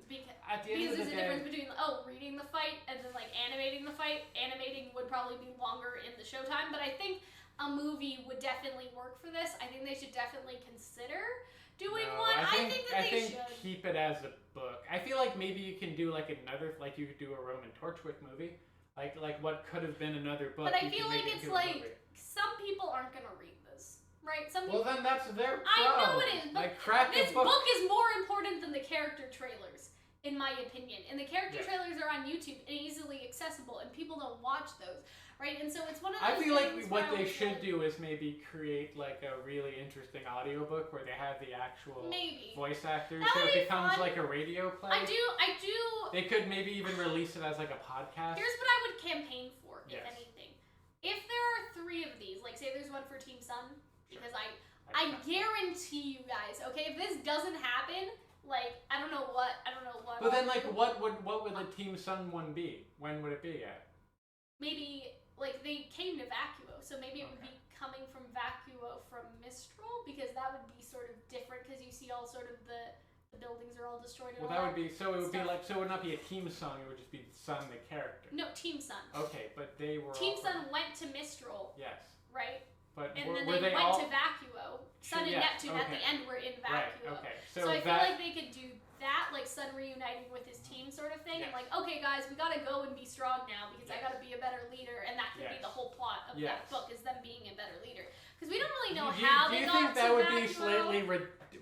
because there's a difference between reading the fight and then like animating the fight. Animating would probably be longer in the showtime, but I think a movie would definitely work for this. I think they should definitely consider doing one. I think they should keep it as a book. I feel like maybe you can do like another, like you could do a Roman Torchwick movie. Like what could have been another book. But I feel like it's like some people aren't gonna read this, right? Some people. Well, then that's their problem. I know it is, but like, this book is more important than the character trailers, in my opinion. And the character trailers are on YouTube and easily accessible, and people don't watch those, right? And so it's one of those. I feel like what they should do is maybe create like a really interesting audiobook where they have the actual voice actors, so it becomes like a radio play. I do. They could maybe even release it as like a podcast. Here's what I would campaign for, if anything. If there are 3 of these, like say there's one for Team Sun, because I guarantee you guys, okay, if this doesn't happen, Like, I don't know what. But then, like, what would the Team Sun one be? When would it be at? Maybe, like, they came to Vacuo, so maybe it would be coming from Vacuo from Mistral, because that would be sort of different, because you see all sort of the buildings are all destroyed. Well, that would be, so it would be like, so it would not be a Team Sun, it would just be Sun, the character. No, Team Sun. Okay, but they were Team Sun went to Mistral. Yes. Right? But and were then they they went all... to Vacuo. Sun and Neptune at the end were in Vacuo. Right, okay. So I feel like they could do that, like Sun reuniting with his team sort of thing, and like, okay guys, we gotta go and be strong now, because I gotta be a better leader, and that could be the whole plot of that book, is them being a better leader. Because we don't really know how they got to Vacuo. Do you think that would be slightly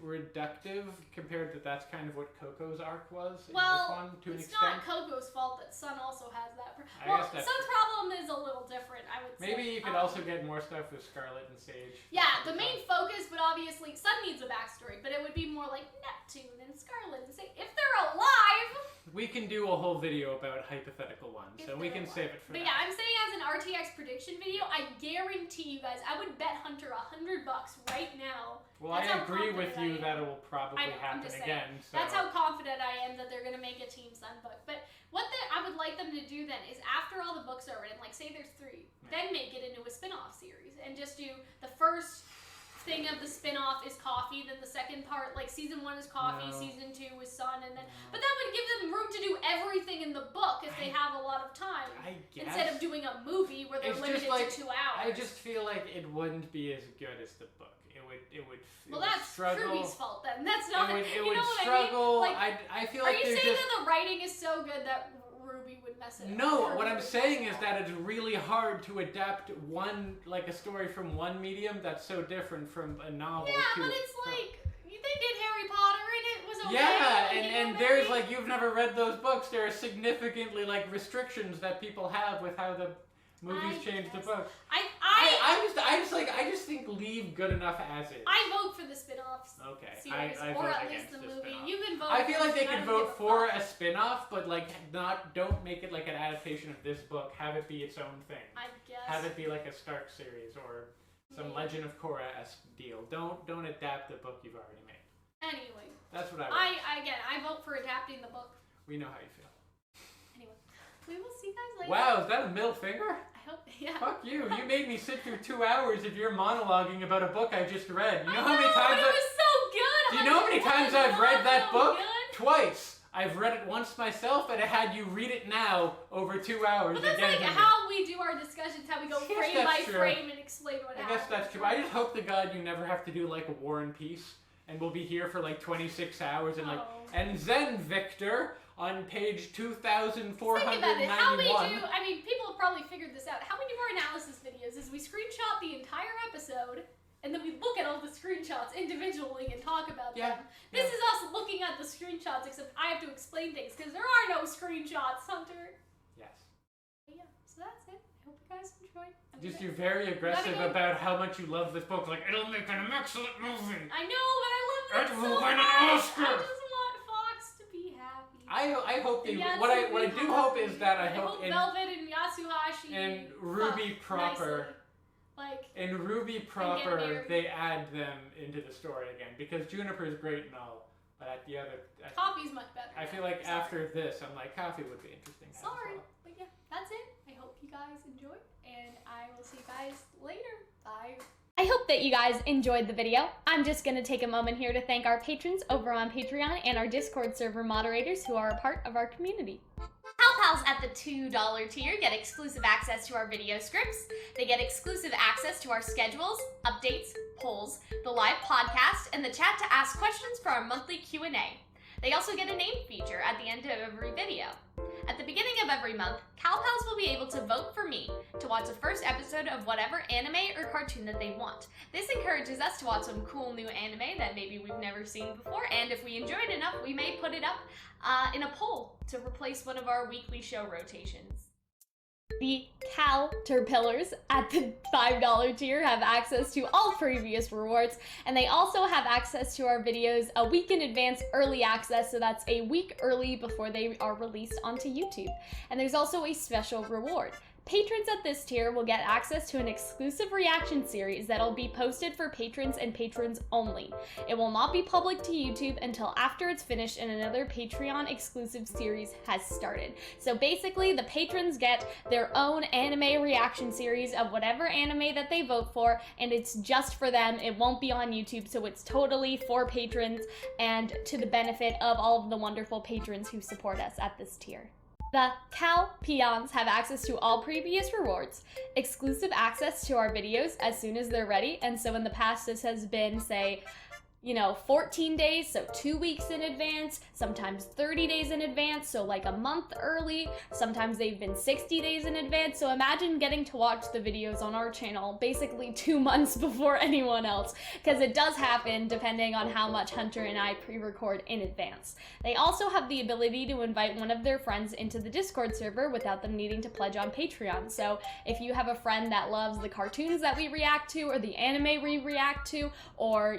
reductive compared to that's kind of what Coco's arc was in this one, to an extent? It's not Coco's fault that Sun also has that. Well, Sun's problem is a little different, I would say. Maybe you could also get more stuff with Scarlet and Sage. Yeah, the main focus would obviously, Sun needs a backstory, but it would be more like Neptune and Scarlet and Sage, if they're alive! We can do a whole video about hypothetical ones, so we can save it for that. But yeah, I'm saying as an RTX prediction video, I guarantee you guys, I would bet Hunter $100 right now. Well, I agree with you that it will probably happen again. So. That's how confident I am that they're going to make a Team Sun book. But what I would like them to do then is after all the books are written, like say there's 3, then make it into a spin-off series and just do the first thing of the spin-off is Coffee, then the second part, like season 1 is Coffee, season 2 is Sun, and then but that would give them room to do everything in the book if they have a lot of time. I guess. Instead of doing a movie where they're limited to 2 hours. I just feel like it wouldn't be as good as the book. It would well, that's struggle. RWBY's fault then. That's not. It would struggle. What I mean? Like, I feel like are you saying that the writing is so good that RWBY would mess it up? No, what I'm saying is that it's really hard to adapt a story from one medium that's so different from a novel. Yeah, but it's like they did Harry Potter and it was okay. Yeah, and there's like you've never read those books. There are significantly like restrictions that people have with how the movies change the book. I just think leave good enough as is. I vote for the spin-offs. Okay. Series, I or vote at least the movie. Spin-off. You can vote. I feel like they could vote for a spin-off, but like don't make it like an adaptation of this book. Have it be its own thing. I guess. Have it be like a Stark series or some Legend of Korra-esque deal. Don't adapt the book you've already made. Anyway. That's what I vote. I vote for adapting the book. We know how you feel. Anyway. We will see you guys later. Wow, is that a middle finger? Yeah. Fuck you. You made me sit through 2 hours of your monologuing about a book I just read. You know how many times it was so good. Do you know how many times I've read that book? Twice. I've read it once myself, and I had you read it now over 2 hours. But that's again. Like how we do our discussions, how we go frame by frame and explain what happened. I guess that's true. I just hope to God you never have to do like a War and Peace, and we'll be here for like 26 hours and and then Victor. On page 2,491. Think about it. How we do, I mean, people have probably figured this out. How we do our analysis videos is we screenshot the entire episode, and then we look at all the screenshots individually and talk about them. This is us looking at the screenshots, except I have to explain things, because there are no screenshots, Hunter. Yes. But yeah, so that's it. I hope you guys enjoyed. You're very aggressive about how much you love this book. Like, it'll make an excellent movie. I know, but I love it so much. It will win an Oscar. I just want Fox to be happy. I hope they. What I do hope is that I hope Velvet and Yatsuhashi and RWBY proper. In RWBY proper, they add them into the story again, because Juniper is great and all, but at the other. Coffee's much better. I feel like after this, I'm like, Coffee would be interesting. Sorry, but yeah, that's it. I hope you guys enjoyed, and I will see you guys later. Bye. I hope that you guys enjoyed the video. I'm just going to take a moment here to thank our patrons over on Patreon and our Discord server moderators who are a part of our community. Pals at the $2 tier get exclusive access to our video scripts. They get exclusive access to our schedules, updates, polls, the live podcast, and the chat to ask questions for our monthly Q&A. They also get a name feature at the end of every video. At the beginning of every month, Pals will be able to vote for me to watch the first episode of whatever anime or cartoon that they want. This encourages us to watch some cool new anime that maybe we've never seen before, and if we enjoy it enough, we may put it up in a poll to replace one of our weekly show rotations. The Caterpillars at the $5 tier have access to all previous rewards, and they also have access to our videos a week in advance early access, so that's a week early before they are released onto YouTube. And there's also a special reward. Patrons at this tier will get access to an exclusive reaction series that'll be posted for patrons and patrons only. It will not be public to YouTube until after it's finished and another Patreon exclusive series has started. So basically, the patrons get their own anime reaction series of whatever anime that they vote for, and it's just for them. It won't be on YouTube, so it's totally for patrons and to the benefit of all of the wonderful patrons who support us at this tier. The Calxiyn have access to all previous rewards, exclusive access to our videos as soon as they're ready, and so in the past this has been, say, 14 days, so 2 weeks in advance, sometimes 30 days in advance, so like a month early, sometimes they've been 60 days in advance, so imagine getting to watch the videos on our channel basically 2 months before anyone else, because it does happen depending on how much Hunter and I pre-record in advance. They also have the ability to invite one of their friends into the Discord server without them needing to pledge on Patreon, so if you have a friend that loves the cartoons that we react to, or the anime we react to, or,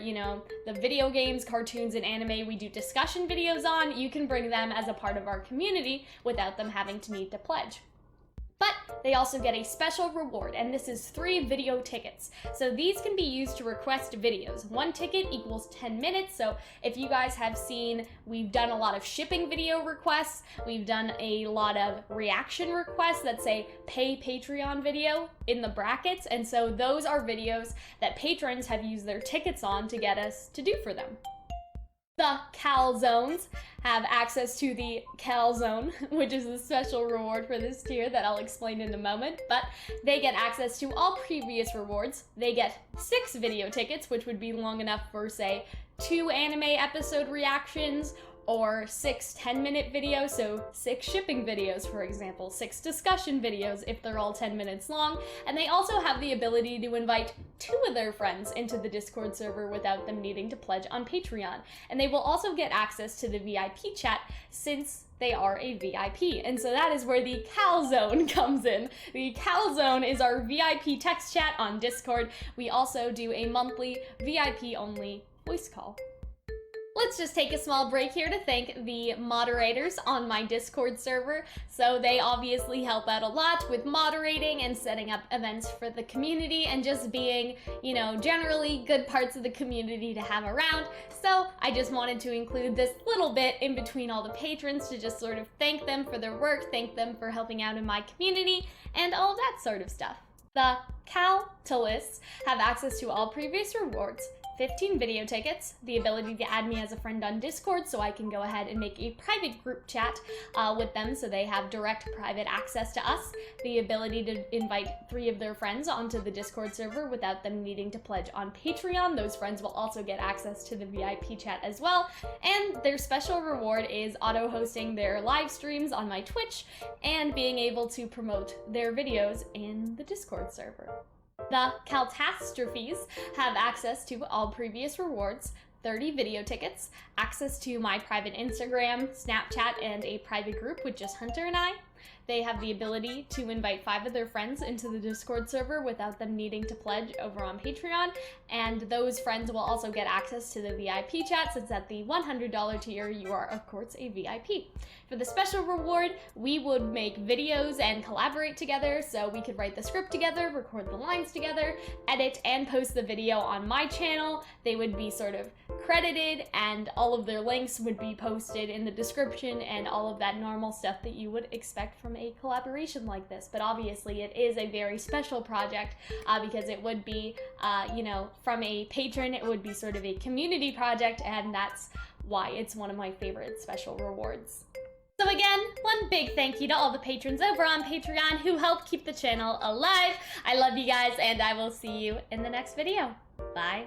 the video games, cartoons, and anime we do discussion videos on, you can bring them as a part of our community without them having to need to pledge. But they also get a special reward, and this is 3 video tickets. So these can be used to request videos. 1 ticket equals 10 minutes, so if you guys have seen, we've done a lot of shipping video requests, we've done a lot of reaction requests that say pay Patreon video in the brackets, and so those are videos that patrons have used their tickets on to get us to do for them. The Calxyns have access to the Calxyn, which is a special reward for this tier that I'll explain in a moment, but they get access to all previous rewards. They get 6 video tickets, which would be long enough for, say, 2 anime episode reactions, or 6 10-minute videos, so 6 shipping videos, for example, 6 discussion videos if they're all 10 minutes long, and they also have the ability to invite 2 of their friends into the Discord server without them needing to pledge on Patreon. And they will also get access to the VIP chat since they are a VIP, and so that is where the Calxyn comes in. The Calxyn is our VIP text chat on Discord. We also do a monthly VIP-only voice call. Let's just take a small break here to thank the moderators on my Discord server. So they obviously help out a lot with moderating and setting up events for the community and just being, generally good parts of the community to have around. So I just wanted to include this little bit in between all the patrons to just sort of thank them for their work, thank them for helping out in my community, and all that sort of stuff. The Calxiyn have access to all previous rewards, 15 video tickets, the ability to add me as a friend on Discord so I can go ahead and make a private group chat with them so they have direct private access to us, the ability to invite 3 of their friends onto the Discord server without them needing to pledge on Patreon. Those friends will also get access to the VIP chat as well, and their special reward is auto-hosting their live streams on my Twitch and being able to promote their videos in the Discord server. The Catastrophes have access to all previous rewards, 30 video tickets, access to my private Instagram, Snapchat, and a private group with just Hunter and I. They have the ability to invite 5 of their friends into the Discord server without them needing to pledge over on Patreon, and those friends will also get access to the VIP chat since at the $100 tier you are, of course, a VIP. For the special reward, we would make videos and collaborate together, so we could write the script together, record the lines together, edit and post the video on my channel. They would be sort of credited, and all of their links would be posted in the description and all of that normal stuff that you would expect from a collaboration like this. But obviously it is a very special project because it would be, from a patron, it would be sort of a community project, and that's why it's one of my favorite special rewards. So again, one big thank you to all the patrons over on Patreon who help keep the channel alive. I love you guys, and I will see you in the next video. Bye.